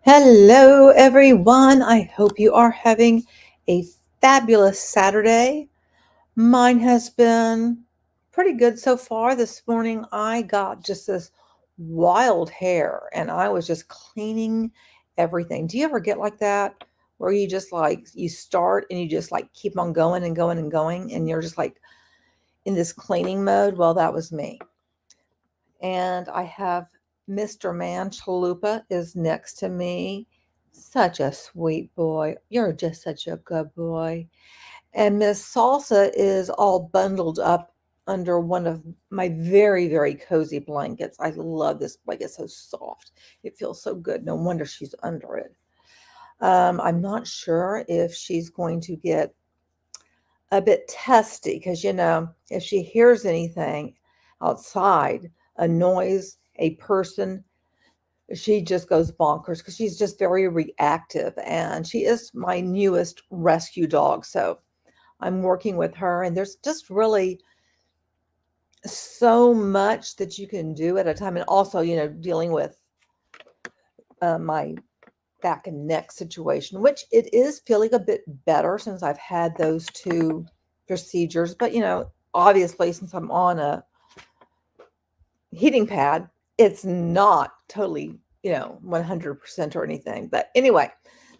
Hello, everyone. I hope you are having a fabulous Saturday. Mine has been pretty good so far. This morning, I got just this wild hair and I was just cleaning everything. Do you ever get like that where you just you start and you just keep on going and going and going and you're just in this cleaning mode? Well, that was me. And I have Mr. Man Chalupa is next to me. Such a sweet boy. You're just such a good boy. And Miss Salsa is all bundled up under one of my very, very cozy blankets. I love this blanket. It's so soft. It feels so good. No wonder she's under it. I'm not sure if she's going to get a bit testy because, if she hears anything outside, a noise, a person, she just goes bonkers because she's just very reactive. And she is my newest rescue dog. So I'm working with her, and there's just really so much that you can do at a time. And also, dealing with my back and neck situation, which it is feeling a bit better since I've had those two procedures. But, obviously, since I'm on a heating pad, it's not totally, 100% or anything. But anyway,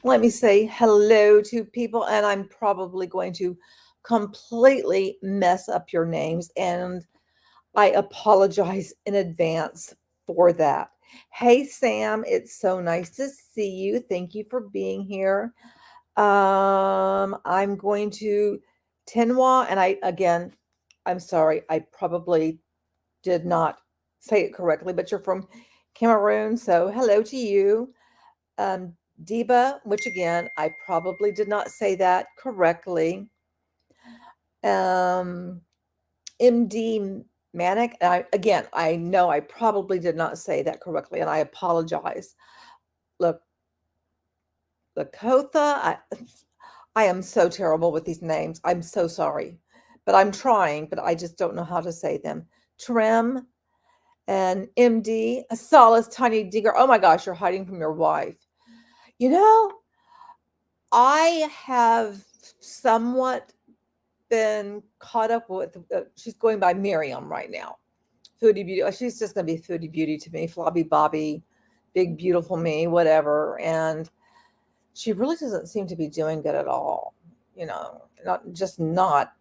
let me say hello to people, and I'm probably going to completely mess up your names, and I apologize in advance for that. Hey, Sam, it's so nice to see you. Thank you for being here. I'm going to Tenwa, and I'm sorry, I probably did not say it correctly, but you're from Cameroon, so hello to you. Um, Deba, which again, I probably did not say that correctly. MD Manic, I know I probably did not say that correctly, and I apologize. Look, Lakotha, I am so terrible with these names. I'm so sorry, but I'm trying, but I just don't know how to say them. Trim and MD, a solace, tiny digger. Oh my gosh, you're hiding from your wife. You know, I have somewhat been caught up with, she's going by Miriam right now. Foodie Beauty. She's just going to be Foodie Beauty to me, Flobby Bobby, big, beautiful me, whatever. And she really doesn't seem to be doing good at all, not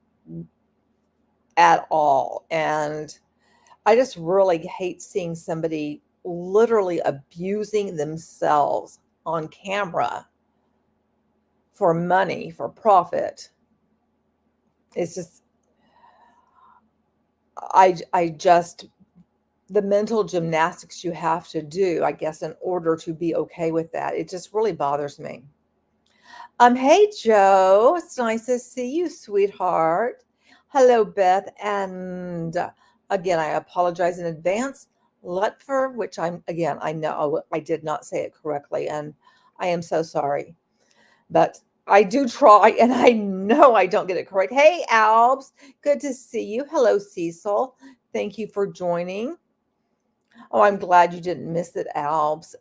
at all. And I just really hate seeing somebody literally abusing themselves on camera for money, for profit. It's just, I just, the mental gymnastics you have to do, I guess, in order to be okay with that, it just really bothers me. Hey, Joe, it's nice to see you, sweetheart. Hello, Beth. And again, I apologize in advance. Lutfer, which I know I did not say it correctly, and I am so sorry. But I do try, and I know I don't get it correct. Hey, Albs, good to see you. Hello, Cecil. Thank you for joining. Oh, I'm glad you didn't miss it, Albs.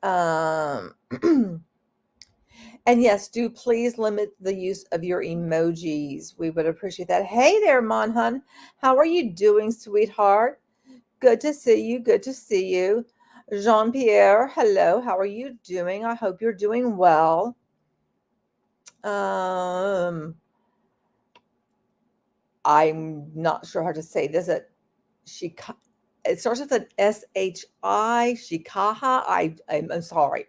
And yes, do please limit the use of your emojis. We would appreciate that. Hey there, Monhun. How are you doing, sweetheart? Good to see you. Good to see you. Jean-Pierre, hello. How are you doing? I hope you're doing well. I'm not sure how to say this. It starts with an S-H-I, Shikaha. I'm sorry.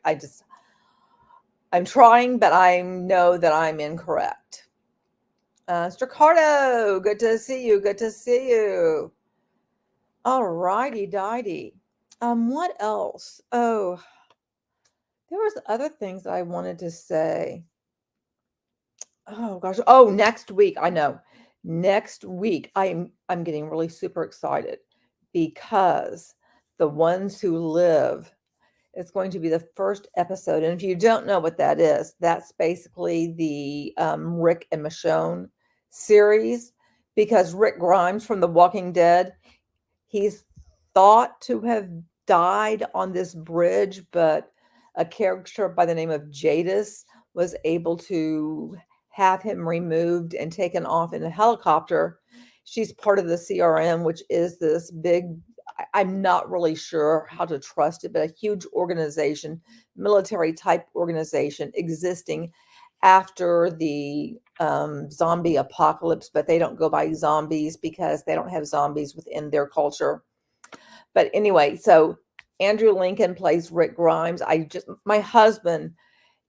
I'm trying, but I know that I'm incorrect. Stricardo, good to see you. Good to see you. All righty, dighty. What else? Oh, there was other things that I wanted to say. Oh gosh. Oh, next week. I know. Next week, I'm getting really super excited because the ones who live is going to be the first episode. And if you don't know what that is, that's basically the Rick and Michonne series, because Rick Grimes from The Walking Dead, he's thought to have died on this bridge, but a character by the name of Jadis was able to have him removed and taken off in a helicopter. She's part of the CRM, which is this big, I'm not really sure how to trust it, but a huge organization, military type organization existing after the zombie apocalypse, but they don't go by zombies because they don't have zombies within their culture. But anyway, so Andrew Lincoln plays Rick Grimes. My husband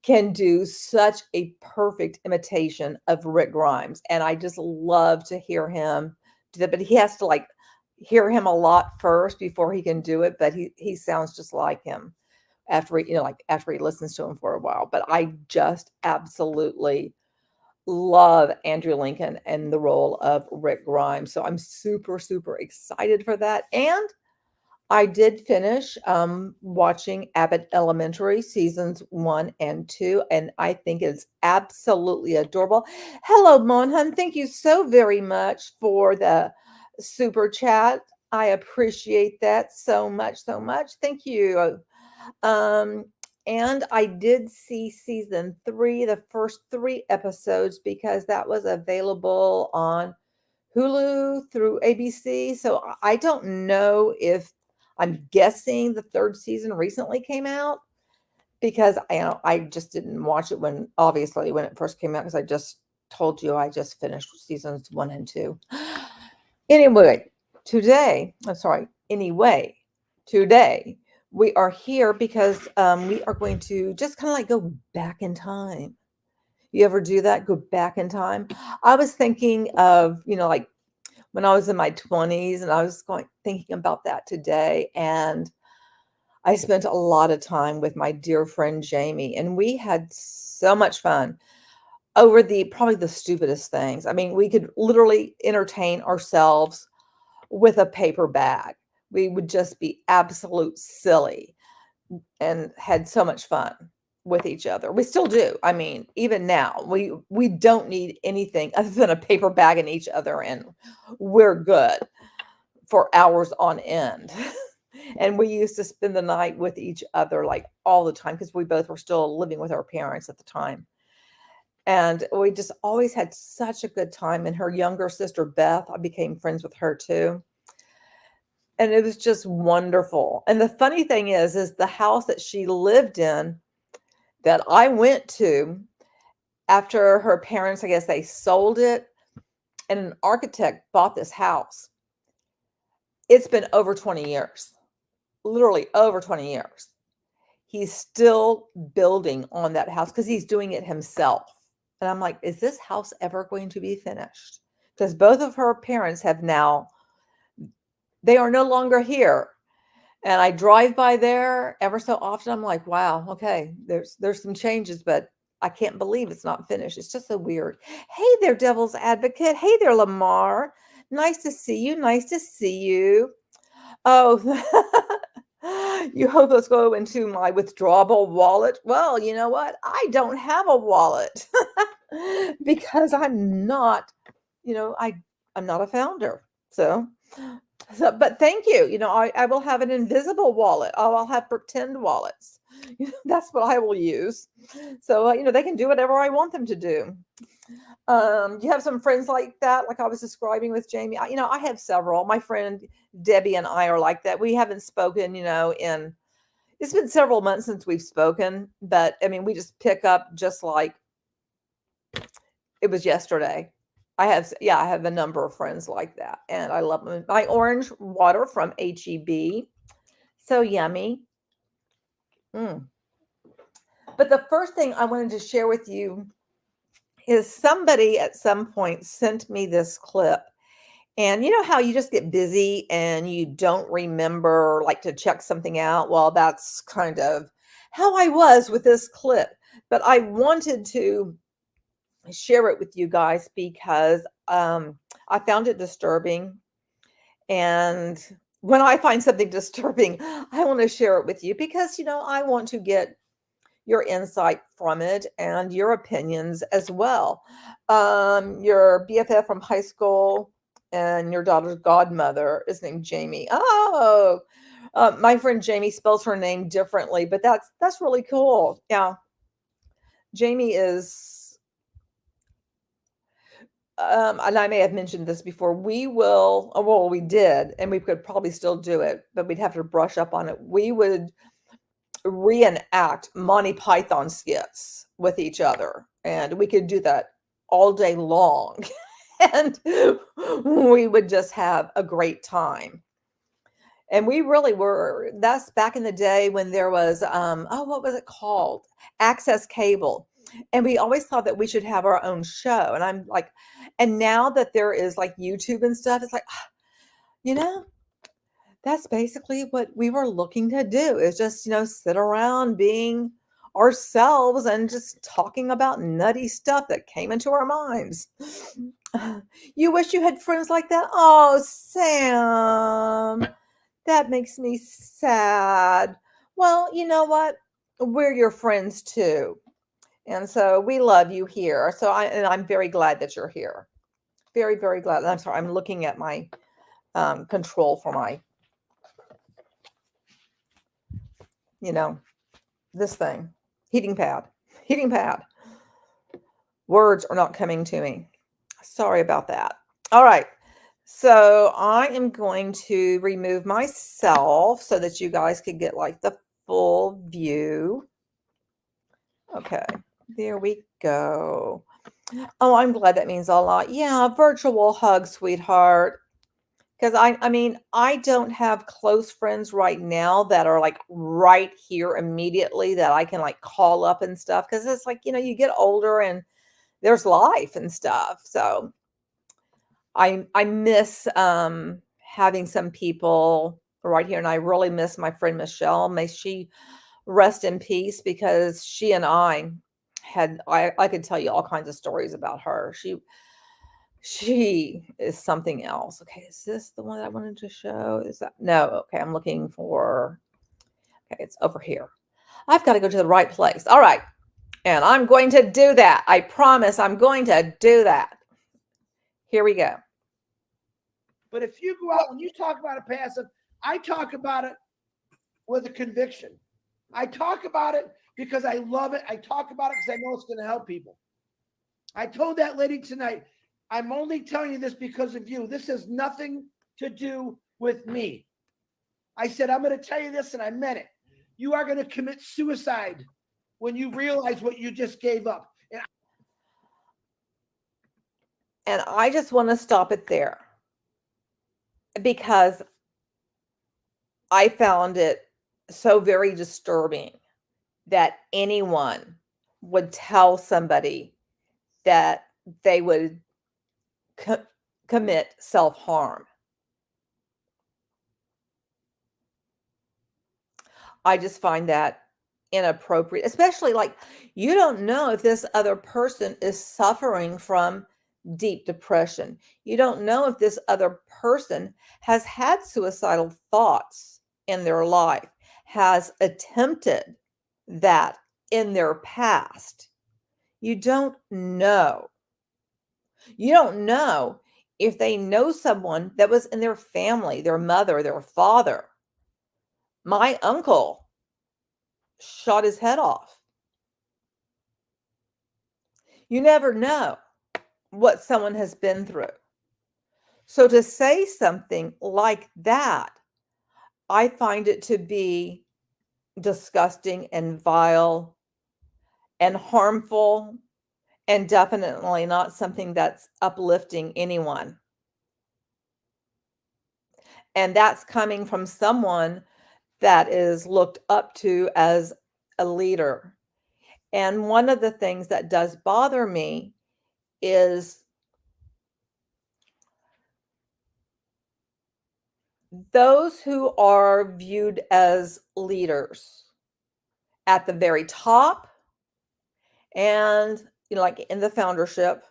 can do such a perfect imitation of Rick Grimes, and I just love to hear him do that. But he has to like hear him a lot first before he can do it. But he sounds just like him after after he listens to him for a while. But I just absolutely love Andrew Lincoln and the role of Rick Grimes. So I'm super, super excited for that. And I did finish watching Abbott Elementary seasons 1 and 2, and I think it's absolutely adorable. Hello, Monhun. Thank you so very much for the super chat. I appreciate that so much, so much. Thank you. And I did see season 3, the first 3 episodes, because that was available on Hulu through ABC. So I don't know if, I'm guessing the 3rd season recently came out, because I just didn't watch it when it first came out, because I just told you I just finished seasons 1 and 2. Anyway, today we are here because we are going to just kind of like go back in time. You ever do that? Go back in time? I was thinking of, like when I was in my 20s, and I was thinking about that today. And I spent a lot of time with my dear friend Jamie, and we had so much fun over probably the stupidest things. I mean, we could literally entertain ourselves with a paper bag. We would just be absolute silly and had so much fun with each other. We still do. I mean, even now, we don't need anything other than a paper bag in each other, and we're good for hours on end. And we used to spend the night with each other like all the time, because we both were still living with our parents at the time. And we just always had such a good time. And her younger sister, Beth, I became friends with her too. And it was just wonderful. And the funny thing is the house that she lived in that I went to after her parents, I guess they sold it, and an architect bought this house. It's been over 20 years, literally over 20 years. He's still building on that house because he's doing it himself. And I'm like, is this house ever going to be finished? Because both of her parents they are no longer here. And I drive by there ever so often. I'm like, wow, okay, there's some changes, but I can't believe it's not finished. It's just so weird. Hey there, Devil's Advocate. Hey there, Lamar. Nice to see you. Nice to see you. Oh, you hope those go into my withdrawable wallet. Well, you know what? I don't have a wallet because I'm not, I'm not a founder. So, but thank you. I will have an invisible wallet. I'll have pretend wallets. That's what I will use. So, they can do whatever I want them to do. You have some friends like that, like I was describing with Jamie. I have several. My friend Debbie and I are like that. We haven't spoken, it's been several months since we've spoken, but I mean, we just pick up just like it was yesterday. I have a number of friends like that, and I love them. My orange water from HEB, so yummy. But the first thing I wanted to share with you is somebody at some point sent me this clip. And you know how you just get busy and you don't remember like to check something out? Well, that's kind of how I was with this clip. But I wanted to share it with you guys because I found it disturbing. And when I find something disturbing, I want to share it with you because, I want to get your insight from it and your opinions as well. Your BFF from high school and your daughter's godmother is named Jamie. Oh, My friend Jamie spells her name differently, but that's really cool. Yeah, Jamie is. And I may have mentioned this before. We will. Well, we did, and we could probably still do it, but we'd have to brush up on it. We would reenact Monty Python skits with each other, and we could do that all day long, and we would just have a great time. And we really were. That's back in the day when there was, oh, what was it called? Access cable. And we always thought that we should have our own show. And I'm like, and now that there is like YouTube and stuff, it's like, you know, that's basically what we were looking to do, is just, sit around being ourselves and just talking about nutty stuff that came into our minds. You wish you had friends like that? Oh, Sam, that makes me sad. Well, you know what? We're your friends too. And so we love you here. And I'm very glad that you're here. Very, very glad. I'm sorry, I'm looking at my control for my, this thing, heating pad. Words are not coming to me. Sorry about that. All right. So I am going to remove myself so that you guys can get like the full view. Okay, there we go. Oh, I'm glad. That means a lot. Yeah, virtual hug, sweetheart. Because I don't have close friends right now that are like right here immediately that I can like call up and stuff. Because it's like, you get older and there's life and stuff. So I miss having some people right here. And I really miss my friend Michelle. May she rest in peace, because she and I could tell you all kinds of stories about her. She is something else. Okay, is this the one I wanted to show? Is that no? Okay, I'm looking for. Okay, it's over here. I've got to go to the right place. All right, and I'm going to do that. I promise I'm going to do that. Here we go. But if you go out, when you talk about a passive, I talk about it with a conviction. I talk about it because I love it. I talk about it because I know it's going to help people. I told that lady tonight, I'm only telling you this because of you. This has nothing to do with me. I said, I'm going to tell you this, and I meant it. You are going to commit suicide when you realize what you just gave up. And I just want to stop it there, because I found it so very disturbing that anyone would tell somebody that they would commit self-harm. I just find that inappropriate, especially like you don't know if this other person is suffering from deep depression. You don't know if this other person has had suicidal thoughts in their life, has attempted that in their past. You don't know. You don't know if they know someone that was in their family, their mother, their father. My uncle shot his head off. You never know what someone has been through. So to say something like that, I find it to be disgusting and vile and harmful, and definitely not something that's uplifting anyone. And that's coming from someone that is looked up to as a leader. And one of the things that does bother me is those who are viewed as leaders at the very top, and like in the foundership.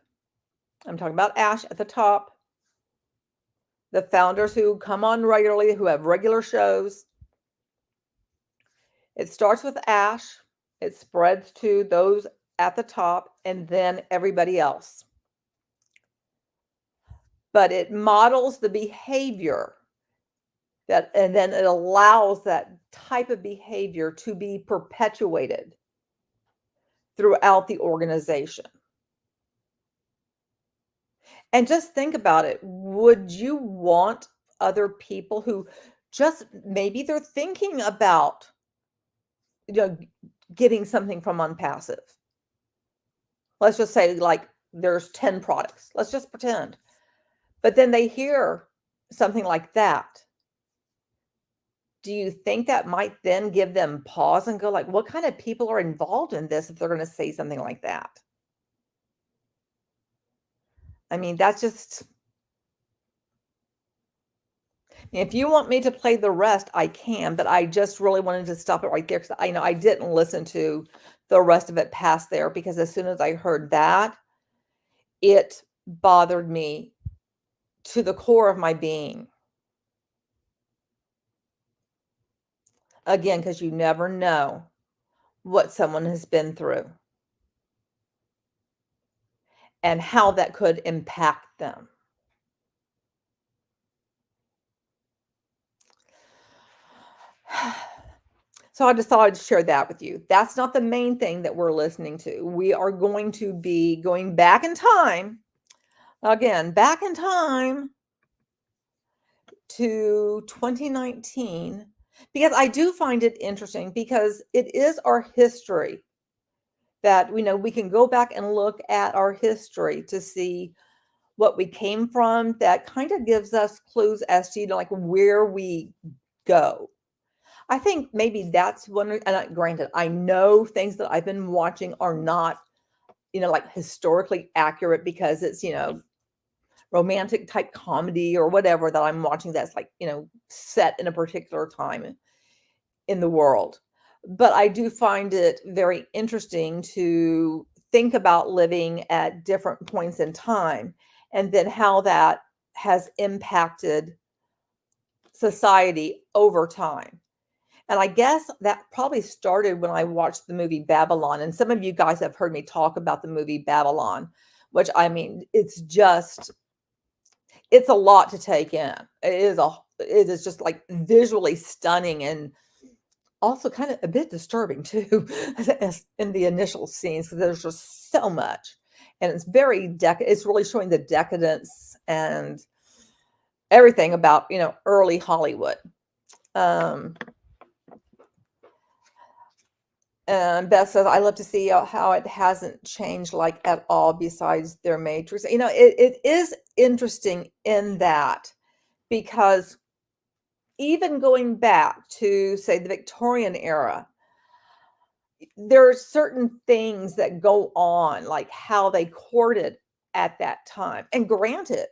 I'm talking about Ash at the top, the founders who come on regularly, who have regular shows. It starts with Ash, it spreads to those at the top, and then everybody else. But it models the behavior and then it allows that type of behavior to be perpetuated throughout the organization. And just think about it. Would you want other people who just maybe they're thinking about, getting something from ONPASSIVE? Let's just say like there's 10 products. Let's just pretend. But then they hear something like that. Do you think that might then give them pause and go like, what kind of people are involved in this if they're going to say something like that? I mean, that's just, if you want me to play the rest, I can, but I just really wanted to stop it right there because I know I didn't listen to the rest of it past there because as soon as I heard that, it bothered me to the core of my being. Again, because you never know what someone has been through and how that could impact them. So I just thought I'd share that with you. That's not the main thing that we're listening to. We are going to be going back in time, again, back in time to 2019, because I do find it interesting because it is our history that we can go back and look at our history to see what we came from. That kind of gives us clues as to like where we go. I think maybe that's one. And granted, I know things that I've been watching are not, like historically accurate because it's, romantic type comedy or whatever that I'm watching that's like, set in a particular time in the world. But I do find it very interesting to think about living at different points in time and then how that has impacted society over time. And I guess that probably started when I watched the movie Babylon. And some of you guys have heard me talk about the movie Babylon, which I mean, it's a lot to take in. It is just like visually stunning and also kind of a bit disturbing too in the initial scenes because there's just so much. And it's it's really showing the decadence and everything about, early Hollywood. And Beth says, I love to see how it hasn't changed like at all besides their matrix. It is interesting in that because even going back to, say, the Victorian era, there are certain things that go on, like how they courted at that time. And granted,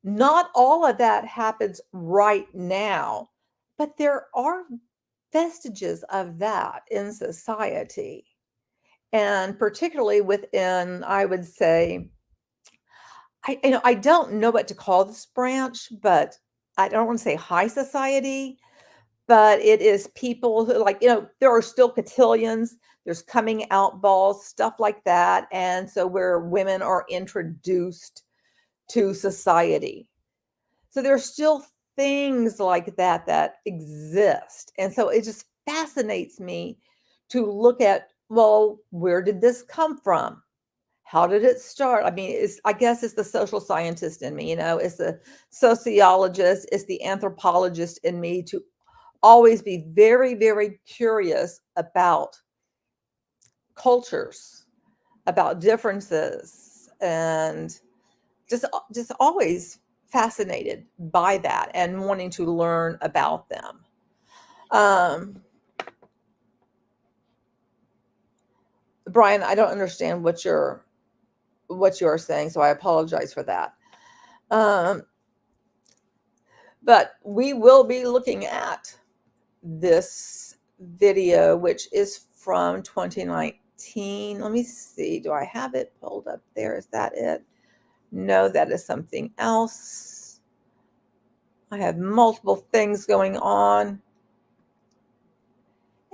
not all of that happens right now, but there are vestiges of that in society. And particularly within, I would say, I don't know what to call this branch, but I don't want to say high society, but it is people who like, there are still cotillions, there's coming out balls, stuff like that. And so where women are introduced to society. So there's still things like that that exist. And so it just fascinates me to look at, well, where did this come from? How did it start? I mean, I guess it's the social scientist in me, it's the sociologist, it's the anthropologist in me to always be very, very curious about cultures, about differences, and just always fascinated by that and wanting to learn about them. Brian, I don't understand what you're saying, so I apologize for that. But we will be looking at this video, which is from 2019. Let me see. Do I have it pulled up there? Is that it? No, that is something else. I have multiple things going on.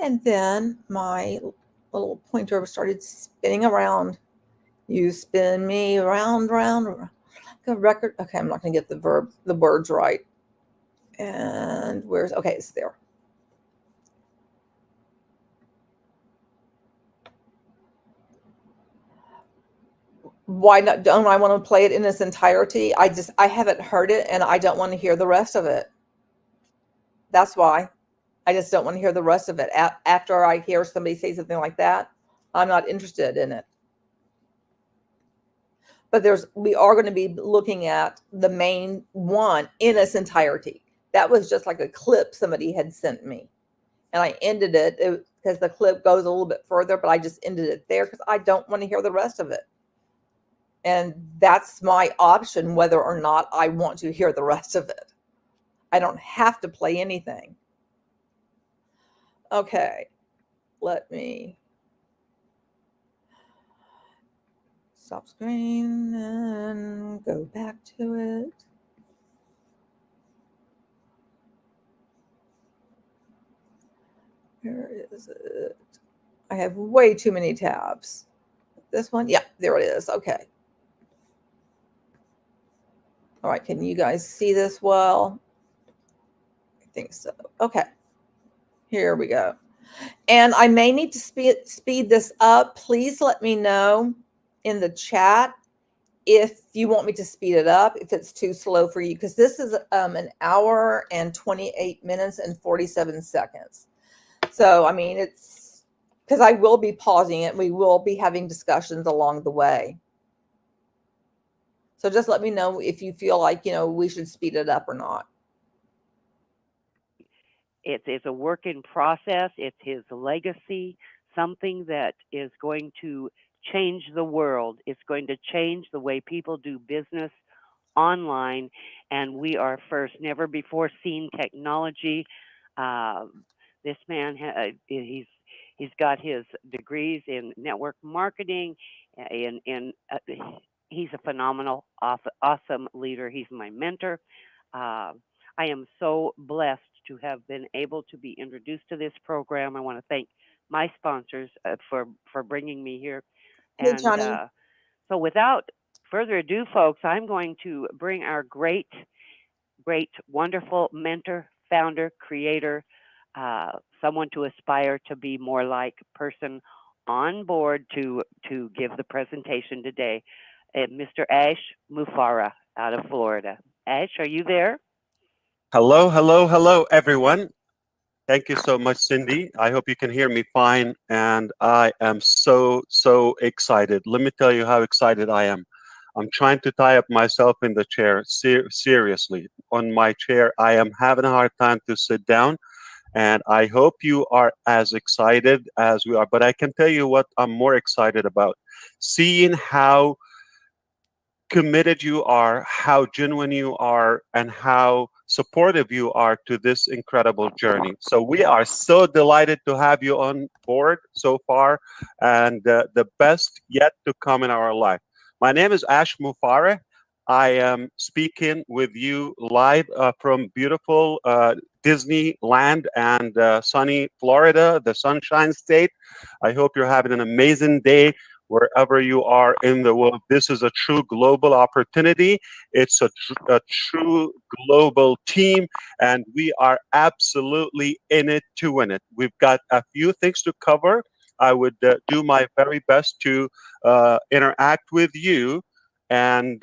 And then my little pointer started spinning around. You spin me round, round, like a record. Okay, I'm not going to get the words right. And where's, okay, it's there. Why not? Don't I want to play it in its entirety? I haven't heard it and I don't want to hear the rest of it. That's why. I just don't want to hear the rest of it. After I hear somebody say something like that, I'm not interested in it. But we are going to be looking at the main one in its entirety. That was just like a clip somebody had sent me. And I ended it because the clip goes a little bit further, but I just ended it there because I don't want to hear the rest of it. And that's my option, whether or not I want to hear the rest of it. I don't have to play anything. Okay, let me stop screen and go back to it. Where is it? I have way too many tabs. This one? Yeah, there it is. Okay. All right, can you guys see this well? I think so. Okay. Here we go. And I may need to speed this up. Please let me know in the chat if you want me to speed it up, if it's too slow for you, because this is an hour and 28 minutes and 47 seconds. So, I mean, it's because I will be pausing it. We will be having discussions along the way. So just let me know if you feel like, we should speed it up or not. It's a work in process. It's his legacy, something that is going to change the world. It's going to change the way people do business online, and we are first, never before seen technology. Uh, this man, he's got his degrees in network marketing, he's a phenomenal, awesome leader. He's my mentor. Uh, I am so blessed to have been able to be introduced to this program. I want to thank my sponsors for bringing me here. Hey, And Johnny. so, without further ado, folks, I'm going to bring our great, wonderful mentor, founder, creator, someone to aspire to be more like person on board to give the presentation today, Mr. Ash Mufareh out of Florida. Ash, are you there? Hello, hello, hello, everyone. Thank you so much, Cindy. I hope you can hear me fine. And I am so excited. Let me tell you how excited I am. I'm trying to tie up myself in the chair. Seriously, on my chair, I am having a hard time to sit down. And I hope you are as excited as we are. But I can tell you what I'm more excited about: seeing how committed you are, how genuine you are, and how supportive you are to this incredible journey. So we are so delighted to have you on board so far, and the best yet to come in our life. My name is Ash Mufareh. I am speaking with you live from beautiful Disneyland and sunny Florida, the Sunshine State. I hope you're having an amazing day wherever you are in the world. This is a true global opportunity. It's a true global team, and we are absolutely in it to win it. We've got a few things to cover. I would do my very best to interact with you, and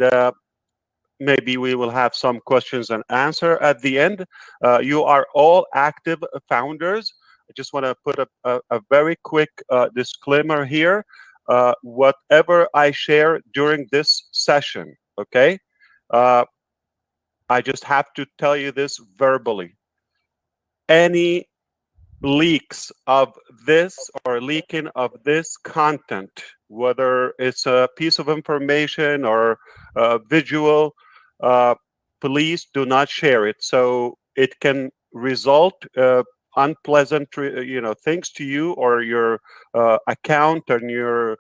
maybe we will have some questions and answer at the end. You are all active founders. I just want to put a very quick disclaimer here. Whatever I share during this session, okay, I just have to tell you this verbally. Any leaks of this or leaking of this content, whether it's a piece of information or a visual, uh, please do not share it. So it can result unpleasant, things to you or your account and your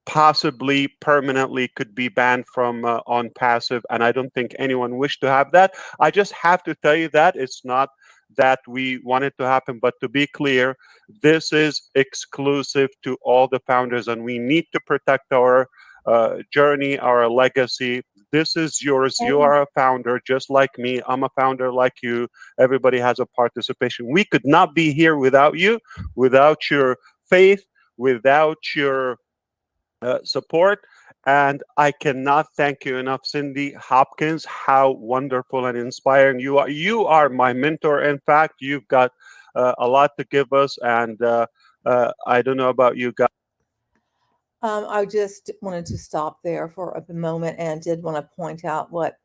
possibly permanently could be banned from ONPASSIVE, and I don't think anyone wished to have that. I just have to tell you that it's not that we want it to happen, but to be clear, this is exclusive to all the founders, and we need to protect our journey, our legacy. This is yours. You are a founder just like me. I'm a founder like you. Everybody has a participation. We could not be here without you, without your faith, without your support. And I cannot thank you enough, Cindy Hopkins. How wonderful and inspiring you are. You are my mentor. In fact, you've got a lot to give us. And I don't know about you guys. I just wanted to stop there for a moment and did want to point out what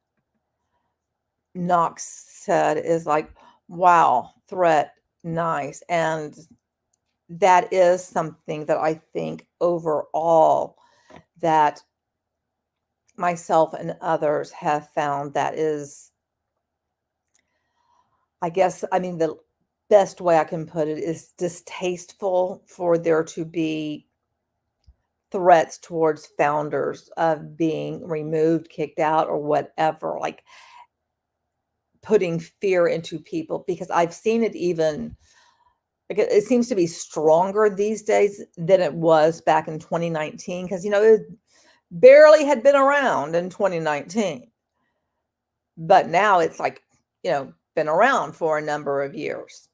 Knox said is like, wow, threat, nice. And that is something that I think overall that myself and others have found that is, I guess, I mean, the best way I can put it is distasteful for there to be threats towards founders of being removed, kicked out, or whatever, like putting fear into people, because I've seen it even, like it seems to be stronger these days than it was back in 2019, because, you know, it barely had been around in 2019. But now it's like, you know, been around for a number of years.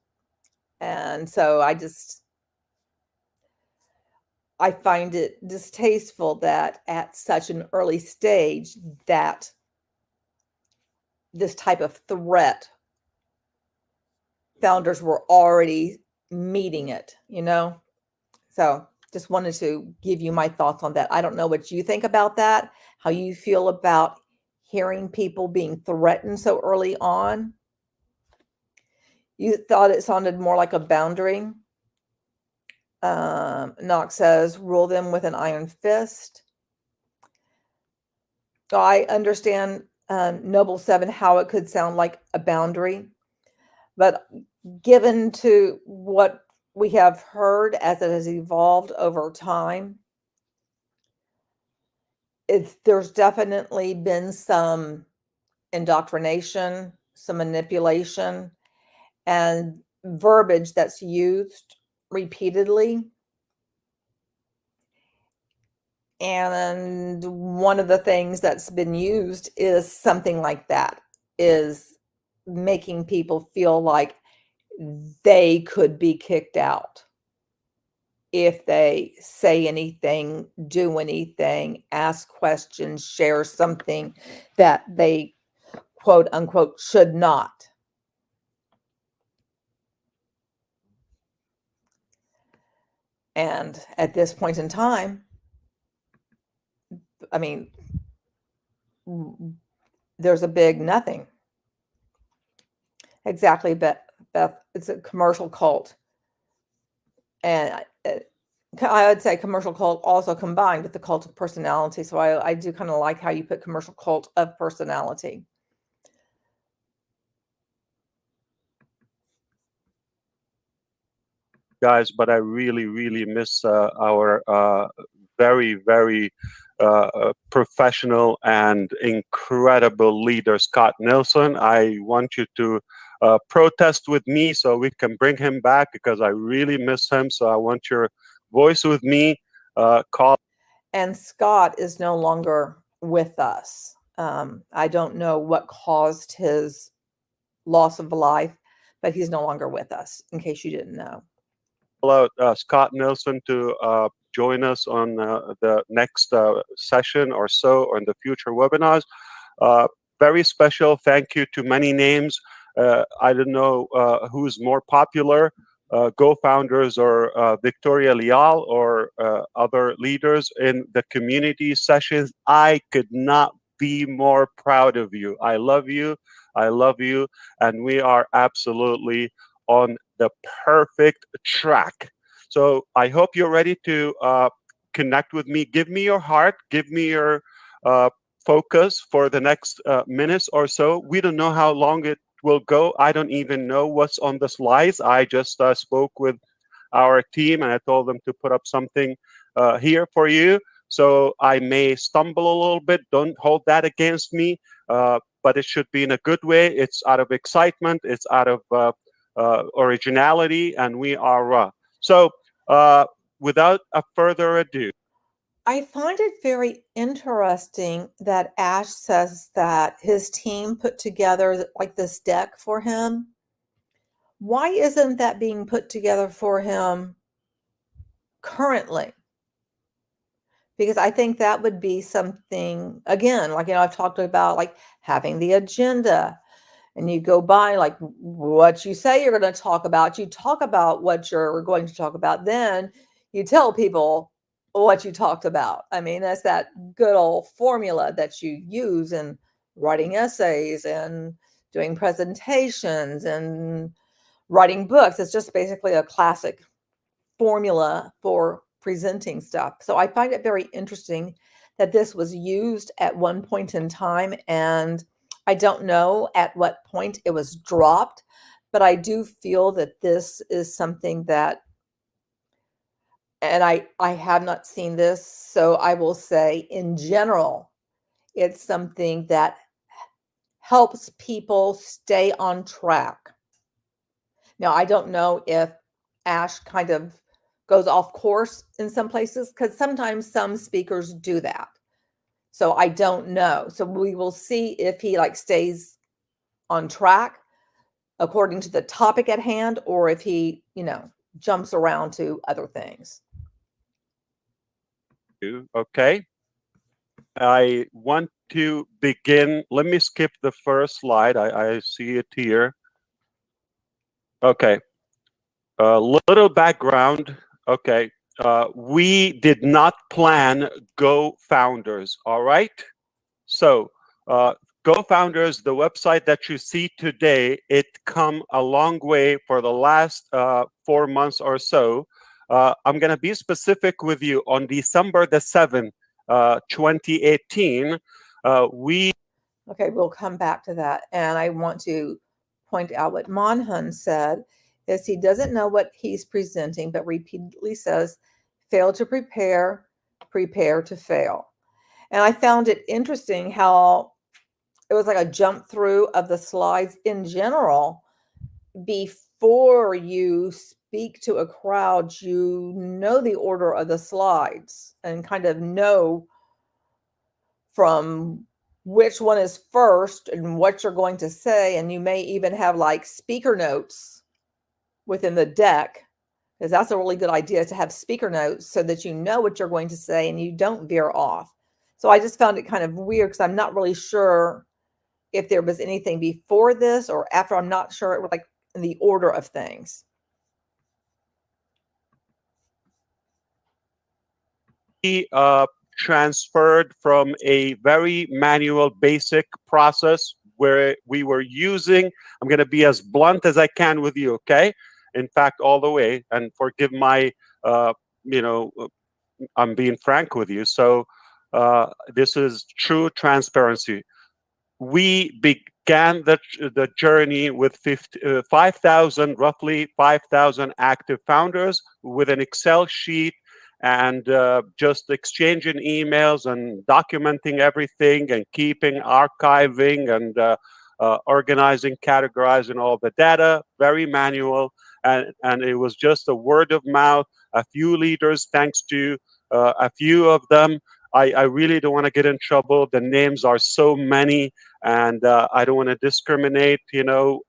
And so I find it distasteful that at such an early stage that this type of threat, founders were already meeting it, you know? So just wanted to give you my thoughts on that. I don't know what you think about that, how you feel about hearing people being threatened so early on. You thought it sounded more like a boundary. Knox says, rule them with an iron fist. I understand, Noble 7, how it could sound like a boundary, but given to what we have heard as it has evolved over time, there's definitely been some indoctrination, some manipulation, and verbiage that's used repeatedly. And one of the things that's been used is something like that, is making people feel like they could be kicked out if they say anything, do anything, ask questions, share something that they quote unquote should not. And at this point in time, I mean, there's a big nothing. Exactly, Beth. It's a commercial cult. And I would say commercial cult also combined with the cult of personality. So I do kind of like how you put commercial cult of personality. Guys, but I really, really miss our very, very professional and incredible leader, Scott Nelson. I want you to protest with me so we can bring him back, because I really miss him. So I want your voice with me. Call. And Scott is no longer with us. I don't know what caused his loss of life, but he's no longer with us, in case you didn't know. Out Scott Nelson to join us on the next session or so, or in the future webinars. Very special thank you to many names. I don't know who's more popular, Go founders or Victoria Leal, or other leaders in the community sessions. I could not be more proud of you. I love you. I love you. And we are absolutely on the perfect track. So I hope you're ready to connect with me. Give me your heart. Give me your focus for the next minutes or so. We don't know how long it will go. I don't even know what's on the slides. I just spoke with our team and I told them to put up something here for you. So I may stumble a little bit. Don't hold that against me. But it should be in a good way. It's out of excitement. It's out of originality, and we are so without a further ado, I find it very interesting that Ash says that his team put together like this deck for him. Why isn't that being put together for him currently? Because I think that would be something, again, like, I've talked about like having the agenda, and you go by like what you say you're going to talk about. You talk about what you're going to talk about, then you tell people what you talked about. I mean, that's that good old formula that you use in writing essays and doing presentations and writing books. It's just basically a classic formula for presenting stuff. So I find it very interesting that this was used at one point in time, and I don't know at what point it was dropped, but I do feel that this is something that, and I have not seen this, so I will say in general, it's something that helps people stay on track. Now, I don't know if Ash kind of goes off course in some places, because sometimes some speakers do that. So I don't know. So we will see if he like stays on track according to the topic at hand, or if he, jumps around to other things. Okay. I want to begin. Let me skip the first slide. I see it here. Okay. A little background. Okay. We did not plan Go Founders. All right. So, Go Founders, the website that you see today, it come a long way for the last 4 months or so. I'm going to be specific with you. On December the 7th, 2018, Okay, we'll come back to that. And I want to point out what Monhun said is he doesn't know what he's presenting, but repeatedly says, fail to prepare, prepare to fail. And I found it interesting how it was like a jump through of the slides in general. Before you speak to a crowd, you know the order of the slides and kind of know from which one is first and what you're going to say. And you may even have like speaker notes within the deck, because that's a really good idea to have speaker notes so that you know what you're going to say and you don't veer off. So I just found it kind of weird because I'm not really sure if there was anything before this or after. I'm not sure it was like in the order of things. transferred from a very manual, basic process where we were using, I'm going to be as blunt as I can with you, okay? In fact, all the way, and forgive my, I'm being frank with you. So this is true transparency. We began the journey with 5,000, roughly 5,000 active founders with an Excel sheet, and just exchanging emails and documenting everything and keeping, archiving, and organizing, categorizing all the data, very manual. And it was just a word of mouth, a few leaders, thanks to a few of them. I really don't want to get in trouble. The names are so many, and I don't want to discriminate.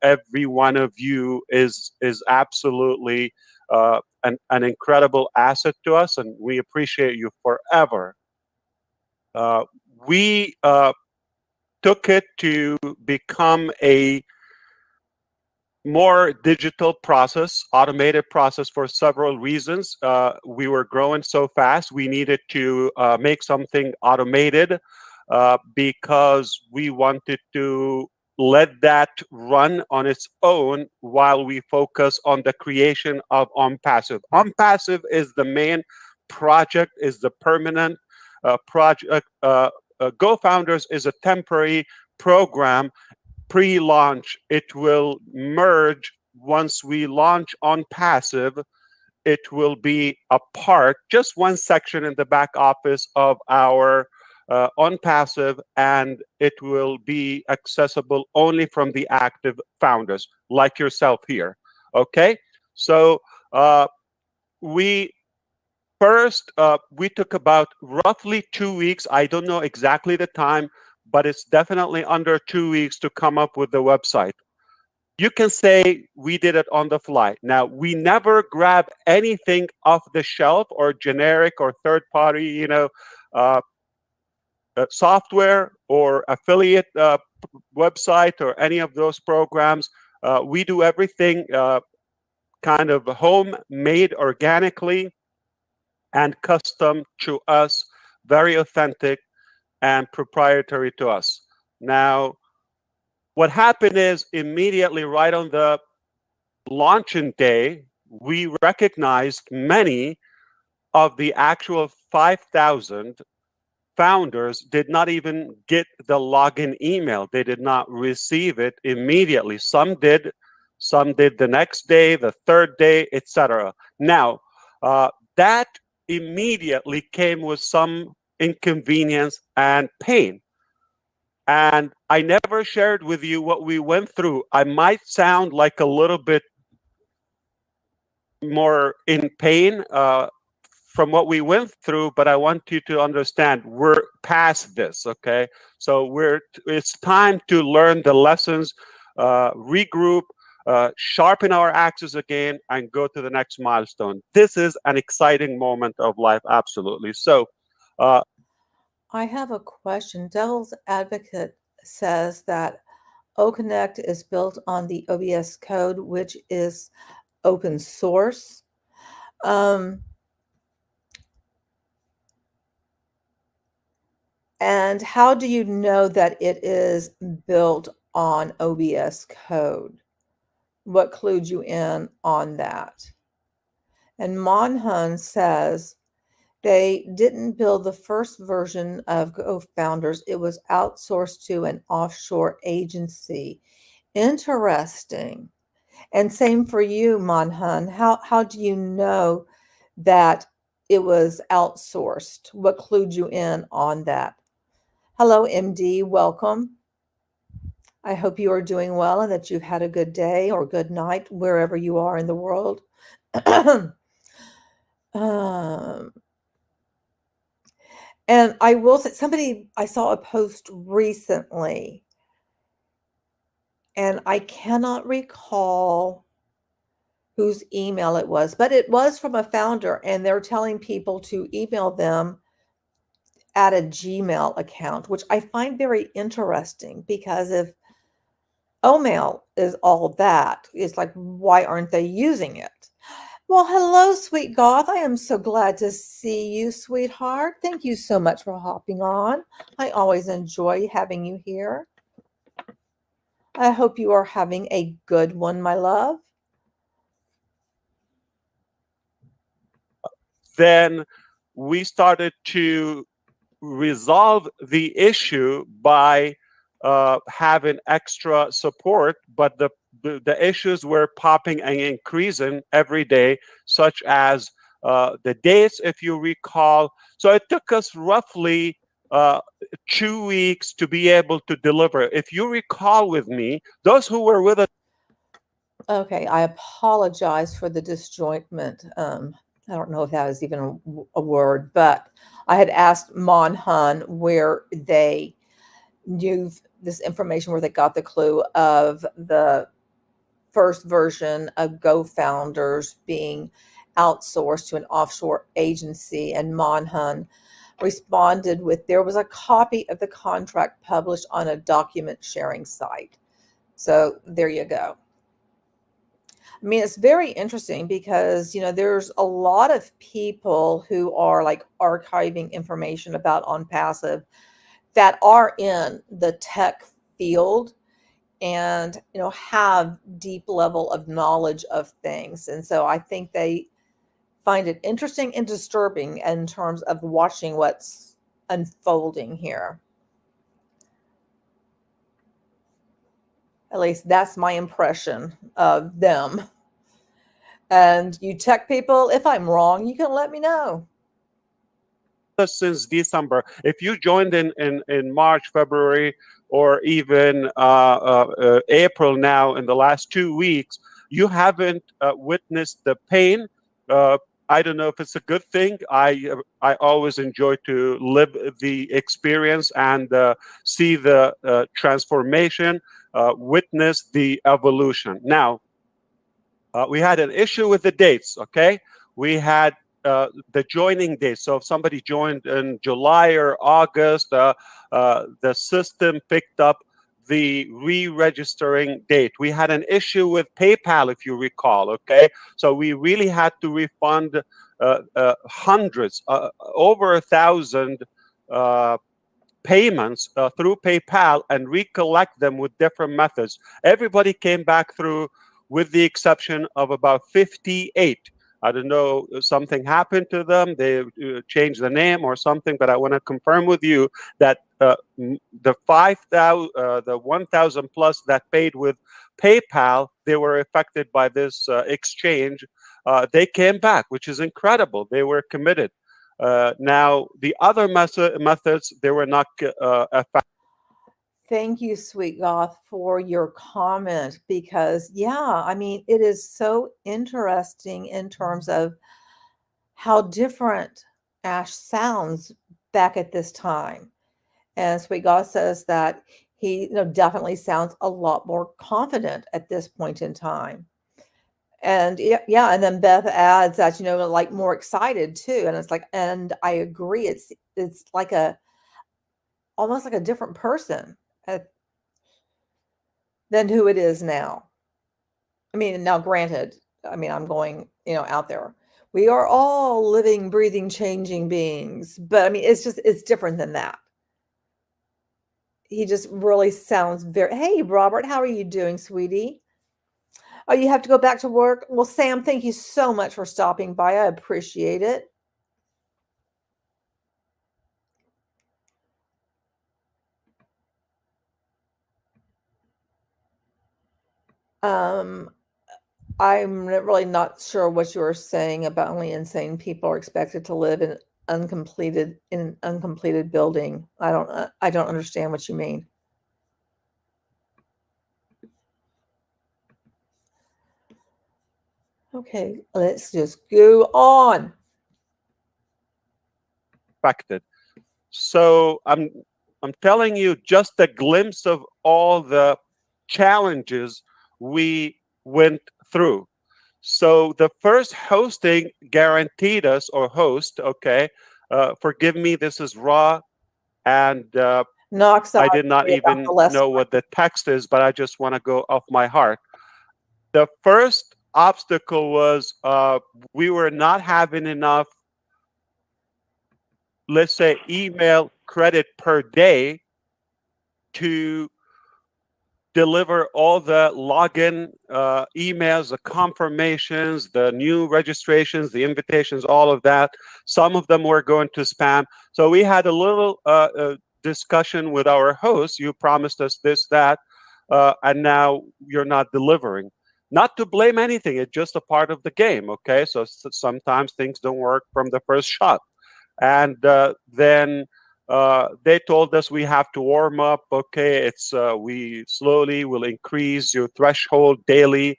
Every one of you is absolutely an incredible asset to us, and we appreciate you forever. We took it to become a more digital process, automated process, for several reasons. We were growing so fast, we needed to make something automated because we wanted to let that run on its own while we focus on the creation of ONPASSIVE. ONPASSIVE is the main project, is the permanent project. Go Founders is a temporary program pre-launch. It will merge once we launch ONPASSIVE. It will be a part, just one section in the back office of our ONPASSIVE, and it will be accessible only from the active founders like yourself here. Okay, so we first, we took about roughly 2 weeks. I don't know exactly the time, but it's definitely under 2 weeks to come up with the website. You can say we did it on the fly. Now, we never grab anything off the shelf or generic or third party, uh, software or affiliate website or any of those programs. We do everything kind of homemade organically and custom to us, very authentic and proprietary to us. Now, what happened is immediately right on the launching day, we recognized many of the actual 5,000 founders did not even get the login email. They did not receive it immediately. Some did the next day, the third day, etc. Now, that immediately came with some inconvenience and pain. And I never shared with you what we went through. I might sound like a little bit more in pain from what we went through, but I want you to understand we're past this, okay? So it's time to learn the lessons, regroup, sharpen our axes again, and go to the next milestone. This is an exciting moment of life, absolutely. So I have a question. Devil's Advocate says that OConnect is built on the OBS code, which is open source. And how do you know that it is built on OBS code? What clued you in on that? And Monhun says they didn't build the first version of GoFounders. It was outsourced to an offshore agency. Interesting. And same for you, Monhun. How do you know that it was outsourced? What clued you in on that? Hello, MD. Welcome. I hope you are doing well and that you've had a good day or good night wherever you are in the world. And I will say, I saw a post recently, and I cannot recall whose email it was, but it was from a founder, and they're telling people to email them at a Gmail account, which I find very interesting because if OMail is all that, it's like, why aren't they using it? Well, hello, sweet Goth. I am so glad to see you, sweetheart. Thank you so much for hopping on. I always enjoy having you here. I hope you are having a good one, my love. then we started to resolve the issue by having extra support, but the issues were popping and increasing every day, such as the dates, if you recall. So it took us roughly 2 weeks to be able to deliver. If you recall with me, those who were with us. Okay, I apologize for the disjointment. I don't know if that is even a word, but I had asked Monhun where they knew this information, where they got the clue of the first version of GoFounders being outsourced to an offshore agency, and Monhun responded with there was a copy of the contract published on a document sharing site. So there you go. I mean, it's very interesting because, there's a lot of people who are like archiving information about ONPASSIVE that are in the tech field and, have deep level of knowledge of things. And so I think they find it interesting and disturbing in terms of watching what's unfolding here. At least that's my impression of them. And you tech people, if I'm wrong, you can let me know. Since December, if you joined in March, February, or even April now in the last 2 weeks, you haven't witnessed the pain. I don't know if it's a good thing. I always enjoy to live the experience and see the transformation, witness the evolution. Now, we had an issue with the dates, okay? We had the joining date. So if somebody joined in July or August, the system picked up the re-registering date. We had an issue with PayPal, if you recall, okay? So we really had to refund hundreds, over 1,000 payments through PayPal and recollect them with different methods. Everybody came back through, with the exception of about 58. I don't know, something happened to them. They changed the name or something, but I want to confirm with you that the 5,000, the 1,000 plus that paid with PayPal, they were affected by this exchange. They came back, which is incredible. They were committed. Now, the other methods, they were not effective. Thank you, Sweet Goth, for your comment because, yeah, I mean, it is so interesting in terms of how different Ash sounds back at this time. And Sweet Goth says that he definitely sounds a lot more confident at this point in time. And yeah, and then Beth adds that, like more excited too. And it's like, and I agree, it's like almost like a different person than who it is now. I mean, now granted, I mean, I'm going, out there. We are all living, breathing, changing beings. But I mean, it's different than that. He just really sounds hey, Robert, how are you doing, sweetie? Oh, you have to go back to work? Well, Sam, thank you so much for stopping by. I appreciate it. I'm really not sure what you were saying about only insane people are expected to live in an uncompleted building. I don't understand what you mean. Okay, let's just go on. Affected. So I'm telling you just a glimpse of all the challenges we went through. So the first hosting guaranteed us, or host, okay, forgive me, this is raw, and I did not even know what the text is, but I just want to go off my heart. The first obstacle was we were not having enough, let's say, email credit per day to deliver all the login emails, the confirmations, the new registrations, the invitations, all of that. Some of them were going to spam. So we had a little discussion with our host. You promised us this, that, and now you're not delivering. Not to blame anything. It's just a part of the game, okay? So sometimes things don't work from the first shot. And then they told us we have to warm up. Okay, it's we slowly will increase your threshold daily.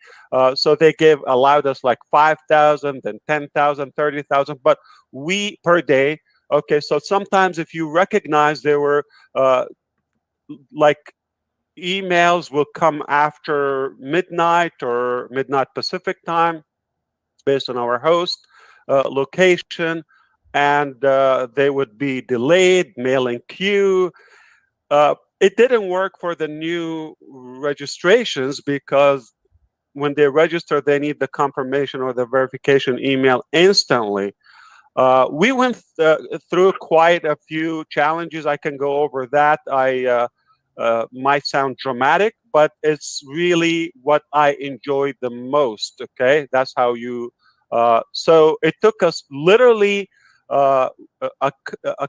So they allowed us like 5,000, then 10,000, 30,000, but we per day. Okay, so sometimes if you recognize there were like emails will come after midnight or midnight Pacific time, based on our host location, and they would be delayed, mailing queue. It didn't work for the new registrations because when they register, they need the confirmation or the verification email instantly. We went through quite a few challenges. I can go over that. I might sound dramatic, but it's really what I enjoyed the most. Okay, that's how you. So it took us literally a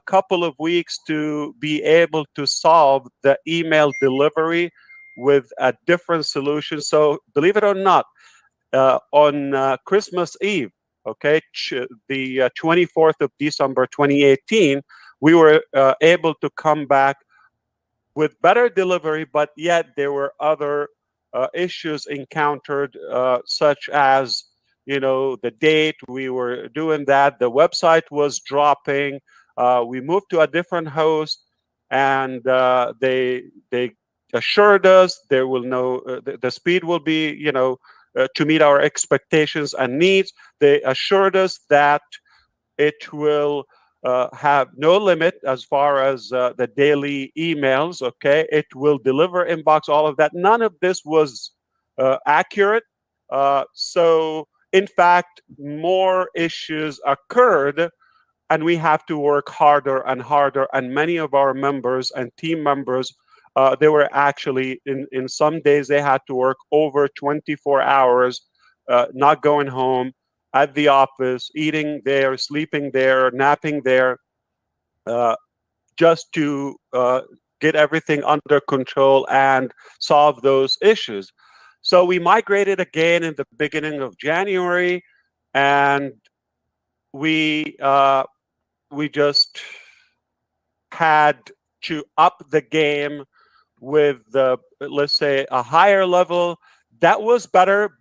couple of weeks to be able to solve the email delivery with a different solution. So believe it or not, on Christmas Eve, okay, the 24th of December 2018, we were able to come back with better delivery, but yet there were other issues encountered, such as the date we were doing that. The website was dropping. We moved to a different host, and they assured us there will the speed will be to meet our expectations and needs. They assured us that it will have no limit as far as the daily emails. Okay, it will deliver inbox, all of that. None of this was accurate. So, in fact, more issues occurred, and we have to work harder and harder. And many of our members and team members, they were actually in some days they had to work over 24 hours, not going home, at the office, eating there, sleeping there, napping there, uh, just to get everything under control and solve those issues. So we migrated again in the beginning of January, and we just had to up the game with let's say a higher level. That was better.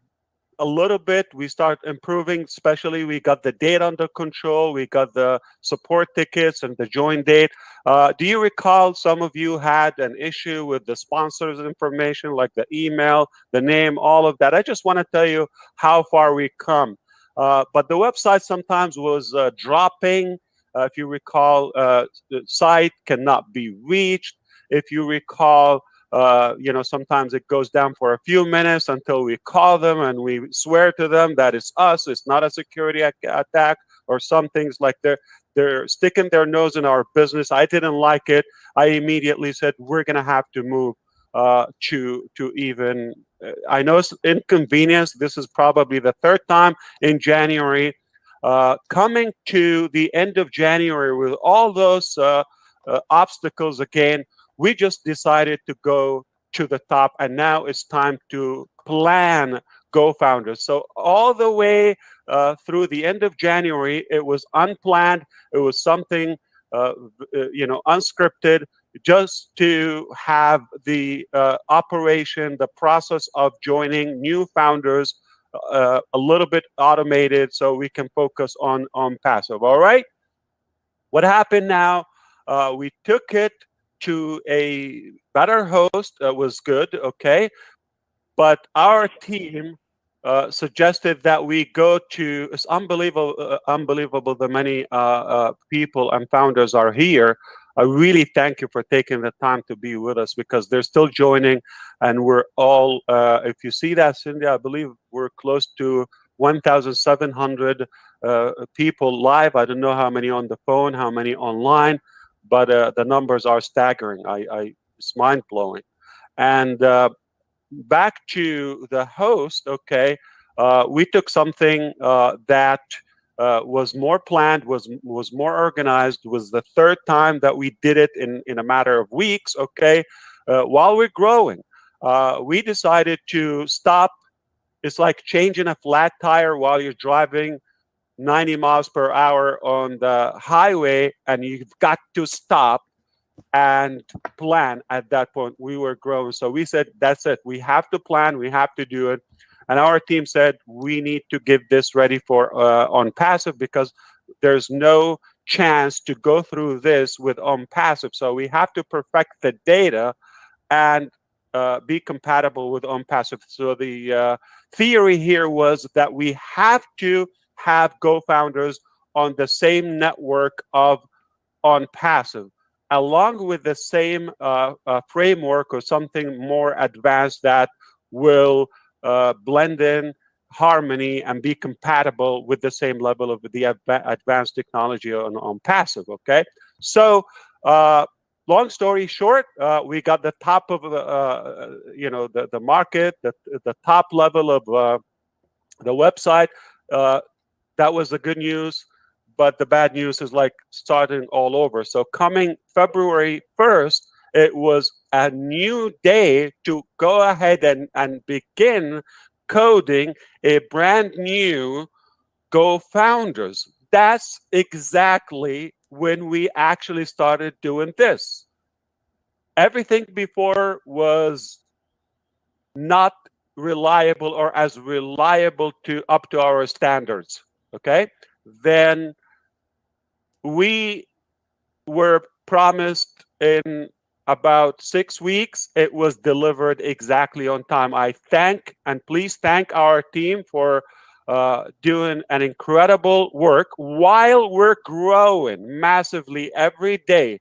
A little bit we start improving, especially we got the date under control, we got the support tickets and the join date. Do you recall some of you had an issue with the sponsors information, like the email, the name, all of that? I just want to tell you how far we come. But the website sometimes was dropping. If you recall, the site cannot be reached. If you recall, sometimes it goes down for a few minutes until we call them and we swear to them that it's us, it's not a security attack or some things. Like they're sticking their nose in our business. I didn't like it. I immediately said we're gonna have to move to even. I know it's inconvenience. This is probably the third time in January. Coming to the end of January with all those obstacles again, we just decided to go to the top, and now it's time to plan Go Founders. So all the way through the end of January, it was unplanned. It was something, unscripted, just to have the operation, the process of joining new founders a little bit automated, so we can focus on passive. All right. What happened now? We took it to a better host. Was good, okay, but our team suggested that we go to. It's unbelievable the many people and founders are here. I really thank you for taking the time to be with us, because they're still joining, and we're all. If you see that, Cindy, I believe we're close to 1,700 people live. I don't know how many on the phone, how many online, but the numbers are staggering. It's mind blowing. And back to the host. Okay, we took something that was more planned, was more organized. Was the third time that we did it in a matter of weeks. Okay, while we're growing, we decided to stop. It's like changing a flat tire while you're driving 90 miles per hour on the highway, and you've got to stop and plan. At that point, we were growing, so we said, that's it, we have to plan, we have to do it. And our team said, we need to get this ready for ONPASSIVE, because there's no chance to go through this with ONPASSIVE. So we have to perfect the data and be compatible with ONPASSIVE. So the theory here was that we have to have Go Founders on the same network of ONPASSIVE, along with the same framework or something more advanced that will blend in harmony and be compatible with the same level of the advanced technology on passive. Okay, so long story short, we got the top of the market, the top level of the website. That was the good news, but the bad news is like starting all over. So coming February 1st, it was a new day to go ahead and begin coding a brand new Go Founders. That's exactly when we actually started doing this. Everything before was not reliable or as reliable up to our standards, okay, then we were promised in about 6 weeks. It was delivered exactly on time. I thank and please thank our team for doing an incredible work while we're growing massively every day.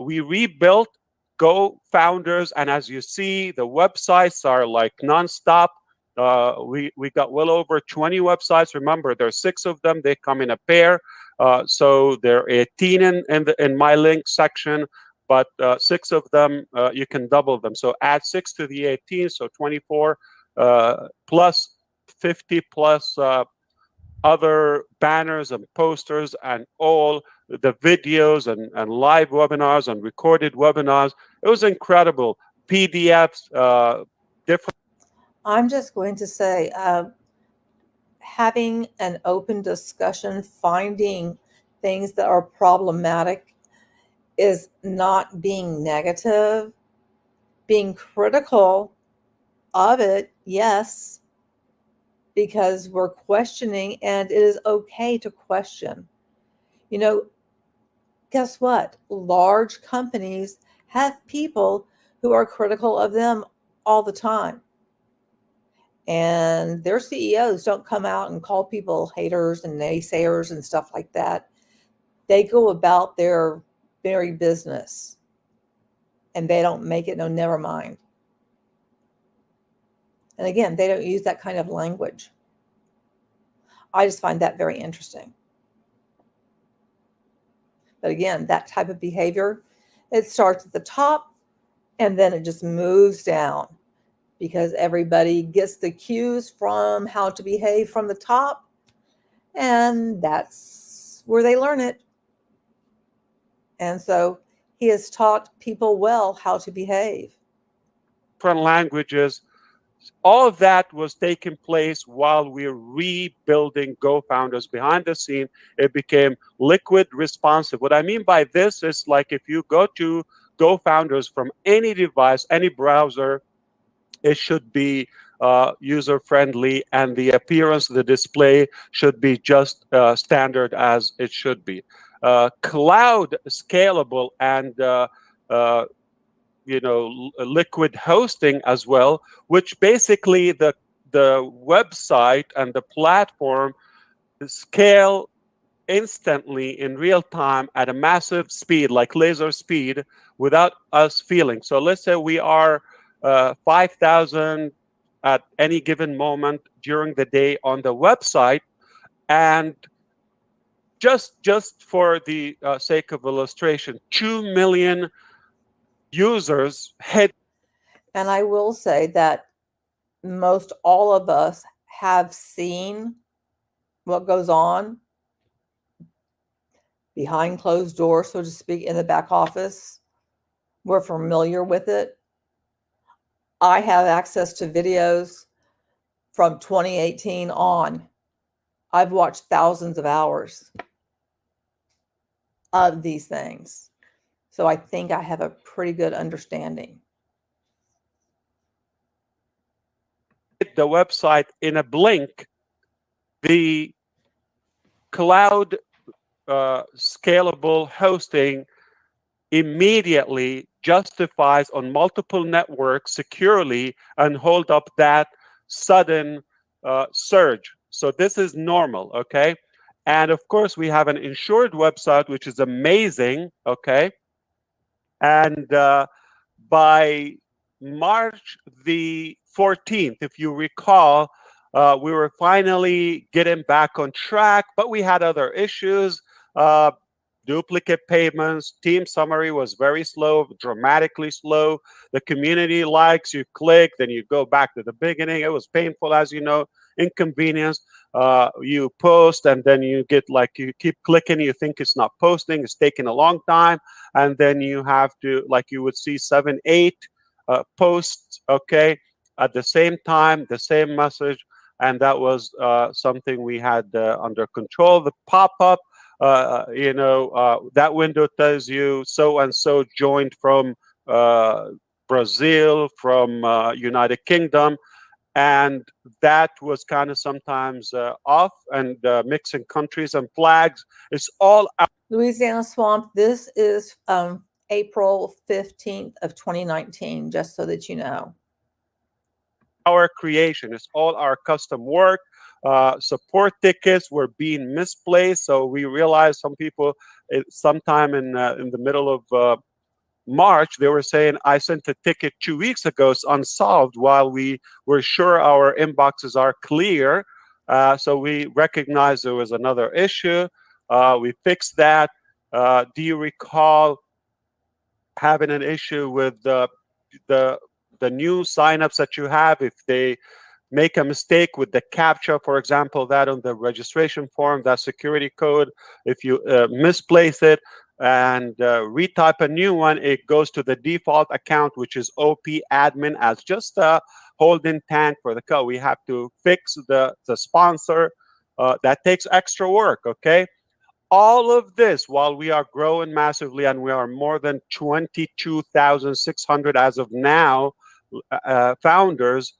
We rebuilt Go Founders, and as you see, the websites are like nonstop. We got well over 20 websites. Remember, there's 6 of them. They come in a pair. So there are 18 in my link section, but 6 of them, you can double them. So add 6 to the 18, so 24 plus 50 plus other banners and posters and all the videos and live webinars and recorded webinars. It was incredible. PDFs, different. I'm just going to say, having an open discussion, finding things that are problematic is not being negative, being critical of it, yes, because we're questioning, and it is okay to question. You know, guess what? Large companies have people who are critical of them all the time. And their CEOs don't come out and call people haters and naysayers and stuff like that. They go about their very business and they don't make it, no, never mind. And again, they don't use that kind of language. I just find that very interesting. But again, that type of behavior, it starts at the top and then it just moves down because everybody gets the cues from how to behave from the top, and that's where they learn it. And so he has taught people well how to behave. Different languages. All of that was taking place while we're rebuilding Go Founders behind the scene. It became liquid responsive. What I mean by this is like if you go to Go Founders from any device, any browser, it should be user-friendly, and the appearance of the display should be just standard as it should be. Cloud scalable and liquid hosting as well, which basically the website and the platform scale instantly in real time at a massive speed, like laser speed, without us feeling. So let's say we are 5,000 at any given moment during the day on the website, and just for the sake of illustration, 2 million users head. And I will say that most all of us have seen what goes on behind closed doors, so to speak, in the back office. We're familiar with it. I have access to videos from 2018 on. I've watched thousands of hours of these things. So I think I have a pretty good understanding. The website in a blink. The cloud scalable hosting immediately justifies on multiple networks securely and hold up that sudden surge. So this is normal, okay? And of course, we have an insured website, which is amazing, okay? And by March the 14th, if you recall, we were finally getting back on track, but we had other issues. Duplicate payments, team summary was very slow, dramatically slow. The community likes, you click, then you go back to the beginning. It was painful, as you know, inconvenience. You post, and then you get like, you keep clicking, you think it's not posting, it's taking a long time. And then you have to, like you would see 7, 8 posts, okay, at the same time, the same message. And that was something we had under control. The pop-up, that window tells you so-and-so joined from Brazil, from United Kingdom. and that was kind of sometimes off, and mixing countries and flags. It's all Louisiana Swamp, this is April 15th of 2019, just so that you know. our creation. It's all our custom work. Support tickets were being misplaced, so we realized some people, sometime in the middle of March, they were saying, I sent a ticket 2 weeks ago, it's unsolved, while we were sure our inboxes are clear. So we recognized there was another issue. We fixed that. Do you recall having an issue with the new signups that you have? If they make a mistake with the captcha, for example, that on the registration form, that security code, if you misplace it and retype a new one, it goes to the default account, which is OP admin, as just a holding tank for the code. We have to fix the sponsor. That takes extra work, okay? All of this while we are growing massively, and we are more than 22,600 as of now, founders,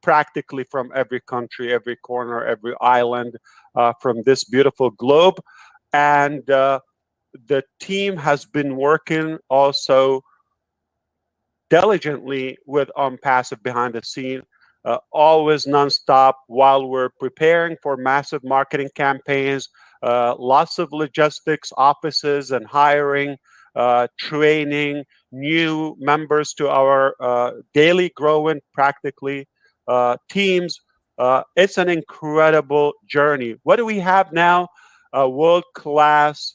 practically from every country, every corner, every island, from this beautiful globe. And the team has been working also diligently with ONPASSIVE behind the scene, always nonstop, while we're preparing for massive marketing campaigns, lots of logistics, offices and hiring, training new members to our daily growing practically teams. It's an incredible journey. What do we have now? World-class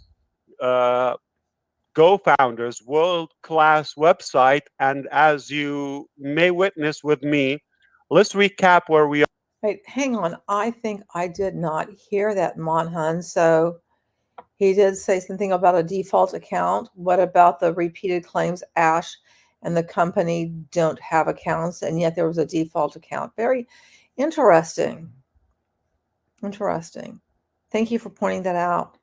co-founders, world-class website, and as you may witness with me, let's recap where we are. Wait, hang on. I think I did not hear that, Monhun. So he did say something about a default account. What about the repeated claims? Ash and the company don't have accounts, and yet there was a default account. Very interesting. Interesting. Thank you for pointing that out.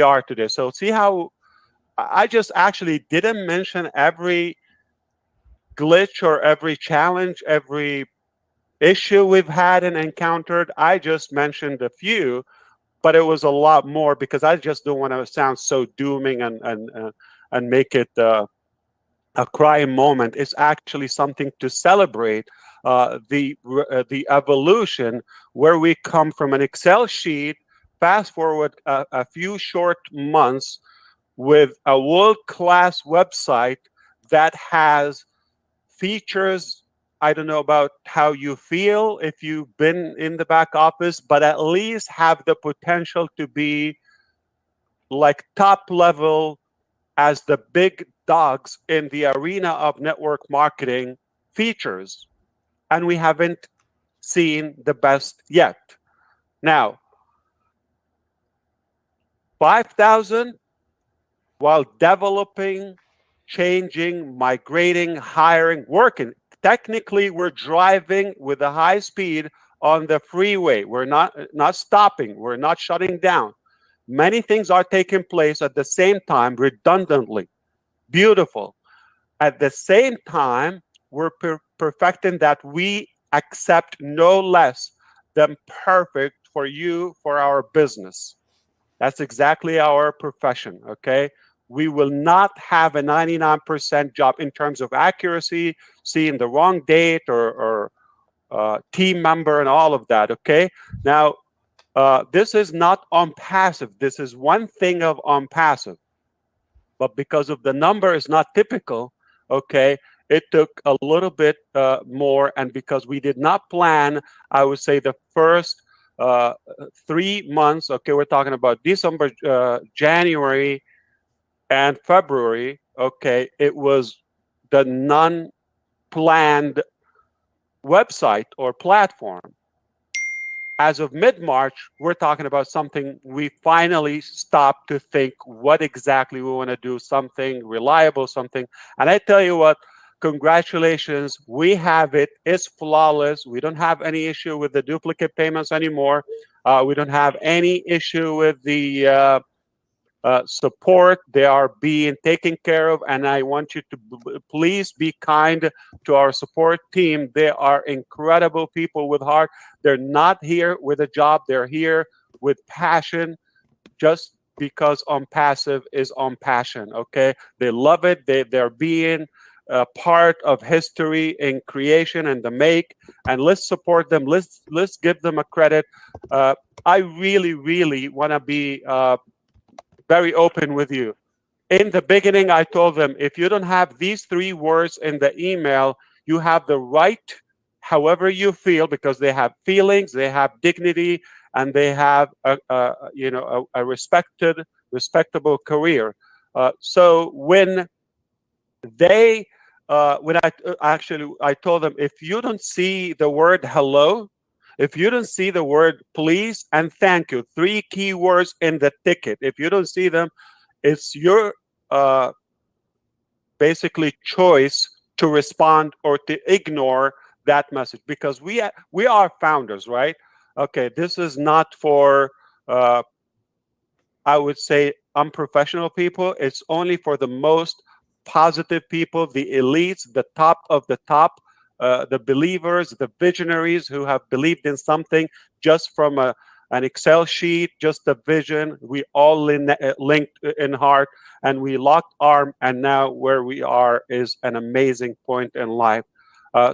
Are today. So see how I just actually didn't mention every glitch or every challenge, every issue we've had and encountered. I just mentioned a few, but it was a lot more because I just don't want to sound so dooming and make it a crying moment. It's actually something to celebrate, the evolution, where we come from an Excel sheet, fast forward a few short months, with a world-class website that has features. I don't know about how you feel if you've been in the back office, but at least have the potential to be like top level as the big dogs in the arena of network marketing features. And we haven't seen the best yet. Now, 5,000 while developing, changing, migrating, hiring, working. Technically, we're driving with a high speed on the freeway. We're not stopping. We're not shutting down. Many things are taking place at the same time, redundantly. Beautiful. At the same time, we're perfecting that we accept no less than perfect for you, for our business. That's exactly our profession, okay? We will not have a 99% job in terms of accuracy, seeing the wrong date or team member and all of that, okay? Now, this is not ONPASSIVE. This is one thing of ONPASSIVE. But because of the number is not typical, okay, it took a little bit more. And because we did not plan, I would say the first 3 months, okay, we're talking about December, January, and February, okay, it was the non-planned website or platform. As of mid-March, we're talking about something we finally stopped to think what exactly we want to do, something reliable, something. And I tell you what, congratulations, we have it. It's flawless. We don't have any issue with the duplicate payments anymore. We don't have any issue with the support. They are being taken care of, and I want you to please be kind to our support team. They are incredible people with heart. They're not here with a job. They're here with passion, just because on passive is on passion. Okay, they love it. They're being part of history in creation and the make, and let's support them. Let's give them a credit. I really want to be very open with you. In the beginning, I told them, if you don't have these 3 words in the email, you have the right, however you feel, because they have feelings, they have dignity, and they have a respectable career. So they when I told them, if you don't see the word hello, if you don't see the word please and thank you, 3 keywords in the ticket, if you don't see them, it's your uh, basically choice to respond or to ignore that message, because we are founders, right? Okay, this is not for uh, I would say unprofessional people. It's only for the most positive people, the elites, the top of the top, the believers, the visionaries who have believed in something just from an Excel sheet, just a vision. We all linked in heart, and we locked arm, and now where we are is an amazing point in life.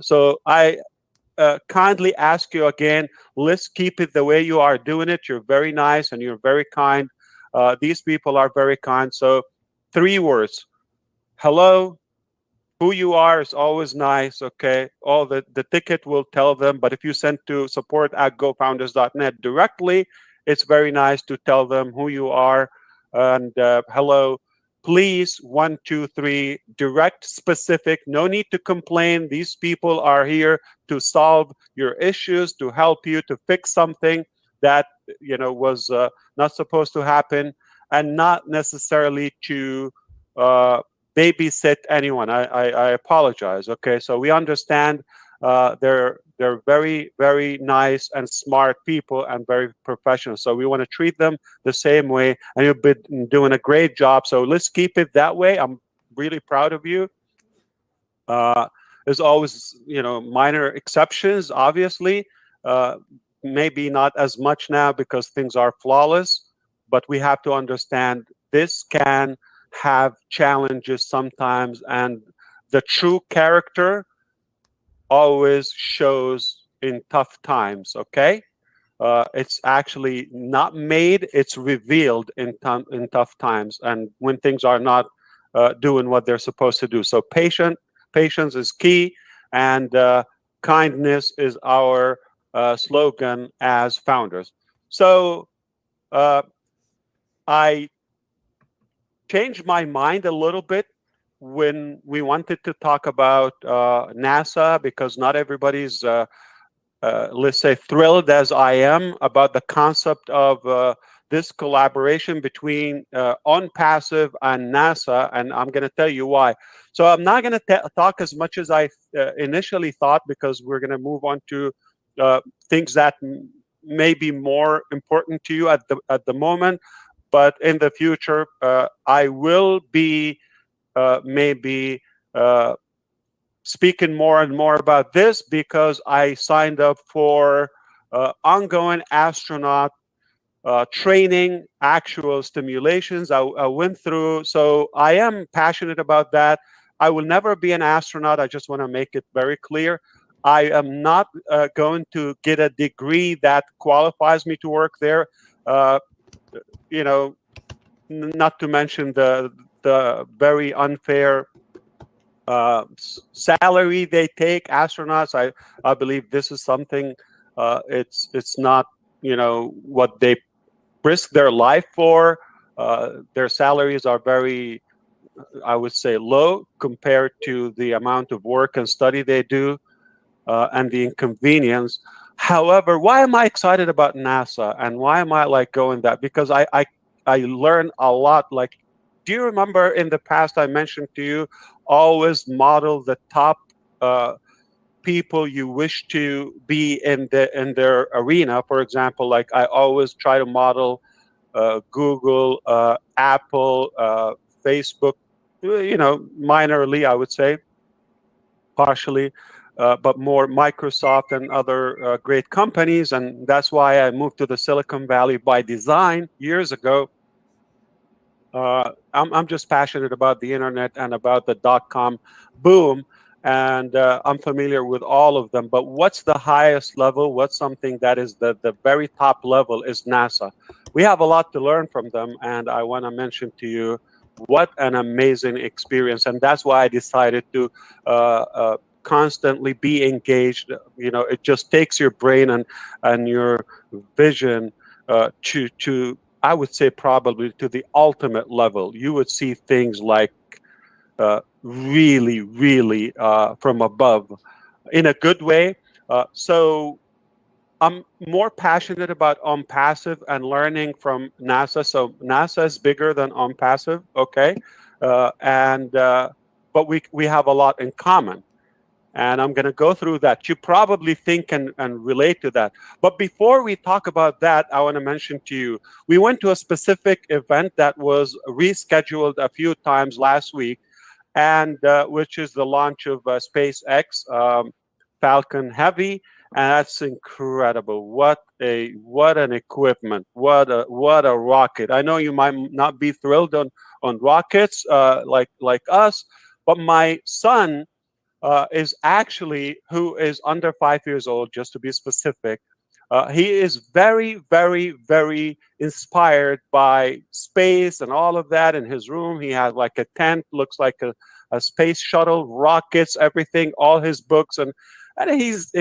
So I kindly ask you again, let's keep it the way you are doing it. You're very nice and you're very kind. These people are very kind. So 3 words: hello, who you are is always nice. Okay, all the ticket will tell them, but if you send to support@gofounders.net directly, it's very nice to tell them who you are and hello. Please, 1 2 3, direct, specific. No need to complain. These people are here to solve your issues, to help you, to fix something that was not supposed to happen, and not necessarily to babysit anyone. I apologize. Okay, so we understand they're very nice and smart people and very professional. So we want to treat them the same way, and you've been doing a great job. So let's keep it that way. I'm really proud of you. There's always minor exceptions, obviously. Maybe not as much now because things are flawless, but we have to understand this can have challenges sometimes, and the true character always shows in tough times. Okay, it's actually not made; it's revealed in tough times, and when things are not doing what they're supposed to do. So patience is key, and kindness is our slogan as founders. So I changed my mind a little bit when we wanted to talk about NASA, because not everybody's, let's say, thrilled as I am about the concept of this collaboration between ONPASSIVE and NASA, and I'm going to tell you why. So I'm not going to talk as much as I initially thought, because we're going to move on to things that may be more important to you at the moment. But in the future, I will be maybe speaking more and more about this, because I signed up for ongoing astronaut training, actual stimulations. I went through, so I am passionate about that. I will never be an astronaut. I just want to make it very clear. I am not going to get a degree that qualifies me to work there. Uh, not to mention the very unfair salary they take, astronauts. I believe this is something. It's not what they risk their life for. Their salaries are very, I would say, low compared to the amount of work and study they do, and the inconvenience. However, why am I excited about NASA, and why am I like going that? Because I learn a lot. Like, do you remember in the past I mentioned to you, always model the top people you wish to be in their arena. For example, like I always try to model Google, Apple, Facebook, minorly, I would say, partially, but more Microsoft and other great companies. And that's why I moved to the Silicon Valley by design years ago. I'm just passionate about the internet and about the .com boom, and I'm familiar with all of them. But what's the highest level? What's something that is the very top level is NASA. We have a lot to learn from them, and I want to mention to you what an amazing experience. And that's why I decided to constantly be engaged. It just takes your brain and your vision to I would say probably to the ultimate level. You would see things like really, really from above in a good way. So I'm more passionate about ONPASSIVE and learning from NASA. So NASA is bigger than ONPASSIVE, okay? But we have a lot in common. And I'm going to go through that. You probably think and relate to that. But before we talk about that, I want to mention to you, we went to a specific event that was rescheduled a few times last week, and which is the launch of SpaceX Falcon Heavy. And that's incredible. What an equipment. What a rocket. I know you might not be thrilled on rockets like us, but my son is actually, who is under 5 years old, just to be specific. He is very, very, very inspired by space and all of that. In his room, he has like a tent, looks like a space shuttle, rockets, everything, all his books. And he's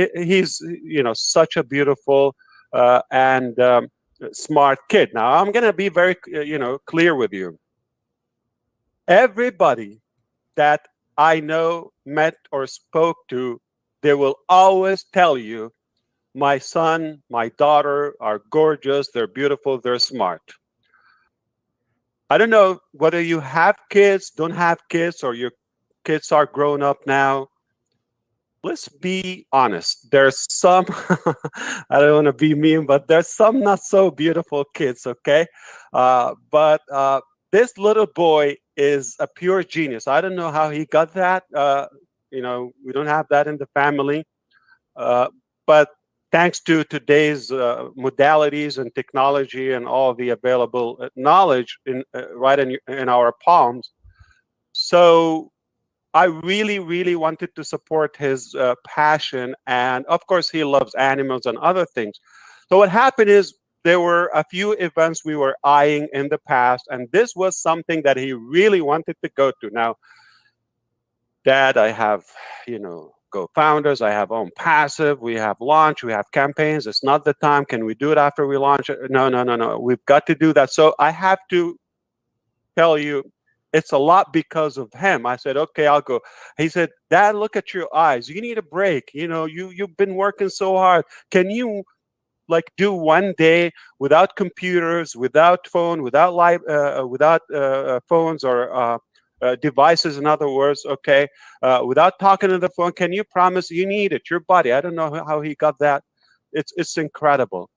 such a beautiful and smart kid. Now, I'm going to be very, clear with you. Everybody that I know, met, or spoke to, they will always tell you, my son, my daughter are gorgeous, they're beautiful, they're smart. I don't know whether you have kids, don't have kids, or your kids are grown up now. Let's be honest. There's some, I don't want to be mean, but there's some not so beautiful kids, okay? But this little boy is a pure genius. I don't know how he got that. We don't have that in the family. But thanks to today's modalities and technology and all the available knowledge right in our palms. So I really, really wanted to support his passion. And of course, he loves animals and other things. So what happened is there were a few events we were eyeing in the past, and this was something that he really wanted to go to. Now, Dad, I have, co-founders, I have ONPASSIVE, we have launch, we have campaigns. It's not the time. Can we do it after we launch it? No. We've got to do that. So I have to tell you, it's a lot because of him. I said, okay, I'll go. He said, Dad, look at your eyes. You need a break. You've been working so hard. Can you do one day without computers, without phone, without phones or devices, in other words, okay, without talking on the phone? Can you promise? You need it, your body. I don't know how he got that. It's incredible.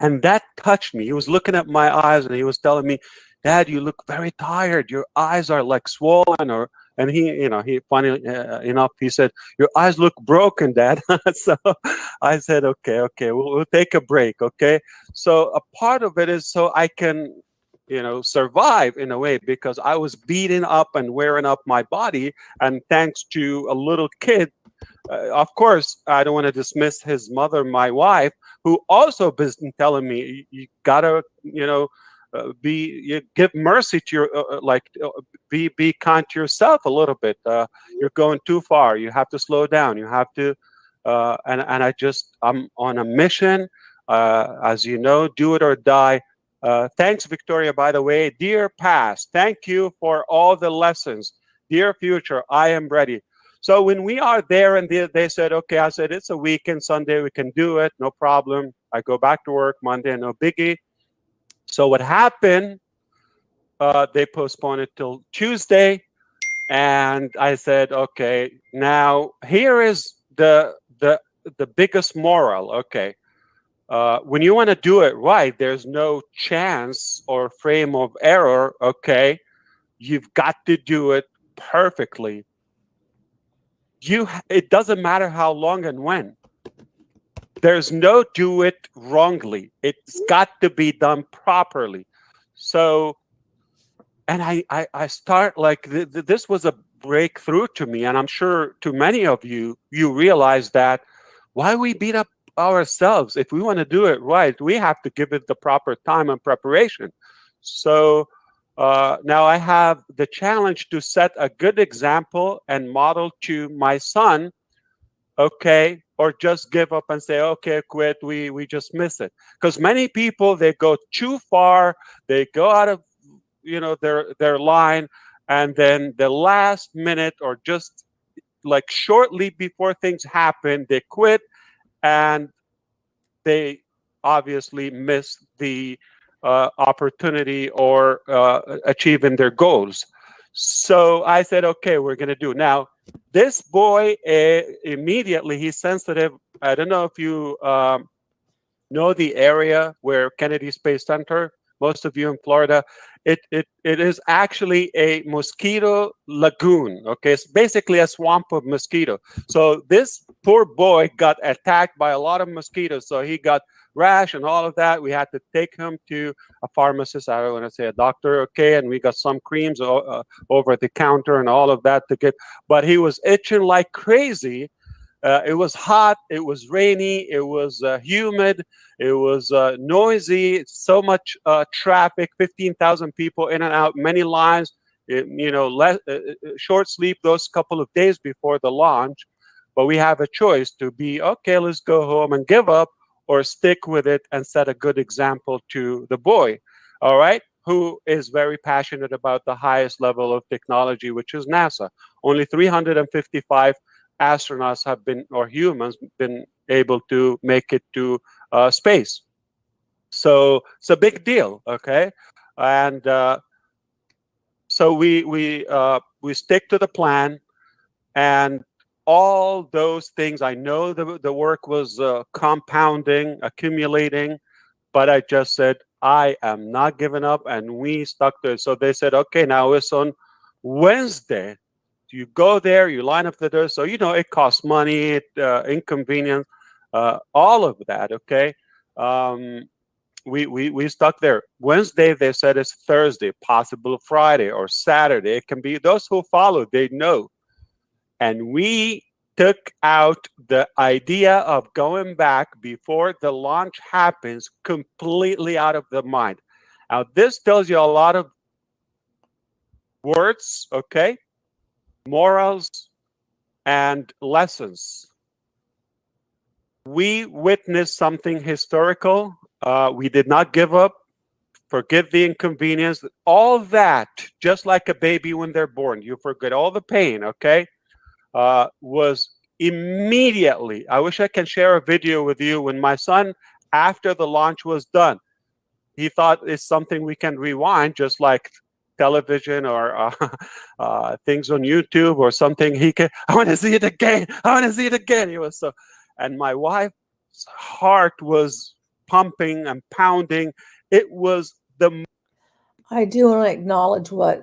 And that touched me. He was looking at my eyes and he was telling me, Dad, you look very tired. Your eyes are like swollen. And he funny enough, he said, your eyes look broken, Dad. So I said, okay, we'll take a break, okay? So a part of it is so I can, survive in a way, because I was beating up and wearing up my body. And thanks to a little kid, of course, I don't want to dismiss his mother, my wife, who also been telling me, you gotta, give mercy to your, be kind to yourself a little bit. You're going too far. You have to slow down. You have to, and I'm on a mission, as you know, do it or die. Thanks, Victoria, by the way. Dear past, thank you for all the lessons. Dear future, I am ready. So when we are there and they said, okay, I said, it's a weekend, Sunday, we can do it, no problem. I go back to work Monday, no biggie. So what happened, they postponed it till Tuesday. And I said, okay, now here is the biggest moral. Okay, when you want to do it right, there's no chance or frame of error. Okay, you've got to do it perfectly. It doesn't matter how long and when. There's no do it wrongly. It's got to be done properly. So, and I start like this was a breakthrough to me, and I'm sure to many of you, you realize that why we beat up ourselves. If we want to do it right, we have to give it the proper time and preparation. So now I have the challenge to set a good example and model to my son. Okay, or just give up and say, okay, quit, we just miss it. Because many people, they go too far, they go out of their line, and then the last minute or just like shortly before things happen, they quit, and they obviously miss the opportunity or achieving their goals. So I said, okay, we're going to do. Now, this boy, immediately, he's sensitive. I don't know if you know the area where Kennedy Space Center, most of you in Florida, it is actually a mosquito lagoon. Okay, it's basically a swamp of mosquito. So this poor boy got attacked by a lot of mosquitoes. So he got rash and all of that. We had to take him to a pharmacist. I don't want to say a doctor. Okay, and we got some creams over the counter and all of that to get. But he was itching like crazy. It was hot, it was rainy, it was humid, it was noisy, so much traffic, 15,000 people in and out, many lines, short sleep those couple of days before the launch. But we have a choice to be, okay, let's go home and give up, or stick with it and set a good example to the boy, all right, who is very passionate about the highest level of technology, which is NASA. Only 355 astronauts have been, or humans, been able to make it to space. So it's a big deal, okay? And so we stick to the plan, and all those things. I know the work was compounding, accumulating, but I just said I am not giving up, and we stuck to it. So they said, okay, now it's on Wednesday. You go there, you line up the door. So, it costs money, inconvenience, all of that, okay? We stuck there. Wednesday, they said it's Thursday, possible Friday or Saturday. It can be those who follow, they know. And we took out the idea of going back before the launch happens completely out of the mind. Now, this tells you a lot of words, okay? Morals and lessons. We witnessed something historical. We did not give up. Forget the inconvenience. All that, just like a baby when they're born, you forget all the pain, okay? Was immediately, I wish I can share a video with you when my son, after the launch was done, he thought it's something we can rewind, just like television or things on YouTube or something. I want to see it again. I want to see it again. He was so, and my wife's heart was pumping and pounding. It was the. I do want to acknowledge what,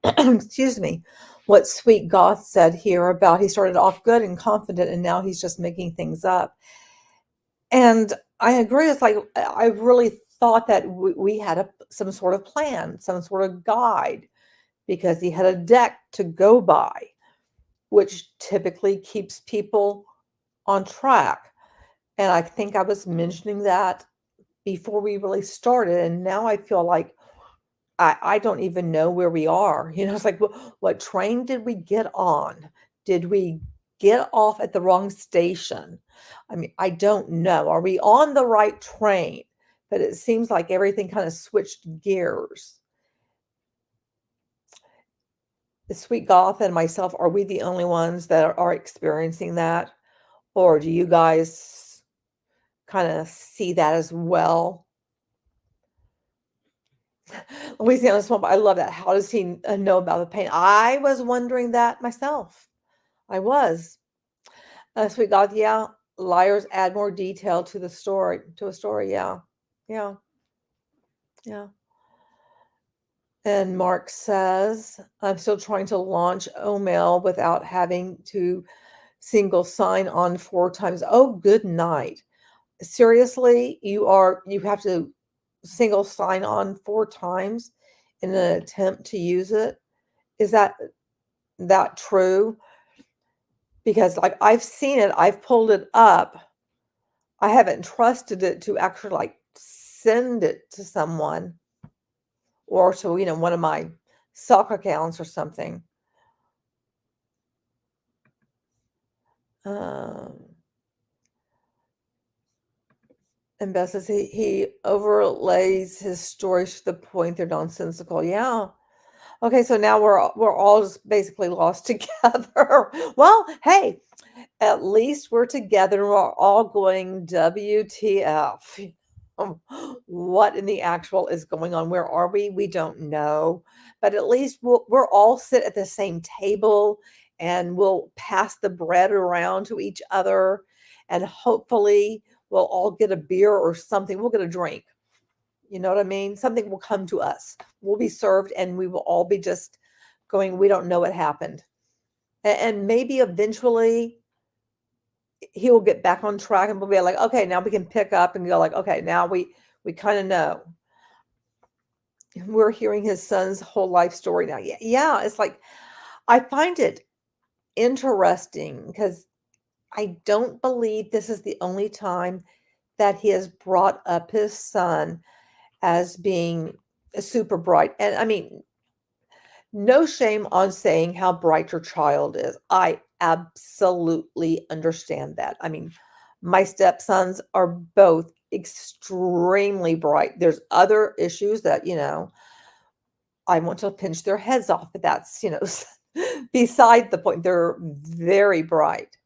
excuse me, what Sweet Goth said here about he started off good and confident, and now he's just making things up. And I agree. It's like I really thought that we had some sort of plan, some sort of guide, because he had a deck to go by, which typically keeps people on track. And I think I was mentioning that before we really started. And now I feel like I don't even know where we are. It's like, what train did we get on? Did we get off at the wrong station? I mean, I don't know. Are we on the right train? But it seems like everything kind of switched gears. The Sweet Goth and myself, are we the only ones that are experiencing that? Or do you guys kind of see that as well? Louisiana Swamp, I love that. How does he know about the pain? I was wondering that myself. I was. Sweet God, yeah. liars add more detail to the story, to a story. Yeah. Yeah. Yeah. And Mark says, I'm still trying to launch OMail without having to single sign on 4 times. Oh, good night. Seriously, you have to single sign on 4 times in an attempt to use it? Is that true? Because like I've seen it, I've pulled it up. I haven't trusted it to actually like send it to someone or to, one of my sock accounts or something. Um, and Beth says he overlays his stories to the point they're nonsensical. Yeah. Okay, so now we're all just basically lost together. Well, hey, at least we're together and we're all going WTF. What in the actual is going on? Where are we? We don't know. But at least we're all sit at the same table and we'll pass the bread around to each other. And hopefully we'll all get a beer or something. We'll get a drink. You know what I mean? Something will come to us. We'll be served and we will all be just going, we don't know what happened. And maybe eventually he will get back on track and we'll be like, okay, now we can pick up and go like, okay, now we kind of know. We're hearing his son's whole life story now. Yeah, it's like I find it interesting because I don't believe this is the only time that he has brought up his son as being super bright. And I mean, no shame on saying how bright your child is. I absolutely understand that. I mean, my stepsons are both extremely bright. There's other issues that, I want to pinch their heads off, but that's, beside the point. They're very bright.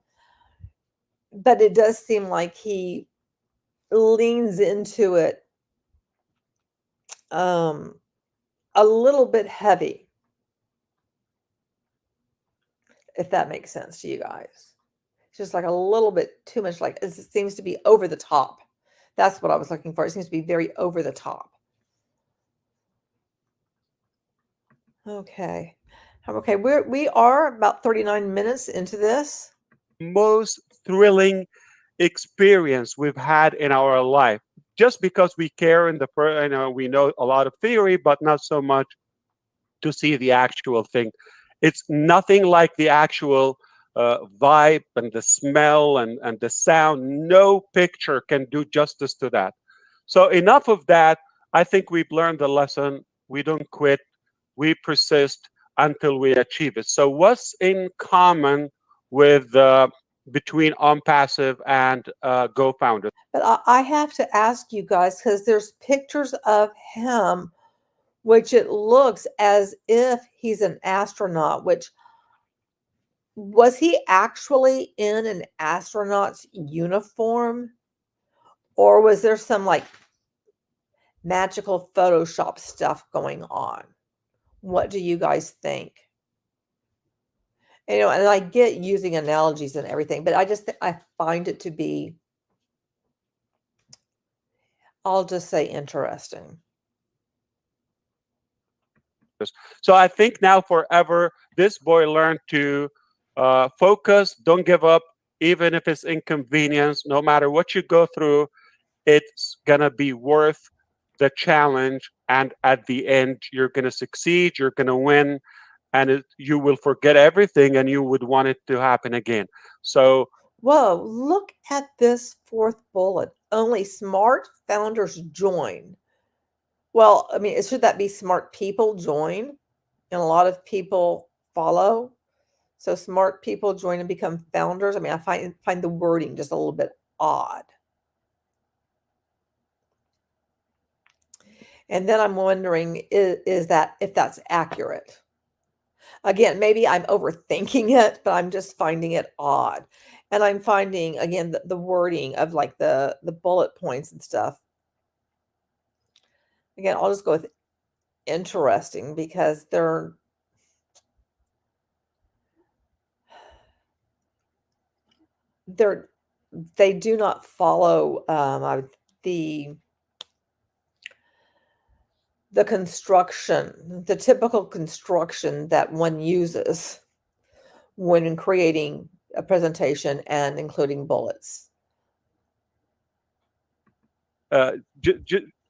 But it does seem like he leans into it a little bit heavy, if that makes sense to you guys. It's just like a little bit too much, like it seems to be over the top. That's what I was looking for. It seems to be very over the top. Okay. Okay, we are about 39 minutes into this. Most thrilling experience we've had in our life, just because we care in we know a lot of theory, but not so much to see the actual thing. It's nothing like the actual vibe and the smell and the sound. No picture can do justice to that. So enough of that. I think we've learned the lesson. We don't quit. We persist until we achieve it. So what's in common with between ONPASSIVE and GoFounders? But I have to ask you guys because there's pictures of him, which it looks as if he's an astronaut, which was he actually in an astronaut's uniform? Or was there some like magical Photoshop stuff going on? What do you guys think? And I get using analogies and everything, but I find it to be, I'll just say, interesting. So I think now forever, this boy learned to focus, don't give up, even if it's inconvenience. No matter what you go through, it's going to be worth the challenge. And at the end, you're going to succeed, you're going to win, and you will forget everything and you would want it to happen again. So, whoa, look at this 4th bullet. Only smart founders join. Well, I mean, should that be smart people join? And a lot of people follow. So smart people join and become founders. I mean, I find the wording just a little bit odd. And then I'm wondering, is that if that's accurate? Again, maybe I'm overthinking it, but I'm just finding it odd. And I'm finding, again, the wording of like the bullet points and stuff. Again, I'll just go with interesting because they're they do not follow the construction, the typical construction that one uses when creating a presentation and including bullets.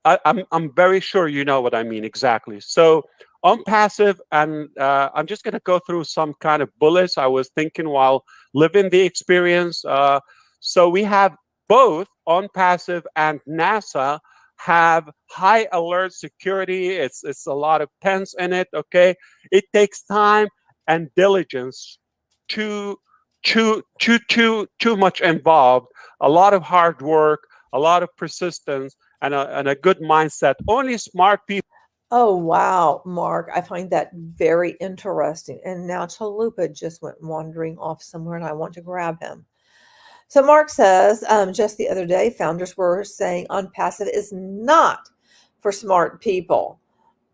I'm very sure you know what I mean exactly. So on passive, and I'm just going to go through some kind of bullets I was thinking while living the experience. So we have both on passive and NASA have high alert security. It's a lot of tense in it. Okay, it takes time and diligence. Too too much involved. A lot of hard work, a lot of persistence, and a good mindset. Only smart people. Oh, wow, Mark. I find that very interesting. And now Chalupa just went wandering off somewhere and I want to grab him. So Mark says, just the other day, founders were saying ONPASSIVE is not for smart people,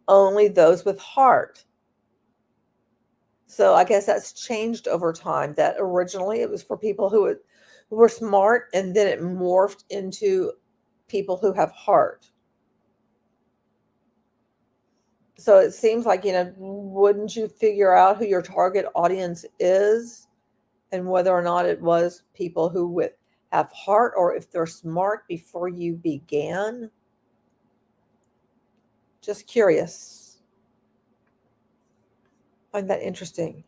only those with heart. So I guess that's changed over time, that originally it was for people who were smart, and then it morphed into people who have heart. So it seems like, wouldn't you figure out who your target audience is and whether or not it was people who have heart, or if they're smart before you began? Just curious. Find that interesting.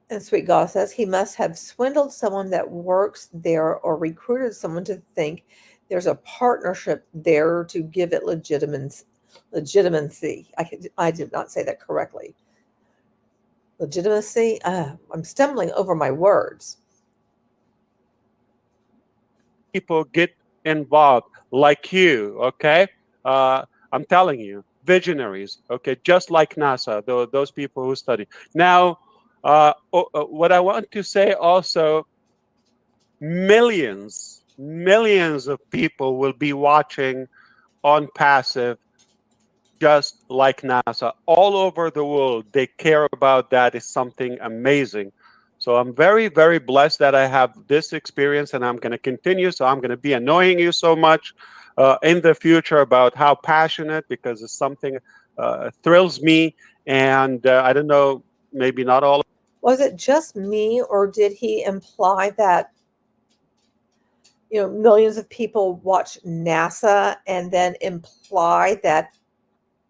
And Sweet God says he must have swindled someone that works there or recruited someone to think there's a partnership there to give it legitimacy. I did not say that correctly. Legitimacy? I'm stumbling over my words. People get involved like you, okay? I'm telling you, visionaries, okay? Just like NASA, those people who study. Now, what I want to say also, millions of people will be watching on passive, just like NASA. All over the world, they care about that. It's something amazing. So I'm very, very blessed that I have this experience, and I'm going to continue. So I'm going to be annoying you so much in the future about how passionate, because it's something thrills me. And I don't know, maybe not all. Was it just me, or did he imply that millions of people watch NASA and then imply that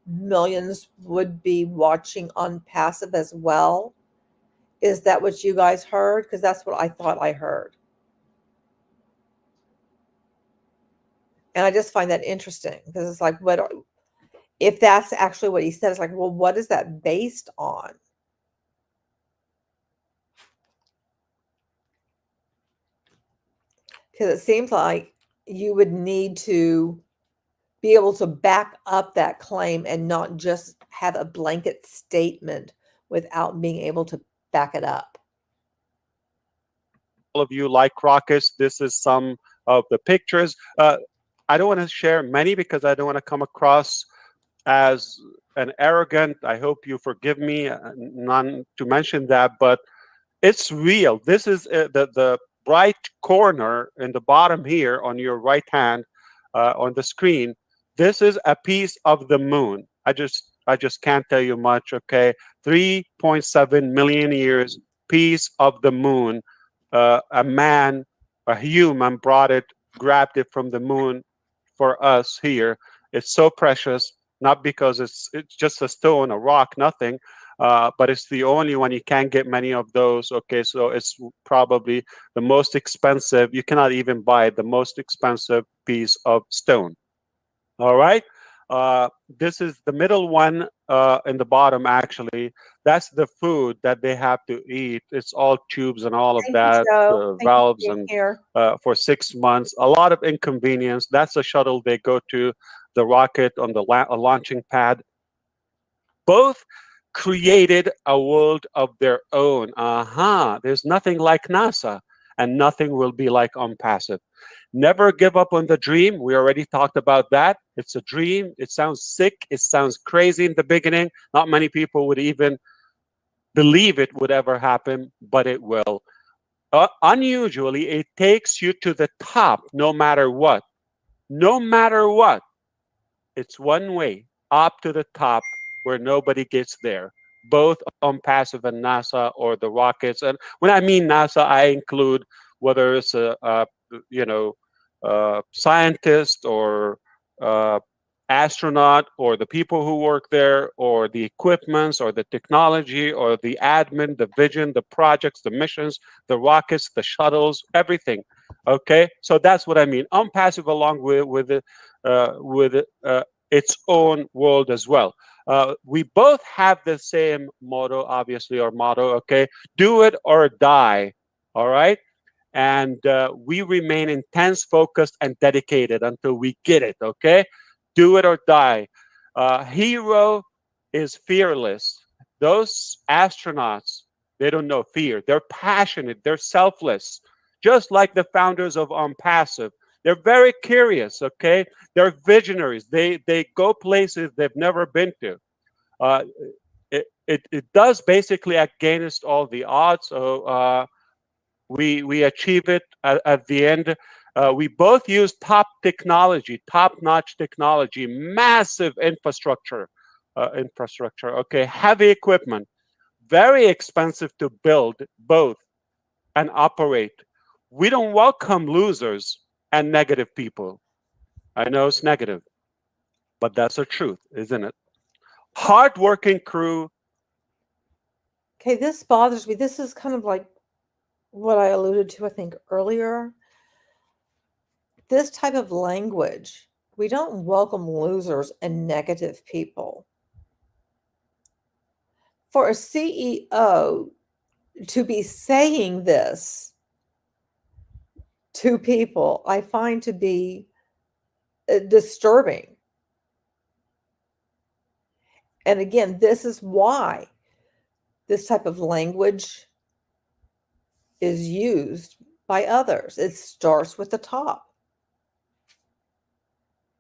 millions would be watching ONPASSIVE as well? Is that what you guys heard? Because that's what I thought I heard. And I just find that interesting, because it's like, if that's actually what he said? It's like, well, what is that based on? Because it seems like you would need to be able to back up that claim and not just have a blanket statement without being able to back it up. All of you like rockets. This is some of the pictures. I don't want to share many because I don't want to come across as an arrogant. I hope you forgive me, none to mention that, but it's real. This is the right corner in the bottom here on your right hand on the screen. This is a piece of the moon. I just can't tell you much. Okay, 3.7 million years, piece of the moon. A man, a human, grabbed it from the moon for us here. It's so precious, not because it's just a stone, a rock, nothing, but it's the only one. You can't get many of those. Okay, so it's probably the most expensive. You cannot even buy the most expensive piece of stone. All right. This is the middle one in the bottom, actually. That's the food that they have to eat. It's all tubes and all of Thank that, you, Joe. Thank you for valves, being and here. for 6 months. A lot of inconvenience. That's a shuttle they go to, the rocket on the launching pad. Both created a world of their own. There's nothing like NASA, and nothing will be like ONPASSIVE. Never give up on the dream. We already talked about that. It's a dream. It sounds sick. It sounds crazy in the beginning. Not many people would even believe it would ever happen, but it will. Unusually, it takes you to the top no matter what. No matter what. It's one way up to the top where nobody gets there, both ONPASSIVE and NASA or the rockets. And when I mean NASA, I include whether it's a you know, scientist or uh, astronaut or the people who work there or the equipments or the technology or the admin, the vision, the projects, the missions, the rockets, the shuttles, everything. Okay, so that's what I mean. ONPASSIVE along with its own world as well. We both have the same motto, obviously, our motto, okay? Do it or die, all right? And we remain intense, focused, and dedicated until we get it, okay? Do it or die. Hero is fearless. Those astronauts, they don't know fear. They're passionate, they're selfless, just like the founders of ONPASSIVE. They're very curious, okay? They're visionaries. They go places they've never been to. Uh, it does basically against all the odds. So we achieve it at the end. We both use top technology, top-notch technology, massive infrastructure. Okay, heavy equipment, very expensive to build both and operate. We don't welcome losers and negative people. I know it's negative, but that's the truth, isn't it? Hardworking crew. Okay, this bothers me. This is kind of like what I alluded to, I think, earlier. This type of language, we don't welcome losers and negative people. For a CEO to be saying this to people, I find to be disturbing. And again, this is why this type of language is used by others. It starts with the top,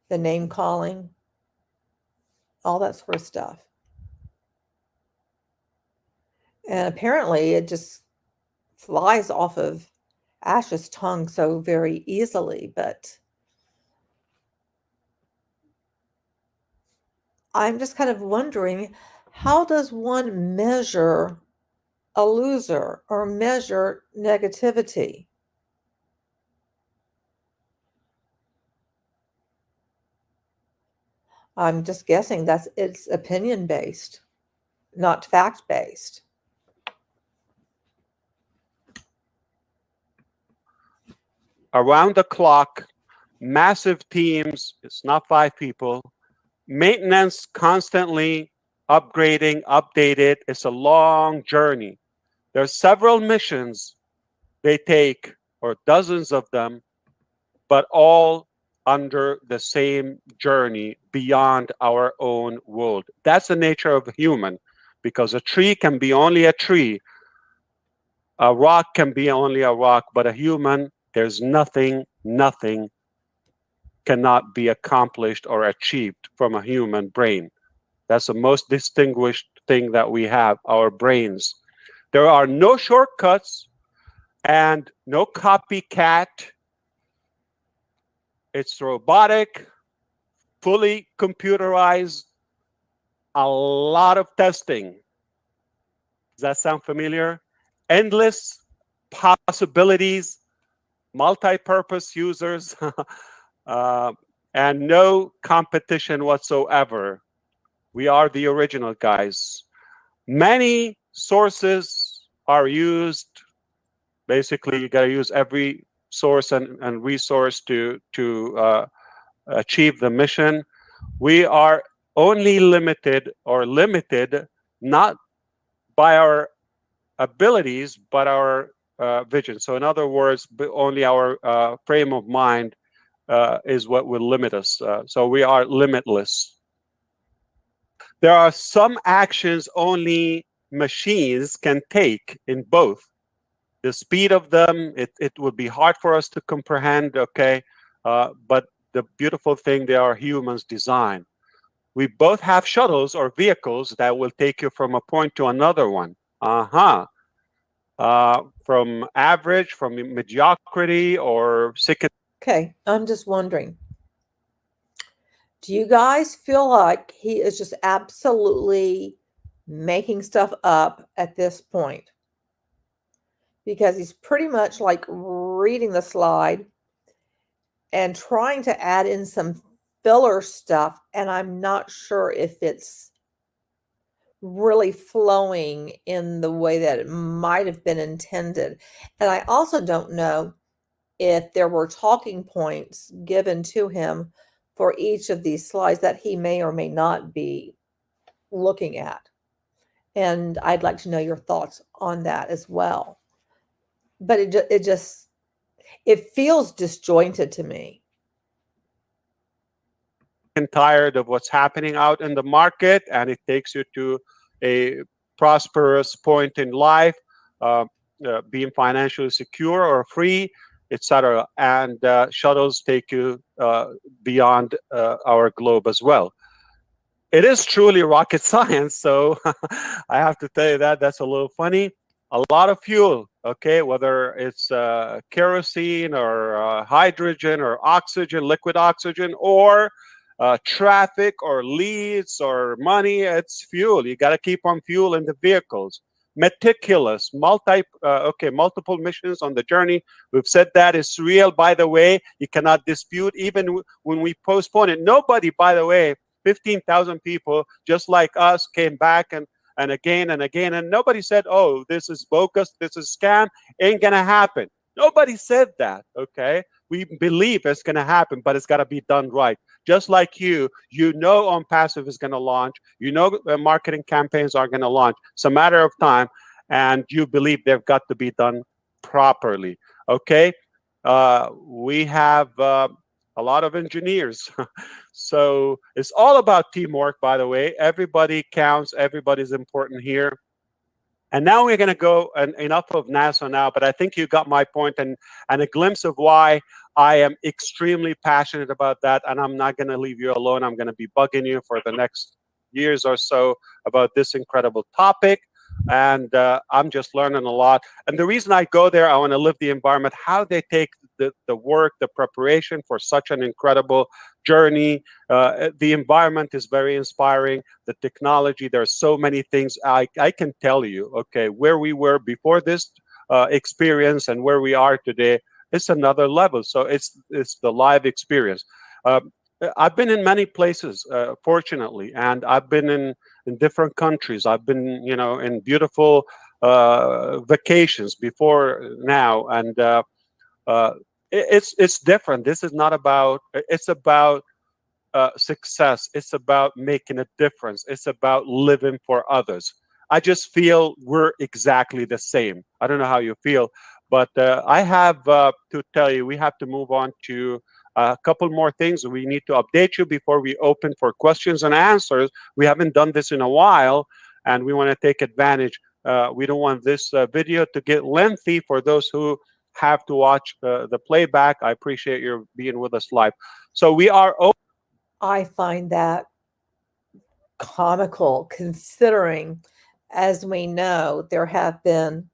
the name calling, all that sort of stuff. And apparently it just flies off of Ash's tongue so very easily. But I'm just kind of wondering, how does one measure a loser or measure negativity? I'm just guessing it's opinion based, not fact based. Around the clock, massive teams. It's not 5 people. Maintenance constantly upgrading, updated. It's a long journey. There are several missions they take, or dozens of them, but all under the same journey beyond our own world. That's the nature of a human, because a tree can be only a tree, a rock can be only a rock, but a human, there's nothing cannot be accomplished or achieved from a human brain. That's the most distinguished thing that we have, our brains. There are no shortcuts and no copycat. It's robotic, fully computerized, a lot of testing. Does that sound familiar? Endless possibilities, multi-purpose users, and no competition whatsoever. We are the original guys. Many sources are used. Basically, you got to use every source and resource to achieve the mission. We are only limited not by our abilities, but our vision. So in other words, only our frame of mind is what will limit us. So we are limitless. There are some actions only machines can take in both. The speed of them, it would be hard for us to comprehend, okay? But the beautiful thing, they are humans' design. We both have shuttles or vehicles that will take you from a point to another one. from average, from mediocrity, or second. Okay, I'm just wondering, do you guys feel like he is just absolutely making stuff up at this point? Because he's pretty much like reading the slide and trying to add in some filler stuff, and I'm not sure if it's really flowing in the way that it might have been intended. And I also don't know if there were talking points given to him for each of these slides that he may or may not be looking at. And I'd like to know your thoughts on that as well. But it feels disjointed to me. Tired of what's happening out in the market, and it takes you to a prosperous point in life, being financially secure or free, etc. And shuttles take you beyond our globe as well. It is truly rocket science, so I have to tell you that that's a little funny. A lot of fuel, okay, whether it's kerosene or hydrogen or oxygen, liquid oxygen, or traffic or leads or money, it's fuel. You got to keep on fuel in the vehicles. Meticulous, multiple missions on the journey. We've said that is real, by the way. You cannot dispute, even when we postpone it. Nobody, by the way, 15,000 people just like us came back and again and again, and nobody said, oh, this is bogus, this is scam, ain't gonna happen. Nobody said that, okay? We believe it's gonna happen, but it's gotta be done right. Just like you know ONPASSIVE is gonna launch, you know marketing campaigns are gonna launch. It's a matter of time, and you believe they've got to be done properly, okay? We have a lot of engineers. So it's all about teamwork, by the way. Everybody counts. Everybody's important here. And now we're going to go, and enough of NASA now, but I think you got my point and a glimpse of why I am extremely passionate about that. And I'm not going to leave you alone. I'm going to be bugging you for the next years or so about this incredible topic. And I'm just learning a lot. And the reason I go there, I want to live the environment, how they take the work, the preparation for such an incredible journey. The environment is very inspiring. The technology, there are so many things I can tell you, okay, where we were before this experience and where we are today, it's another level. So it's the live experience. I've been in many places, fortunately, and I've been in different countries. I've been, in beautiful vacations before now, and it's different. This is not about. It's about success. It's about making a difference. It's about living for others. I just feel we're exactly the same. I don't know how you feel, but I have to tell you, we have to move on to a couple more things. We need to update you before we open for questions and answers. We haven't done this in a while, and we want to take advantage. We don't want this video to get lengthy for those who have to watch the playback. I appreciate your being with us live. So we are open. I find that comical, considering, as we know, there have been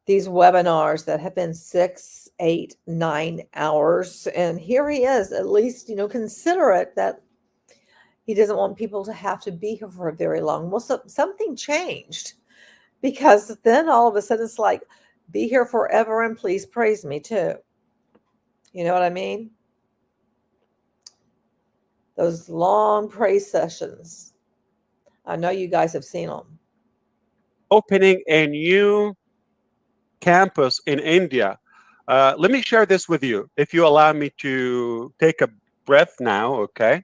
these webinars that have been 6, 8, 9 hours. And here he is, at least, considerate that he doesn't want people to have to be here for very long. Well, something changed, because then all of a sudden it's like, be here forever and please praise me too. You know what I mean? Those long praise sessions. I know you guys have seen them. Opening a new campus in India. Let me share this with you, if you allow me to take a breath now, okay?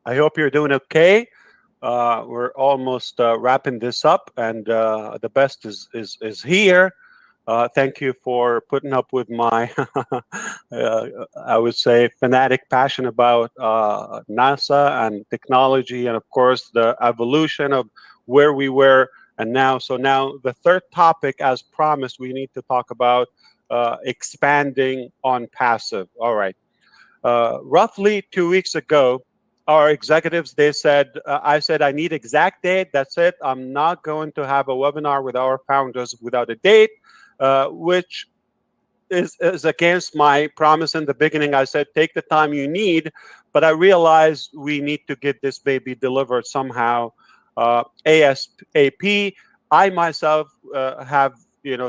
I hope you're doing okay. We're almost wrapping this up, and the best is here. Thank you for putting up with my, I would say, fanatic passion about NASA and technology, and of course the evolution of where we were and now. So now the third topic, as promised, we need to talk about expanding ONPASSIVE. All right. Roughly 2 weeks ago, our executives, they said, I said, I need exact date. That's it. I'm not going to have a webinar with our founders without a date, which is against my promise in the beginning. I said, take the time you need, but I realized we need to get this baby delivered somehow, ASAP. I myself have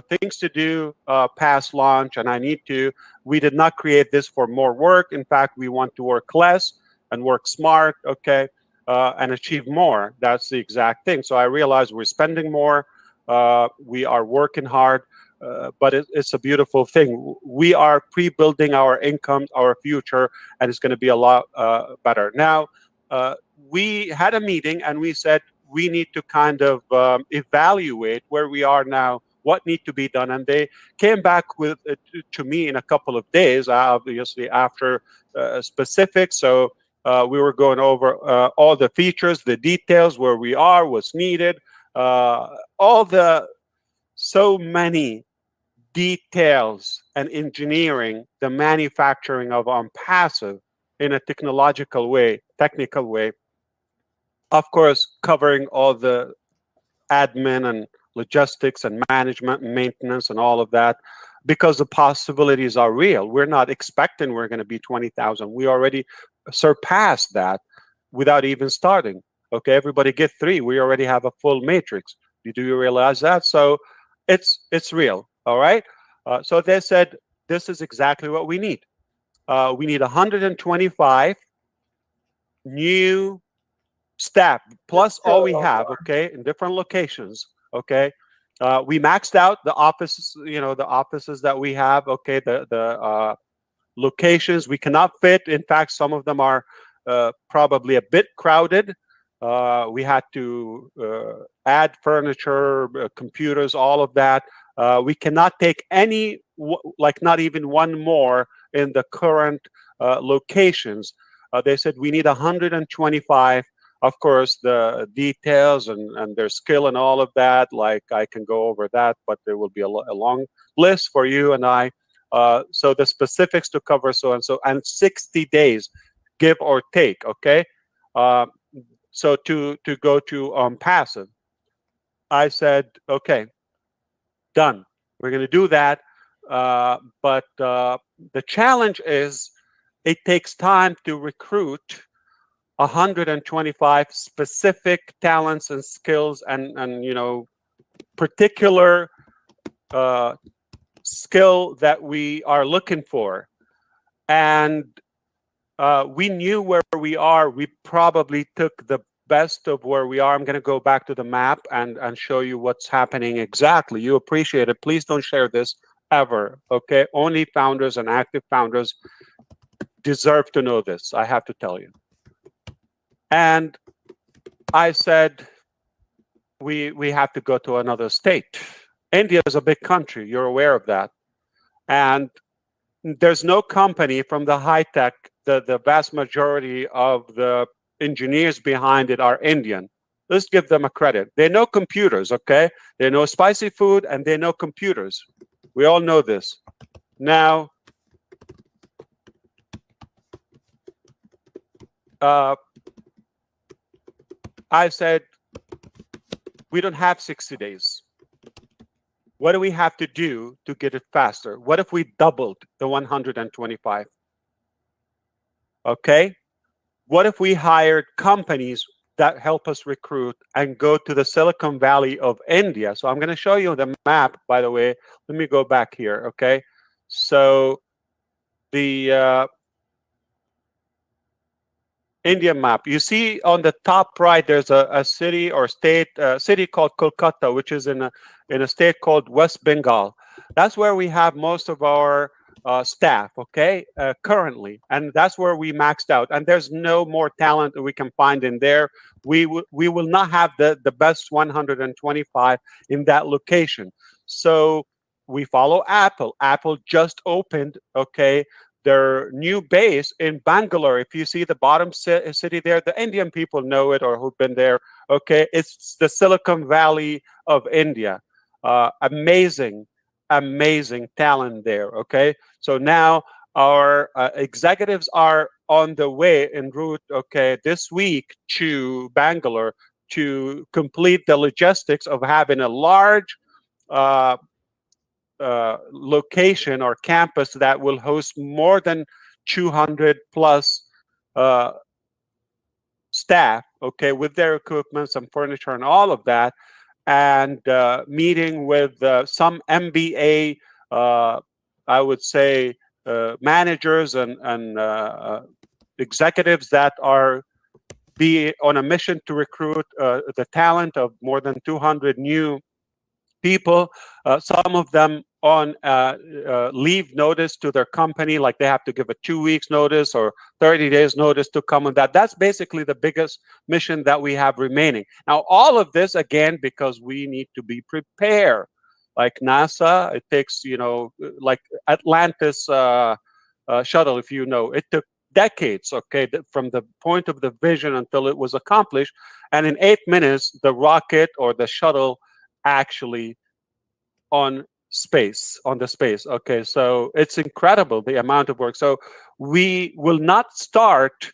things to do past launch, and I need to. We did not create this for more work. In fact, we want to work less and work smart, okay, and achieve more. That's the exact thing. So I realized we're spending more. We are working hard. But it's a beautiful thing. We are pre-building our income, our future, and it's going to be a lot better. Now, we had a meeting and we said we need to kind of evaluate where we are now, what needs to be done. And they came back with to me in a couple of days, obviously after specifics. So we were going over all the features, the details, where we are, what's needed, all the so many details and engineering the manufacturing of ONPASSIVE in a technical way, of course, covering all the admin and logistics and management and maintenance and all of that, because the possibilities are real. We're not expecting we're going to be 20,000. We already surpassed that without even starting. Okay, everybody get 3. We already have a full matrix. Do you realize that? So it's real. All right. So they said this is exactly what we need. We need 125 new staff plus all we have. Okay, in different locations. Okay. We maxed out the offices. The offices that we have. Okay. The locations we cannot fit. In fact, some of them are probably a bit crowded. We had to add furniture, computers, all of that. We cannot take any, like not even one more in the current locations. They said we need 125. Of course, the details and their skill and all of that, like I can go over that, but there will be a long list for you and I. So the specifics to cover so and so, and 60 days, give or take. Okay. So to go to passive, I said, okay, done. We're going to do that. But the challenge is it takes time to recruit 125 specific talents and skills and particular skill that we are looking for. And we knew where we are. We probably took the best of where we are. I'm going to go back to the map and show you what's happening exactly. You appreciate it. Please don't share this ever, okay? Only founders and active founders deserve to know this, I have to tell you. And I said, we have to go to another state. India is a big country. You're aware of that. And there's no company from the high tech, the vast majority of the engineers behind it are Indian. Let's give them a credit. They know computers, okay? They know spicy food and they know computers. We all know this. Now, I said, we don't have 60 days. What do we have to do to get it faster? What if we doubled the 125? Okay. What if we hired companies that help us recruit and go to the Silicon Valley of India? So I'm going to show you the map, by the way. Let me go back here. Okay. So the India map. You see on the top right, there's a city or state, city called Kolkata, which is in a state called West Bengal. That's where we have most of our staff, okay, currently. And that's where we maxed out. And there's no more talent that we can find in there. We will not have the best 125 in that location. So we follow Apple. Apple just opened, okay, their new base in Bangalore. If you see the bottom city there, the Indian people know it or who've been there. Okay, it's the Silicon Valley of India. Amazing talent there. Okay, so now Our executives are on the way en route, okay, this week to Bangalore to complete the logistics of having a large uh, location or campus that will host more than 200 plus uh, staff, okay, with their equipment, some furniture, and all of that, and meeting with some MBA, I would say, managers and executives that are be on a mission to recruit the talent of more than 200 new people, some of them on leave notice to their company, like they have to give a 2 weeks notice or 30 days notice to come on that. That's basically the biggest mission that we have remaining. Now, all of this, again, because we need to be prepared. Like NASA, it takes, like Atlantis shuttle, if you know, it took decades, okay, from the point of the vision until it was accomplished. And in 8 minutes, the rocket or the shuttle actually on the space. Okay, so it's incredible the amount of work. So we will not start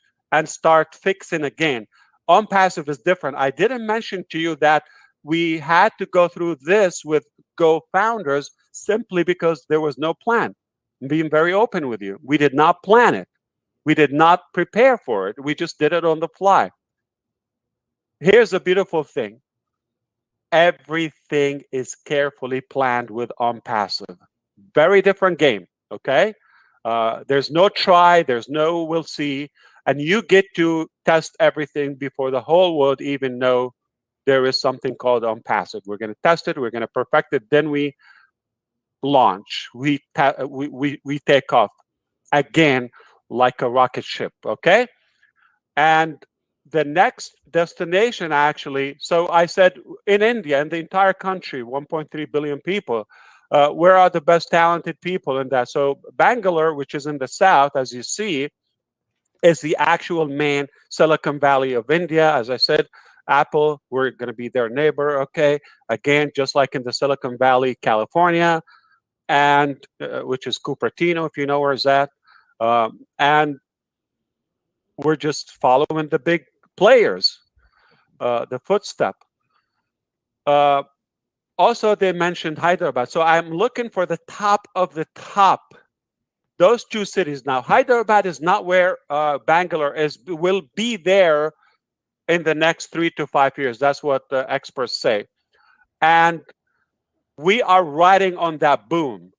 fixing again. ONPASSIVE is different. I didn't mention to you that we had to go through this with Go founders simply because there was no plan. I'm being very open with you. We did not plan it. We did not prepare for it. We just did it on the fly. Here's a beautiful thing. Everything is carefully planned with ONPASSIVE. Very different game, okay? There's no try, there's no we'll see, and you get to test everything before the whole world even know there is something called ONPASSIVE. We're going to test it, we're going to perfect it, then we launch, we take off again like a rocket ship, okay? And the next destination, actually, so I said in India, in the entire country, 1.3 billion people, where are the best talented people in that? So Bangalore, which is in the south, as you see, is the actual main Silicon Valley of India. As I said, Apple, we're going to be their neighbor, okay? Again, just like in the Silicon Valley, California, and which is Cupertino, if you know where it's at. And we're just following the big players, the footstep. Also, they mentioned Hyderabad. So I'm looking for the top of the top. Those two cities. Now, Hyderabad is not where Bangalore is. Will be there in the next 3 to 5 years. That's what the experts say. And we are riding on that boom.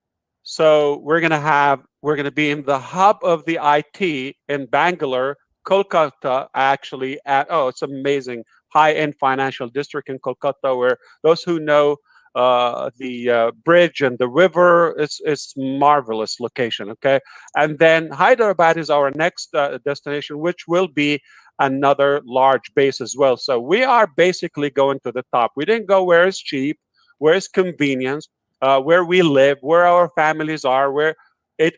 So we're gonna be in the hub of the IT in Bangalore, Kolkata, actually. It's amazing, high-end financial district in Kolkata, where those who know the bridge and the river, it's marvelous location. Okay, and then Hyderabad is our next destination, which will be another large base as well. So we are basically going to the top. We didn't go where it's cheap, where it's convenience, where we live, where our families are, where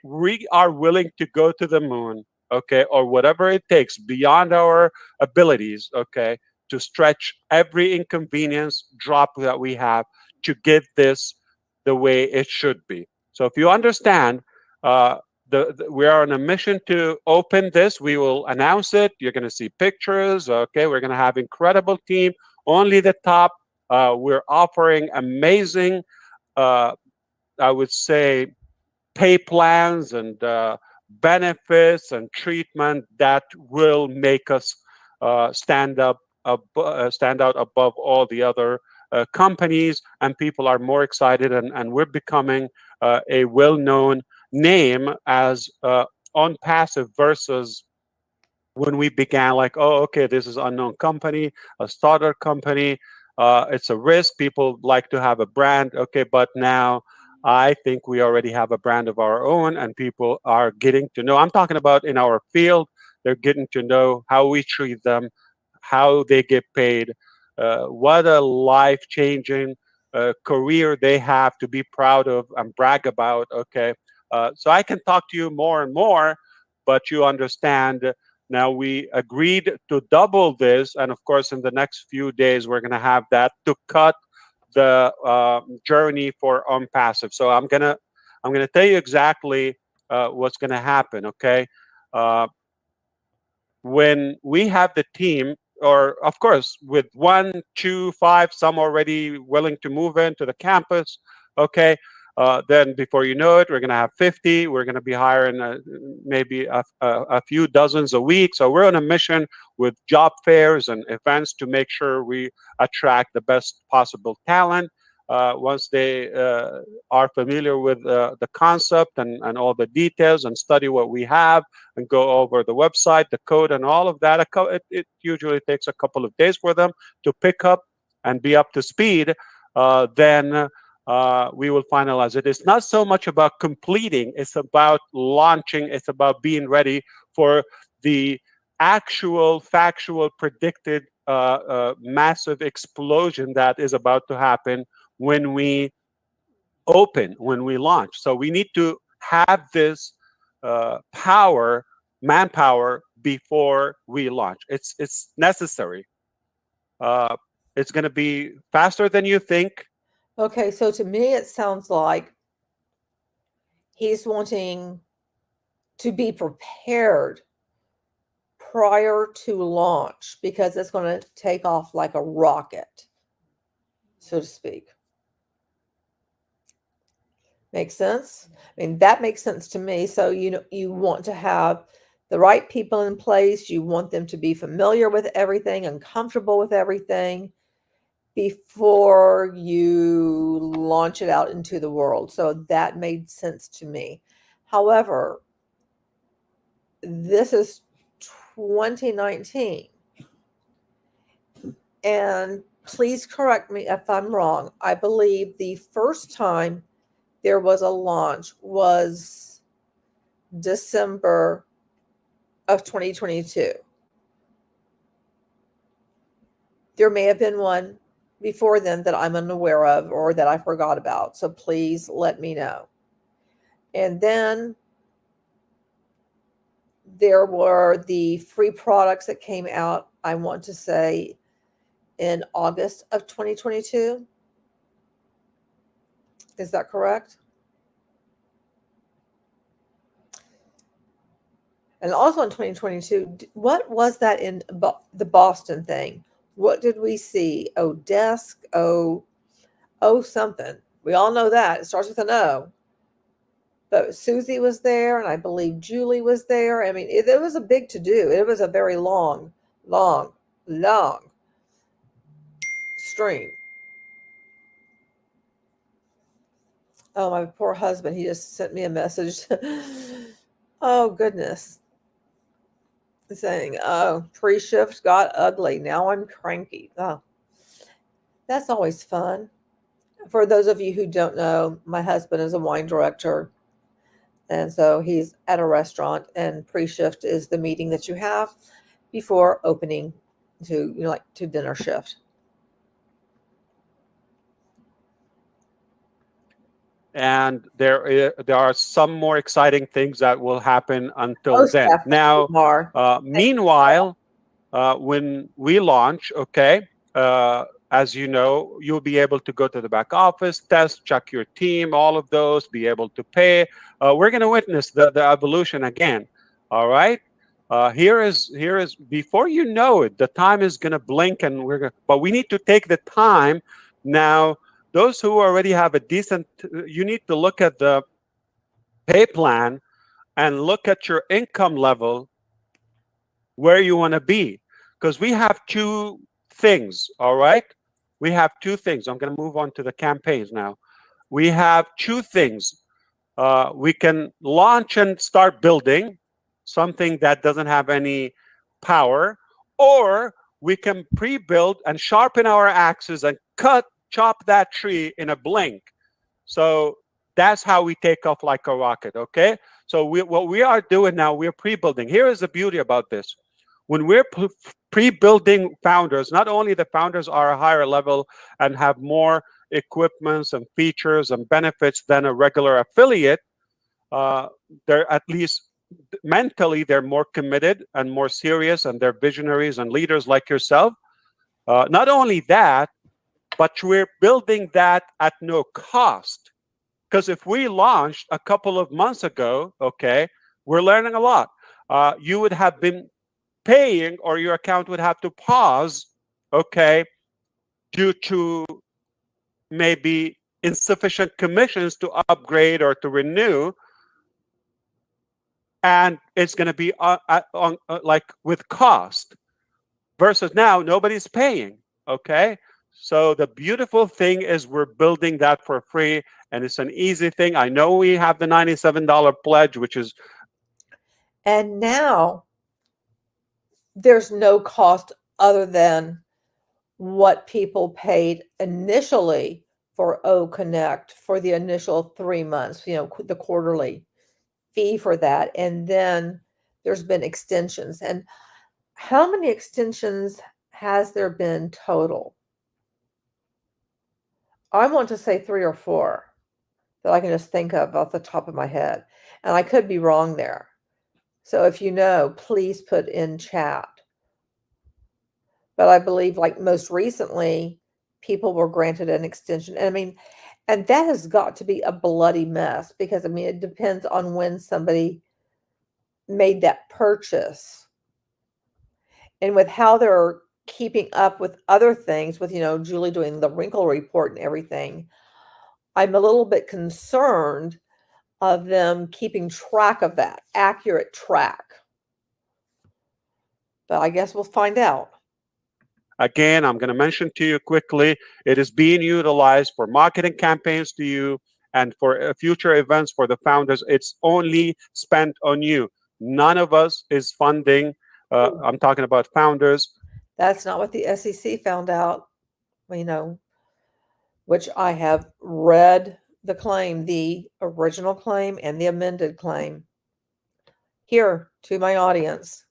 we are willing to go to the moon, okay, or whatever it takes beyond our abilities, okay, to stretch every inconvenience drop that we have to get this the way it should be. So if you understand, we are on a mission to open this. We will announce it. You're going to see pictures. Okay, we're going to have incredible team. Only the top. We're offering amazing, I would say, pay plans and benefits and treatment that will make us stand out above all the other companies, and people are more excited, and we're becoming a well-known name as ONPASSIVE versus when we began, like, oh, okay, this is unknown company, a startup company. It's a risk. People like to have a brand, okay, but now I think we already have a brand of our own, and people are getting to know. I'm talking about in our field. They're getting to know how we treat them, how they get paid, what a life-changing career they have to be proud of and brag about. Okay, so I can talk to you more and more, but you understand. Now we agreed to double this, and of course, in the next few days, we're going to have that to cut the journey for ONPASSIVE. So I'm gonna tell you exactly what's going to happen. Okay, when we have the team, or of course with 1, 2, 5, some already willing to move into the campus. Okay, then before you know it, we're going to have 50. We're going to be hiring maybe a few dozens a week. So we're on a mission with job fairs and events to make sure we attract the best possible talent. Once they are familiar with the concept and all the details, and study what we have and go over the website, the code, and all of that, it usually takes a couple of days for them to pick up and be up to speed. Then we will finalize it. It's not so much about completing, it's about launching, it's about being ready for the actual, factual, predicted massive explosion that is about to happen when we open, when we launch. So we need to have this manpower before we launch. It's necessary. It's going to be faster than you think. Okay, so to me, it sounds like he's wanting to be prepared prior to launch because it's going to take off like a rocket, so to speak. Makes sense? I mean, that makes sense to me. So, you want to have the right people in place. You want them to be familiar with everything and comfortable with everything before you launch it out into the world. So that made sense to me. However, this is 2019. And please correct me if I'm wrong. I believe the first time there was a launch was December of 2022. There may have been one before then that I'm unaware of or that I forgot about. So please let me know. And then there were the free products that came out, I want to say, in August of 2022. Is that correct? And also in 2022, what was that in the Boston thing? What did we see? Oh, desk. Oh, something. We all know that. It starts with an O. But Susie was there, and I believe Julie was there. I mean, it was a big to-do. It was a very long stream. Oh, my poor husband. He just sent me a message. Oh, goodness. Saying, oh, pre-shift got ugly. Now I'm cranky. Oh, that's always fun. For those of you who don't know, my husband is a wine director. And so he's at a restaurant, and pre-shift is the meeting that you have before opening to, like to dinner shift. And there are some more exciting things that will happen until then. Now, meanwhile, when we launch, okay, as you know, you'll be able to go to the back office, test, check your team, all of those, be able to pay. We're going to witness the evolution again. All right. Here is before you know it, the time is going to blink, and but we need to take the time now. Those who already have a decent, you need to look at the pay plan and look at your income level, where you want to be, because we have two things. All right, we have two things. I'm going to move on to the campaigns now. We have two things. We can launch and start building something that doesn't have any power, or we can pre-build and sharpen our axes and chop that tree in a blink. So that's how we take off like a rocket. Okay, so what we are doing now, we're pre-building. Here is the beauty about this. When we're pre-building founders, not only the founders are a higher level and have more equipments and features and benefits than a regular affiliate, they're at least mentally, they're more committed and more serious, and they're visionaries and leaders like yourself. Not only that, but we're building that at no cost. Because if we launched a couple of months ago, okay, we're learning a lot. You would have been paying, or your account would have to pause, okay, due to maybe insufficient commissions to upgrade or to renew. And it's going to be like with cost, versus now nobody's paying. Okay. So the beautiful thing is we're building that for free, and it's an easy thing. I know we have the $97 pledge, which is. And now there's no cost other than what people paid initially for O Connect for the initial 3 months, the quarterly fee for that. And then there's been extensions. And how many extensions has there been total? I want to say 3 or 4 that I can just think of off the top of my head. And I could be wrong there. So if you know, please put in chat. But I believe, like most recently, people were granted an extension. And that has got to be a bloody mess, because it depends on when somebody made that purchase. And with how they're keeping up with other things, with, Julie doing the wrinkle report and everything, I'm a little bit concerned of them keeping track of that, accurate track. But I guess we'll find out. Again, I'm going to mention to you quickly, it is being utilized for marketing campaigns to you and for future events for the founders. It's only spent on you. None of us is funding. I'm talking about founders. That's not what the SEC found out, which I have read the claim, the original claim and the amended claim. Here to my audience.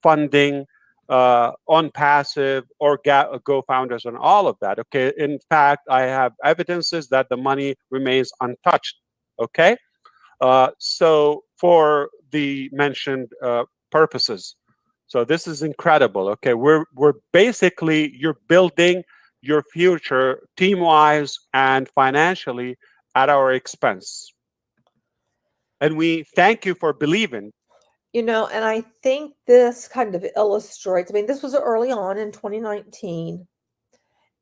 Funding ONPASSIVE or Go Founders and all of that. Okay. In fact, I have evidences that the money remains untouched. Okay. So for the mentioned purposes. So this is incredible. Okay. We're basically, you're building your future team-wise and financially at our expense. And we thank you for believing. And I think this kind of illustrates, this was early on in 2019.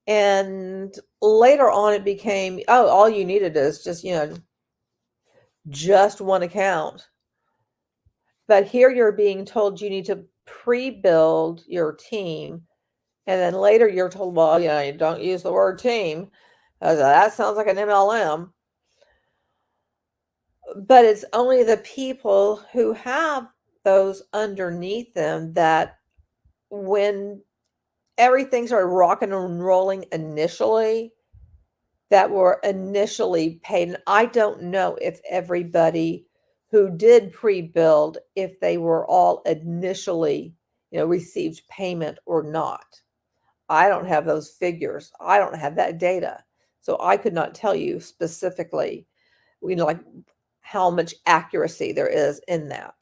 And later on it became, all you needed is just one account. But here you're being told you need to pre-build your team. And then later you're told, well, you don't use the word team. That sounds like an MLM. But it's only the people who have those underneath them that, when everything started rocking and rolling initially, that were initially paid. And I don't know if everybody who did pre-build, if they were all initially, received payment or not. I don't have those figures. I don't have that data. So I could not tell you specifically, like how much accuracy there is in that.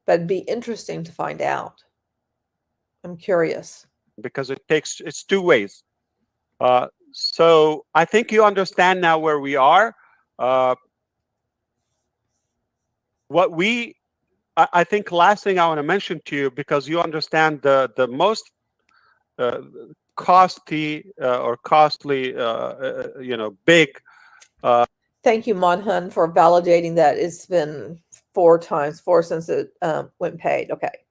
But it'd be interesting to find out. I'm curious. Because it's two ways. So I think you understand now where we are. I think last thing I want to mention to you, because you understand the most costly big. Thank you, Monhun, for validating that. It's been 4 since it went paid. Okay.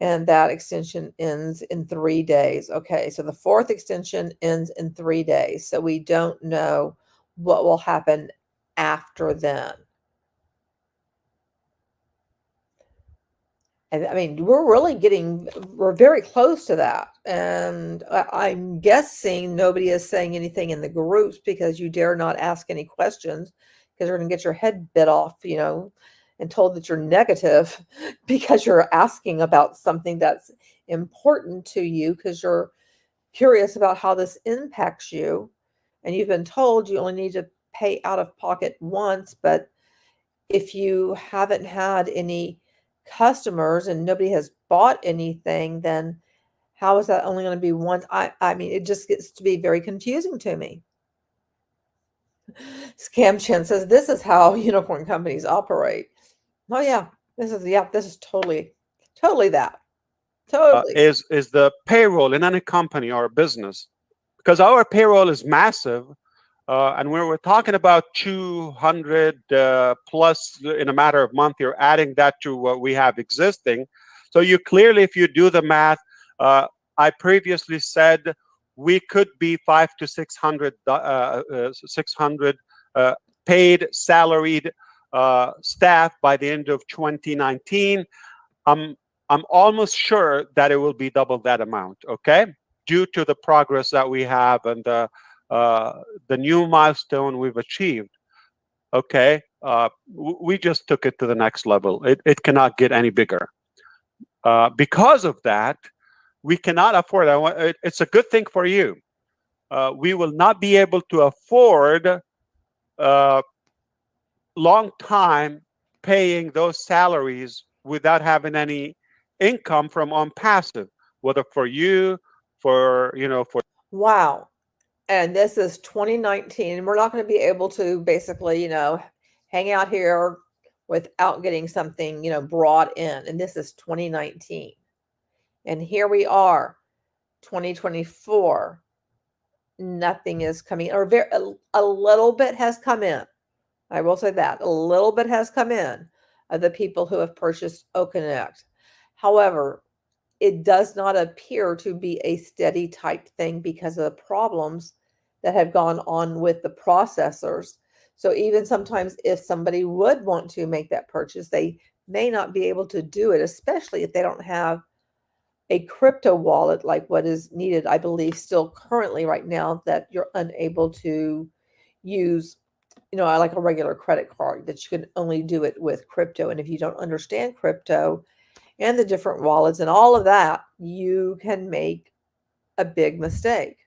And that extension ends in 3 days. Okay, so the 4th extension ends in 3 days. So we don't know what will happen after then. And we're very close to that. And I'm guessing nobody is saying anything in the groups, because you dare not ask any questions, because you're going to get your head bit off, and told that you're negative because you're asking about something that's important to you, because you're curious about how this impacts you. And you've been told you only need to pay out of pocket once. But if you haven't had any customers and nobody has bought anything, then How is that only going to be one? I mean, it just gets to be very confusing to me. Scam Chin says this is how unicorn companies operate. Oh yeah, this is totally that. Totally. Is the payroll in any company or business, because our payroll is massive, and we're talking about 200 plus in a matter of month. You're adding that to what we have existing, so you clearly, if you do the math, I previously said we could be 500 to 600 paid salaried staff by the end of 2019. I'm almost sure that it will be double that amount, okay? Due to the progress that we have and the new milestone we've achieved, okay? We just took it to the next level. It cannot get any bigger. Because of that, we cannot afford, it's a good thing for you. We will not be able to afford long time paying those salaries without having any income from ONPASSIVE, whether for you, for Wow. And this is 2019. We're not going to be able to basically, hang out here without getting something, brought in. And this is 2019. And here we are, 2024. Nothing is coming, or a little bit has come in. I will say that a little bit has come in of the people who have purchased OConnect. However, it does not appear to be a steady type thing because of the problems that have gone on with the processors. So even sometimes if somebody would want to make that purchase, they may not be able to do it, especially if they don't have a crypto wallet like what is needed, I believe, still currently right now, that you're unable to use, like a regular credit card, that you can only do it with crypto. And if you don't understand crypto and the different wallets and all of that, you can make a big mistake.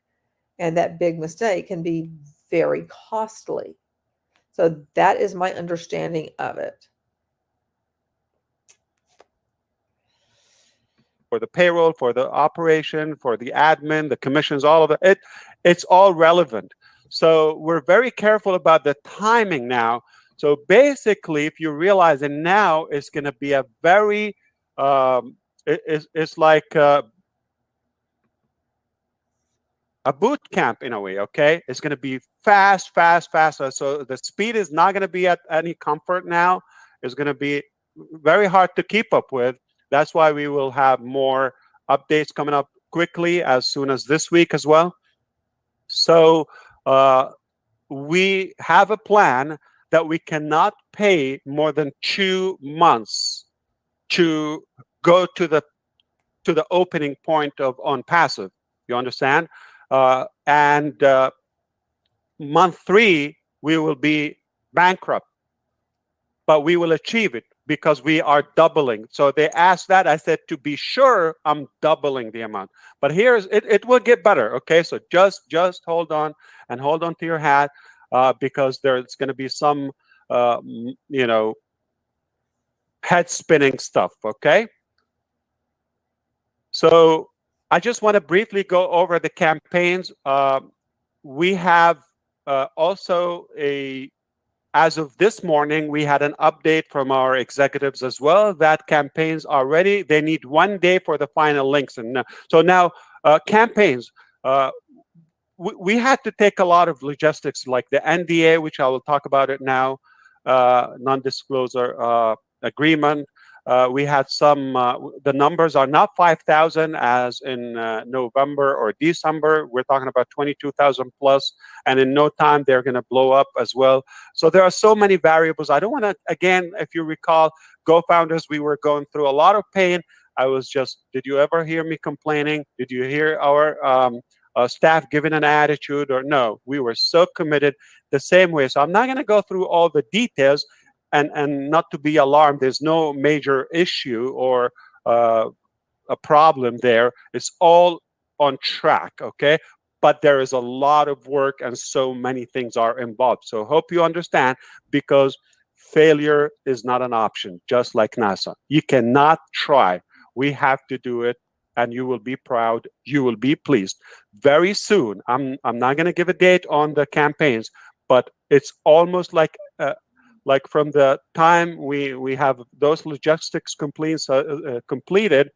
And that big mistake can be very costly. So that is my understanding of it. For the payroll, for the operation, for the admin, the commissions, all of it, it's all relevant. So we're very careful about the timing now. So basically, if you realize it now, it's going to be a very, it's like a boot camp in a way, okay? It's going to be fast. So the speed is not going to be at any comfort now. It's going to be very hard to keep up with. That's why we will have more updates coming up quickly as soon as this week as well. So we have a plan that we cannot pay more than 2 months to go to the opening point of ONPASSIVE. You understand? And month 3 we will be bankrupt, but we will achieve it because we are doubling. So they asked that. I said, to be sure, I'm doubling the amount. But here's it will get better. Okay, so just hold on and hold on to your hat, because there's going to be some head spinning stuff. Okay, so I just want to briefly go over the campaigns. We have also as of this morning, we had an update from our executives as well that campaigns are ready. They need 1 day for the final links. And so now campaigns, we had to take a lot of logistics like the NDA, which I will talk about it now, non-disclosure agreement. We had some, the numbers are not 5,000 as in November or December. We're talking about 22,000 plus, and in no time they're going to blow up as well. So there are so many variables. I don't want to, again, if you recall, GoFounders, we were going through a lot of pain. I was just, did you ever hear me complaining? Did you hear our staff giving an attitude? Or no, we were so committed the same way. So I'm not going to go through all the details. And not to be alarmed, there's no major issue or a problem there. It's all on track, okay? But there is a lot of work and so many things are involved. So hope you understand, because failure is not an option, just like NASA. You cannot try. We have to do it, and you will be proud. You will be pleased. Very soon, I'm not going to give a date on the campaigns, but it's almost like from the time we have those logistics completed,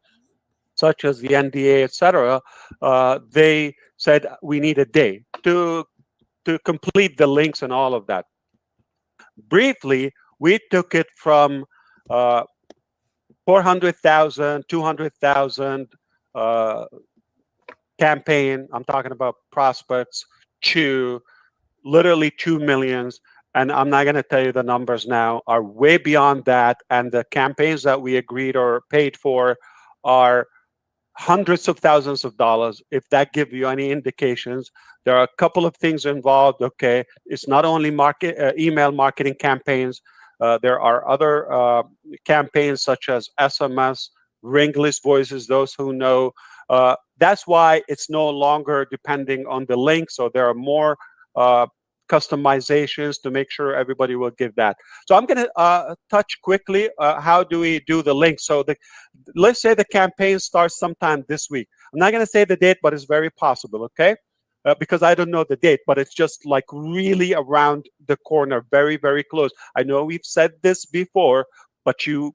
such as the NDA, etc. They said we need a day to complete the links and all of that. Briefly, we took it from 400,000, 200,000 campaign. I'm talking about prospects to literally 2 millions. And I'm not going to tell you the numbers now, are way beyond that. And the campaigns that we agreed or paid for are hundreds of thousands of dollars. If that gives you any indications, there are a couple of things involved. Okay, it's not only email marketing campaigns. There are other campaigns such as SMS, ringless voices, those who know. That's why it's no longer depending on the link. So there are more customizations to make sure everybody will give that. So I'm going to touch quickly how do we do the link. So let's say the campaign starts sometime this week. I'm not going to say the date, but it's very possible, okay? Because I don't know the date, but it's just like really around the corner, very, very close. I know we've said this before, but you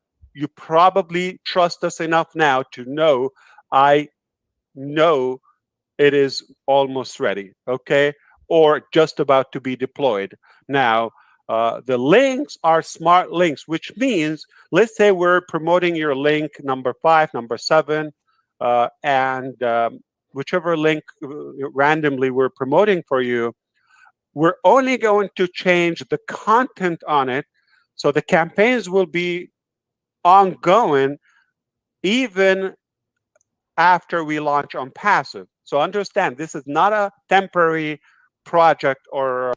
probably trust us enough now to know I know it is almost ready, okay? Or just about to be deployed. Now, the links are smart links, which means, let's say we're promoting your link number 5, number 7, and whichever link randomly we're promoting for you, we're only going to change the content on it. So the campaigns will be ongoing even after we launch ONPASSIVE. So understand, this is not a temporary project or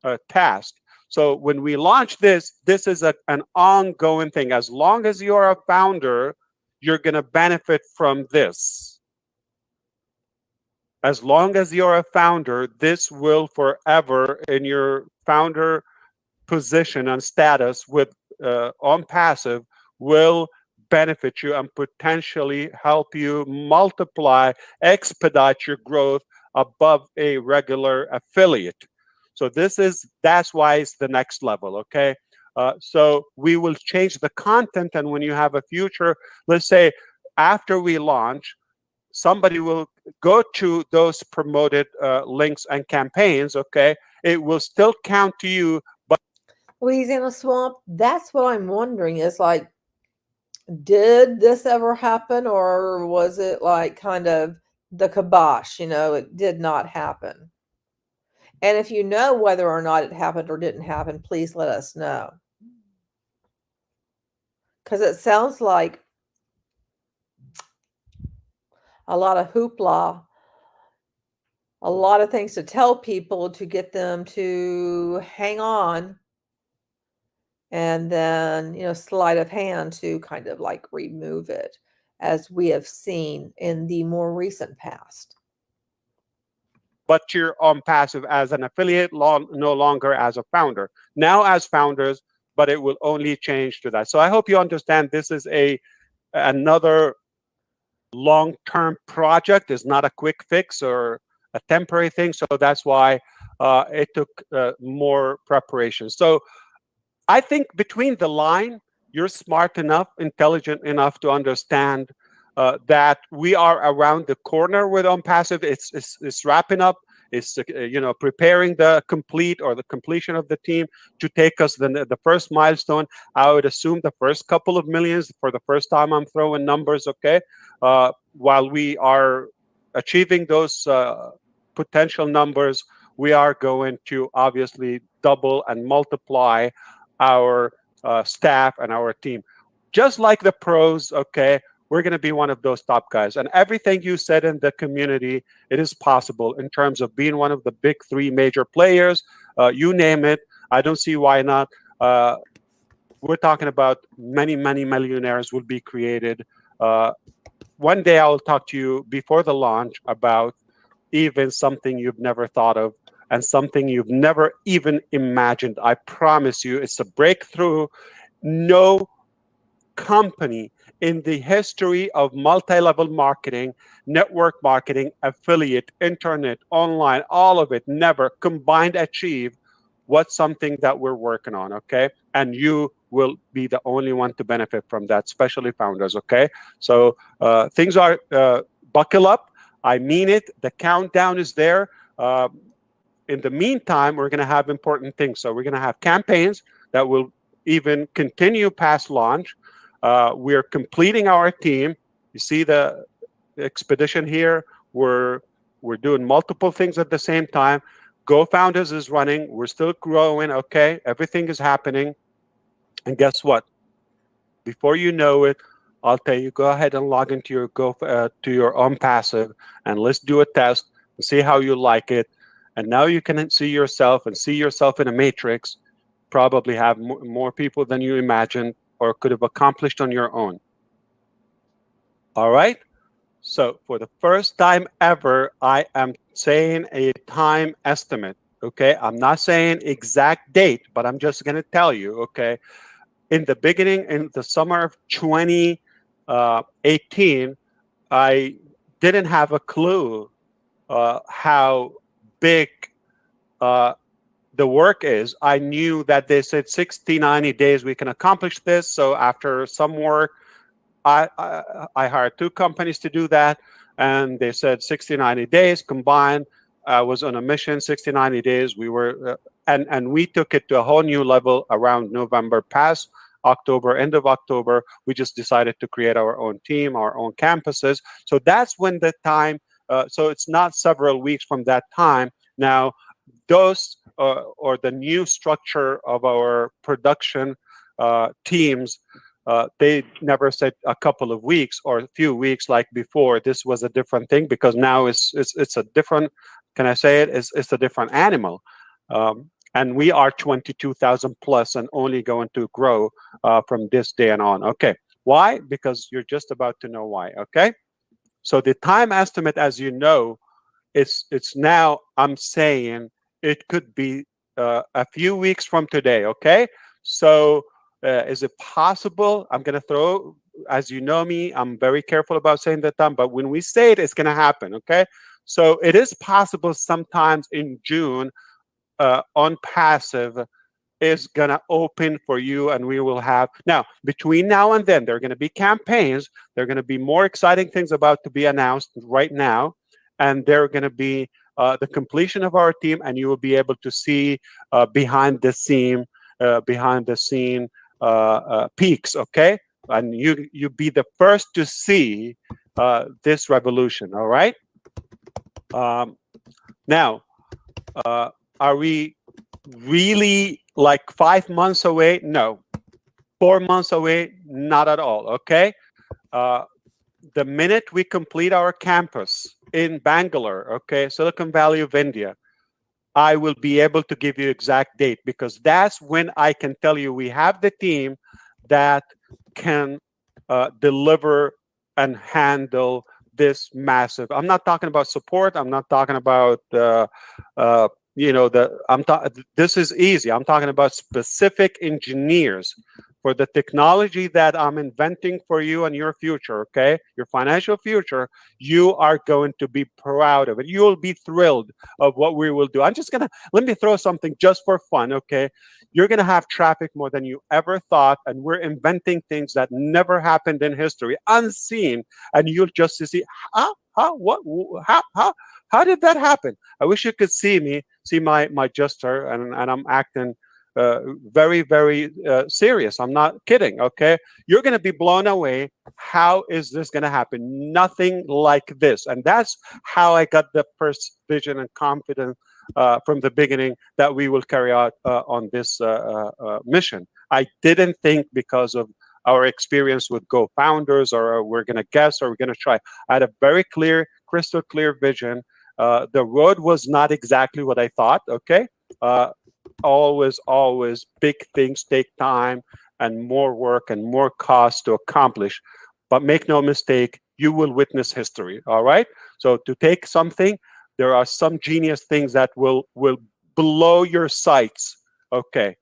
a task. So when we launch this is an ongoing thing. As long as you're a founder, you're going to benefit from this. As long as you're a founder, this will forever in your founder position and status with ONPASSIVE will benefit you and potentially help you multiply, expedite your growth above a regular affiliate. So that's why it's the next level, okay? So we will change the content, and when you have a future, let's say after we launch, somebody will go to those promoted links and campaigns, okay? It will still count to you, but Louisiana Swamp, that's what I'm wondering is like, did this ever happen, or was it like kind of the kibosh, it did not happen? And if you know whether or not it happened or didn't happen, please let us know. Because it sounds like a lot of hoopla, a lot of things to tell people to get them to hang on, and then, sleight of hand to kind of like remove it, as we have seen in the more recent past. but you're ONPASSIVE as an affiliate, no longer as a founder. Now as founders, but it will only change to that. So I hope you understand this is another long-term project. It's not a quick fix or a temporary thing. So that's why it took more preparation. So I think between the line, you're smart enough, intelligent enough to understand that we are around the corner with ONPASSIVE. It's wrapping up. It's preparing the completion of the team to take us the first milestone. I would assume the first couple of millions for the first time. I'm throwing numbers, okay? While we are achieving those potential numbers, we are going to obviously double and multiply our staff and our team. Just like the pros, okay, we're going to be one of those top guys. And everything you said in the community, it is possible in terms of being one of the big 3 major players. You name it. I don't see why not. We're talking about many, many millionaires will be created. One day I will talk to you before the launch about even something you've never thought of and something you've never even imagined. I promise you, it's a breakthrough. No company in the history of multi-level marketing, network marketing, affiliate, internet, online, all of it, never combined achieve what's something that we're working on, okay? And you will be the only one to benefit from that, especially founders, okay? So things are, buckle up. I mean it. The countdown is there. In the meantime, we're going to have important things. So we're going to have campaigns that will even continue past launch. We're completing our team. You see the expedition here. We're doing multiple things at the same time. Go Founders is running. We're still growing. Okay, everything is happening. And guess what? Before you know it, I'll tell you, go ahead and log into your to your ONPASSIVE, and let's do a test and see how you like it. And now you can see yourself in a matrix. Probably have more people than you imagined or could have accomplished on your own. All right. So for the first time ever, I am saying a time estimate. Okay. I'm not saying exact date, but I'm just going to tell you. Okay. In the beginning, in the summer of 2018, I didn't have a clue how big the work is. I knew that they said 60, 90 days we can accomplish this. So after some work, I hired 2 companies to do that, and they said 60, 90 days combined. I was on a mission, 60, 90 days. We were, and we took it to a whole new level around November, past October, end of October. We just decided to create our own team, our own campuses. So that's when the time, so it's not several weeks from that time. Now, those or the new structure of our production teams, they never said a couple of weeks or a few weeks like before. This was a different thing because now it's a different. Can I say it? It's a different animal, and we are 22,000 plus and only going to grow from this day and on. Okay, why? Because you're just about to know why. Okay, so the time estimate, as you know, it's now. I'm saying it could be a few weeks from today. Okay, so. Is it possible? I'm going to throw, as you know me, I'm very careful about saying the time, but when we say it, it's going to happen, okay? So it is possible sometimes in June, ONPASSIVE is going to open for you, and we will have, now, between now and then, there are going to be campaigns, there are going to be more exciting things about to be announced right now, and there are going to be the completion of our team, and you will be able to see behind the scene peaks, okay? And you be the first to see this revolution, all right? Now, are we really like 5 months away? No. 4 months away? Not at all, okay? The minute we complete our campus in Bangalore, okay, Silicon Valley of India, I will be able to give you exact date, because that's when I can tell you we have the team that can deliver and handle this massive. I'm not talking about support. I'm not talking about this is easy. I'm talking about specific engineers for the technology that I'm inventing for you and your future, okay? Your financial future, you are going to be proud of it. You'll be thrilled of what we will do. I'm just gonna, let me throw something just for fun, okay? You're gonna have traffic more than you ever thought, and we're inventing things that never happened in history, unseen, and you'll just see, how did that happen? I wish you could see me, see my gesture, and I'm acting very, very serious. I'm not kidding, okay? You're going to be blown away. How is this going to happen? Nothing like this. And that's how I got the first vision and confidence from the beginning that we will carry out on this mission. I didn't think because of our experience with Go Founders, or we're going to guess, or we're going to try. I had a very clear, crystal clear vision. The road was not exactly what I thought, okay? Always big things take time and more work and more cost to accomplish. But make no mistake, you will witness history, all right? So to take something, there are some genius things that will blow your sights, okay?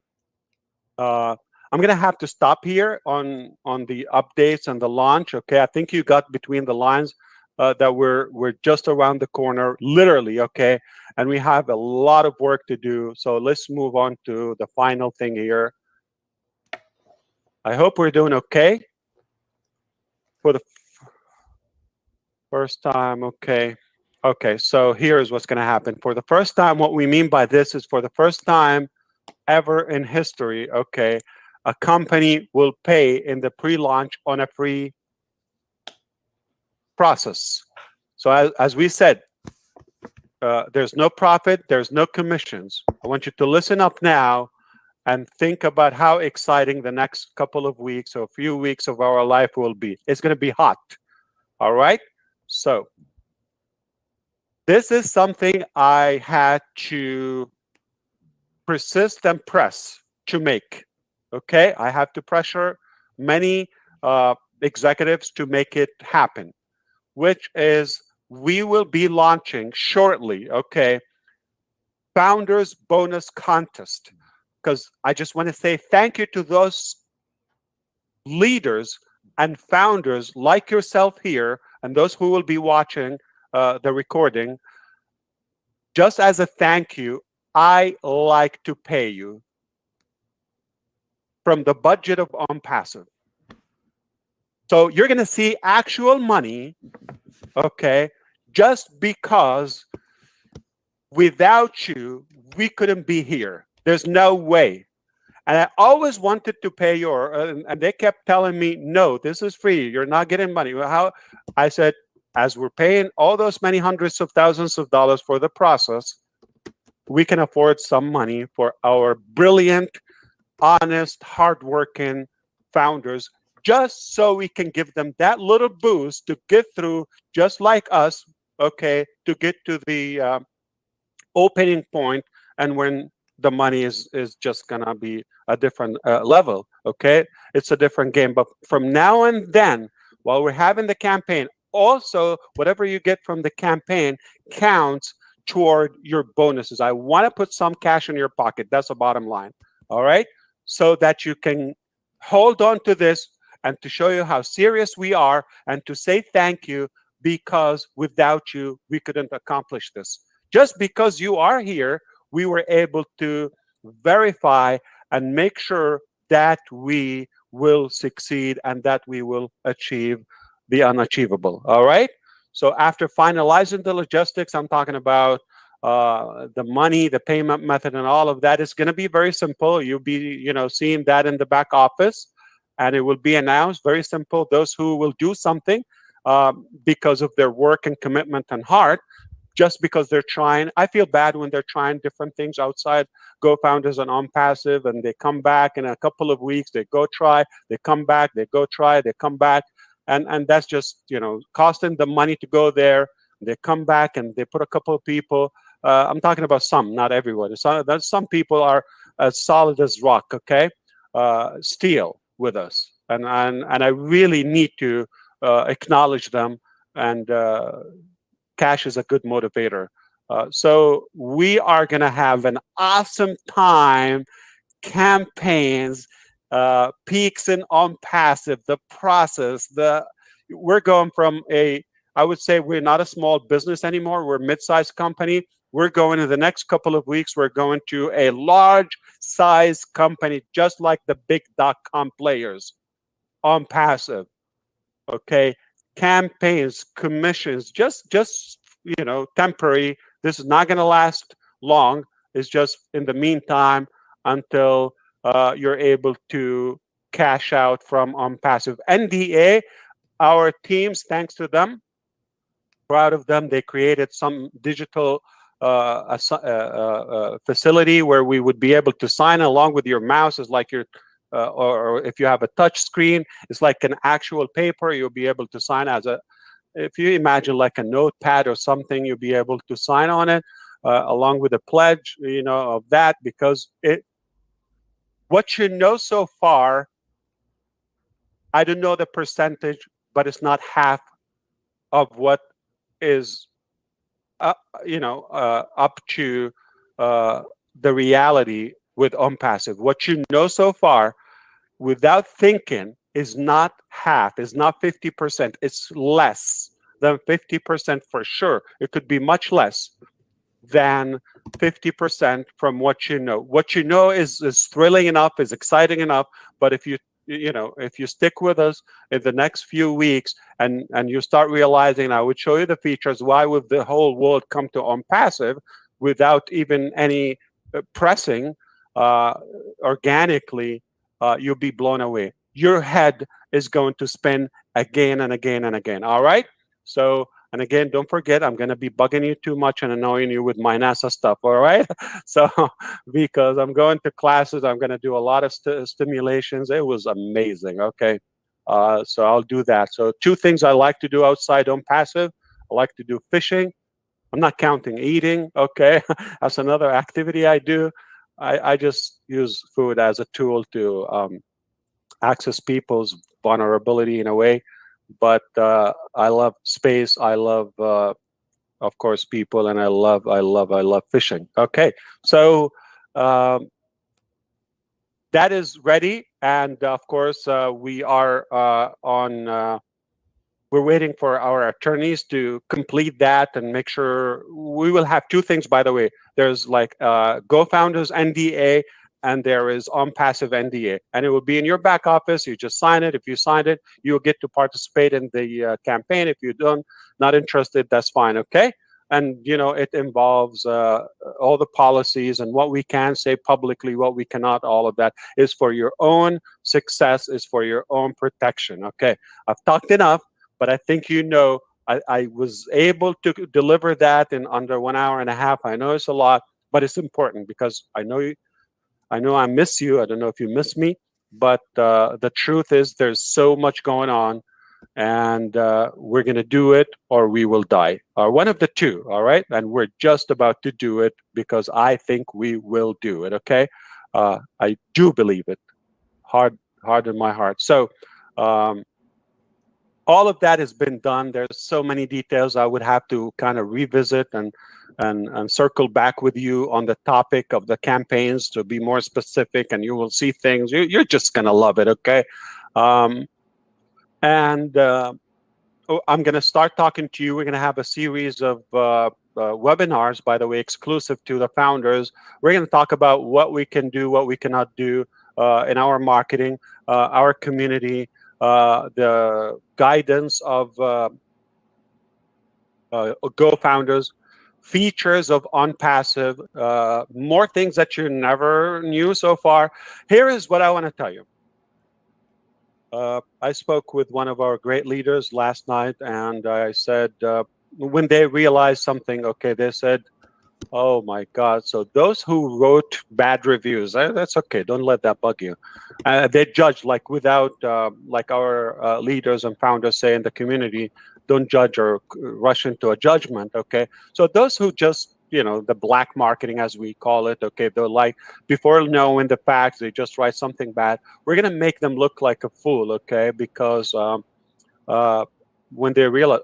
I'm gonna have to stop here on the updates and the launch. Okay, I think you got between the lines that we're just around the corner, literally. Okay, and we have a lot of work to do. So let's move on to the final thing here. I hope we're doing okay for the first time. Okay. Okay, so here's what's going to happen. For the first time, what we mean by this is for the first time ever in history, okay, a company will pay in the pre-launch on a free process. So as we said, there's no profit, there's no commissions. I want you to listen up now and think about how exciting the next couple of weeks or few weeks of our life will be. It's going to be hot. All right? So this is something I had to persist and press to make. Okay, I have to pressure many executives to make it happen, which is we will be launching shortly, okay, founders bonus contest. Because I just want to say thank you to those leaders and founders like yourself here and those who will be watching the recording. Just as a thank you, I like to pay you from the budget of ONPASSIVE. So you're going to see actual money, okay, just because without you, we couldn't be here. There's no way. And I always wanted to pay your, and they kept telling me, no, this is free. You're not getting money. Well, how? I said, as we're paying all those many hundreds of thousands of dollars for the process, we can afford some money for our brilliant, honest, hardworking founders, just so we can give them that little boost to get through, just like us, okay, to get to the opening point, and when the money is just gonna be a different level, okay? It's a different game. But from now and then, while we're having the campaign, also whatever you get from the campaign counts toward your bonuses. I want to put some cash in your pocket. That's the bottom line. All right, so that you can hold on to this and to show you how serious we are and to say thank you, because without you, we couldn't accomplish this. Just because you are here, we were able to verify and make sure that we will succeed and that we will achieve the unachievable. All right. So after finalizing the logistics, I'm talking about the money, the payment method, and all of that is going to be very simple. You'll be, seeing that in the back office, and it will be announced. Very simple. Those who will do something because of their work and commitment and heart, just because they're trying. I feel bad when they're trying different things outside GoFounders and ONPASSIVE, and they come back in a couple of weeks, they go try, they come back, they go try, they come back. And that's just, costing them money to go there. They come back and they put a couple of people. I'm talking about some, not everyone. Some people are as solid as rock, okay? Steel with us. And I really need to acknowledge them, and cash is a good motivator. So we are going to have an awesome time, campaigns, peaks in ONPASSIVE, the process. We're going from I would say we're not a small business anymore. We're a mid-sized company. We're going in the next couple of weeks, we're going to a large size company, just like the big .com players. ONPASSIVE, okay? Campaigns, commissions, just temporary. This is not going to last long. It's just in the meantime until you're able to cash out from ONPASSIVE. NDA, our teams, thanks to them, proud of them, they created some digital facility where we would be able to sign along with your mouse. It's like your or if you have a touch screen, it's like an actual paper. You'll be able to sign if you imagine like a notepad or something, you'll be able to sign on it along with a pledge, of that, because what so far, I don't know the percentage, but it's not half of what is, up to the reality with ONPASSIVE. What so far without thinking is not half, is not 50%. It's less than 50% for sure. It could be much less than 50% from what you know. What you know is thrilling enough, is exciting enough. But if if you stick with us in the next few weeks and you start realizing, I would show you the features, why would the whole world come to ONPASSIVE without even any pressing uh, organically, you'll be blown away. Your head is going to spin again and again and again. All right. So, and again, don't forget, I'm going to be bugging you too much and annoying you with my NASA stuff. All right. So, because I'm going to classes, I'm going to do a lot of stimulations. It was amazing. Okay. So I'll do that. So, two things I like to do outside ONPASSIVE. I like to do fishing. I'm not counting eating. Okay. That's another activity I do. I just use food as a tool to access people's vulnerability in a way. But I love space. I love, of course, people, and I love fishing. Okay, so that is ready, and of course, we are on. We're waiting for our attorneys to complete that and make sure. We will have two things, by the way. There's like GoFounders NDA, and there is ONPASSIVE NDA, and it will be in your back office. You just sign it. If you signed it, you'll get to participate in the campaign. If you don't, not interested, that's fine. Okay. And it involves all the policies and what we can say publicly, what we cannot. All of that is for your own success, is for your own protection. Okay. I've talked enough. But I think I was able to deliver that in under 1 hour and a half. I know it's a lot, but it's important because I know I miss you. I don't know if you miss me, but the truth is there's so much going on, and we're going to do it or we will die. One of the two, all right? And we're just about to do it because I think we will do it, okay? I do believe it, hard in my heart. So, all of that has been done. There's so many details I would have to kind of revisit and circle back with you on the topic of the campaigns to be more specific, and you will see things. You're just gonna love it, okay? And I'm gonna start talking to you. We're gonna have a series of webinars, by the way, exclusive to the founders. We're gonna talk about what we can do, what we cannot do in our marketing, our community. The guidance of GoFounders, features of ONPASSIVE, more things that you never knew so far. Here is what I want to tell you. I spoke with one of our great leaders last night, and I said, when they realized something, okay, they said, oh my God. So those who wrote bad reviews, that's okay. Don't let that bug you. They judge like without, like our leaders and founders say in the community, don't judge or rush into a judgment. Okay. So those who just, the black marketing, as we call it, okay, they're like, before knowing the facts, they just write something bad. We're going to make them look like a fool. Okay. Because when they realize,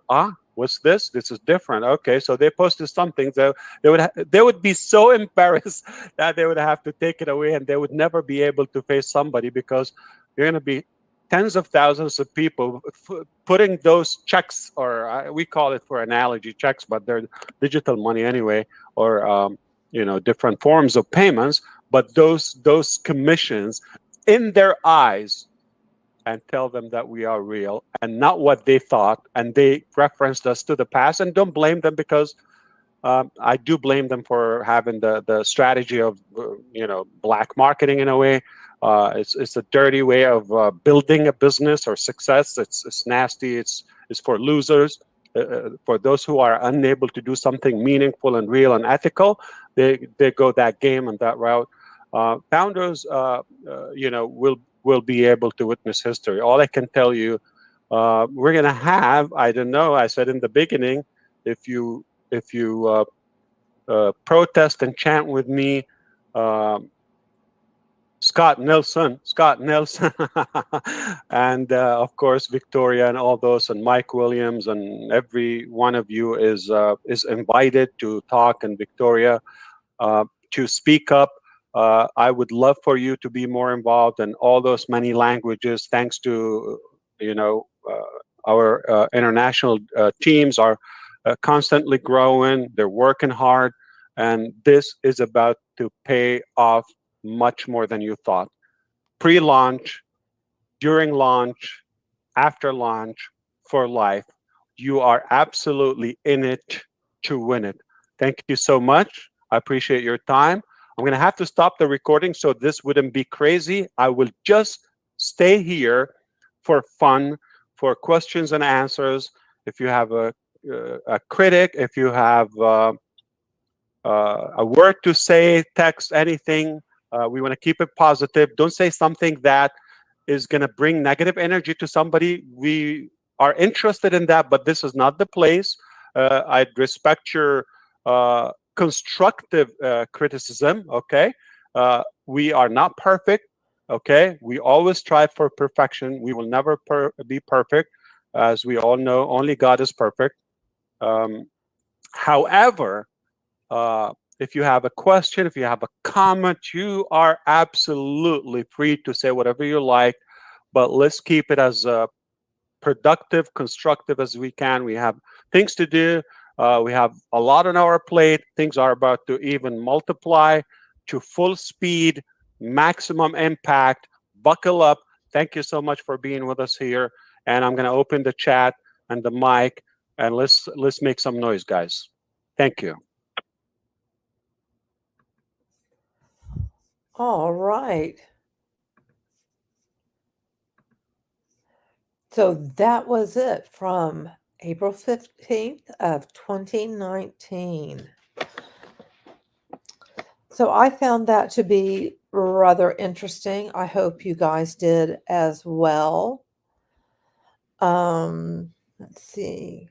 what's this? This is different. Okay, so they posted something. So they would be so embarrassed that they would have to take it away, and they would never be able to face somebody because you're going to be tens of thousands of people putting those checks, or we call it for analogy checks, but they're digital money anyway, or different forms of payments. But those commissions in their eyes, and tell them that we are real and not what they thought. And they referenced us to the past, and don't blame them because I do blame them for having the strategy of, black marketing in a way. It's a dirty way of building a business or success. It's nasty. It's for losers. For those who are unable to do something meaningful and real and ethical, they go that game and that route. Founders, will be able to witness history. All I can tell you, we're going to have, I don't know, I said in the beginning, if you protest and chant with me, Scott Nelson, and of course Victoria and all those, and Mike Williams, and every one of you is invited to talk, and Victoria to speak up. I would love for you to be more involved in all those many languages. Thanks to our international teams are constantly growing. They're working hard, and this is about to pay off much more than you thought. Pre-launch, during launch, after launch, for life. You are absolutely in it to win it. Thank you so much. I appreciate your time. I'm going to have to stop the recording so this wouldn't be crazy. I will just stay here for fun, for questions and answers. If you have a critic, if you have a word to say, text, anything, we want to keep it positive. Don't say something that is going to bring negative energy to somebody. We are interested in that, but this is not the place. I'd respect your constructive criticism, okay? We are not perfect, okay? We always strive for perfection. We will never be perfect. As we all know, only God is perfect. However, if you have a question, if you have a comment, you are absolutely free to say whatever you like, but let's keep it as productive, constructive as we can. We have things to do. We have a lot on our plate. Things are about to even multiply to full speed, maximum impact. Buckle up. Thank you so much for being with us here. And I'm going to open the chat and the mic, and let's make some noise, guys. Thank you. All right. So that was it from April 15th of 2019. So I found that to be rather interesting. I hope you guys did as well. Let's see.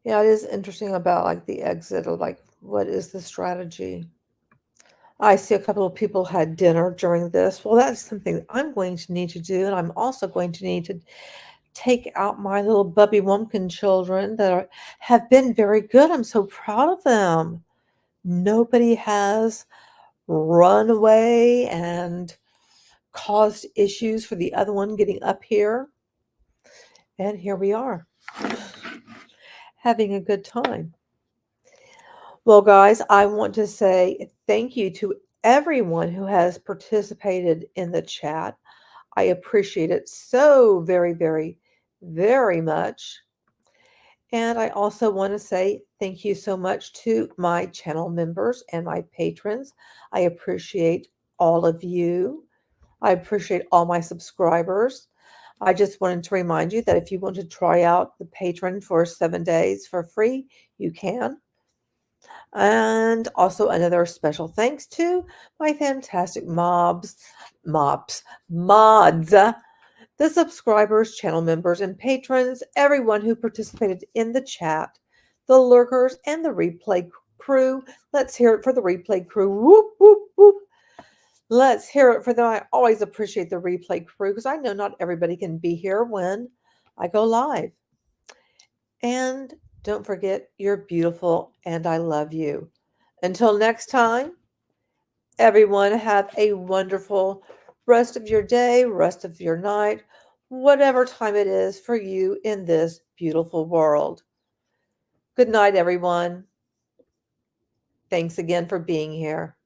Yeah, it is interesting about like the exit or like what is the strategy. I see a couple of people had dinner during this. Well, that's something I'm going to need to do, and I'm also going to need to take out my little Bubby Wumpkin children that have been very good. I'm so proud of them. Nobody has run away and caused issues for the other one getting up here. And here we are, having a good time. Well, guys, I want to say thank you to everyone who has participated in the chat. I appreciate it so very, very, very much. And I also want to say thank you so much to my channel members and my patrons. I appreciate all of you. I appreciate all my subscribers. I just wanted to remind you that if you want to try out the Patreon for 7 days for free, you can. And also another special thanks to my fantastic mods, the subscribers, channel members, and patrons, everyone who participated in the chat, the lurkers, and the replay crew. Let's hear it for the replay crew. Whoop, whoop, whoop. Let's hear it for them. I always appreciate the replay crew because I know not everybody can be here when I go live. And don't forget, you're beautiful and I love you. Until next time, everyone have a wonderful rest of your day, rest of your night, whatever time it is for you in this beautiful world. Good night, everyone. Thanks again for being here.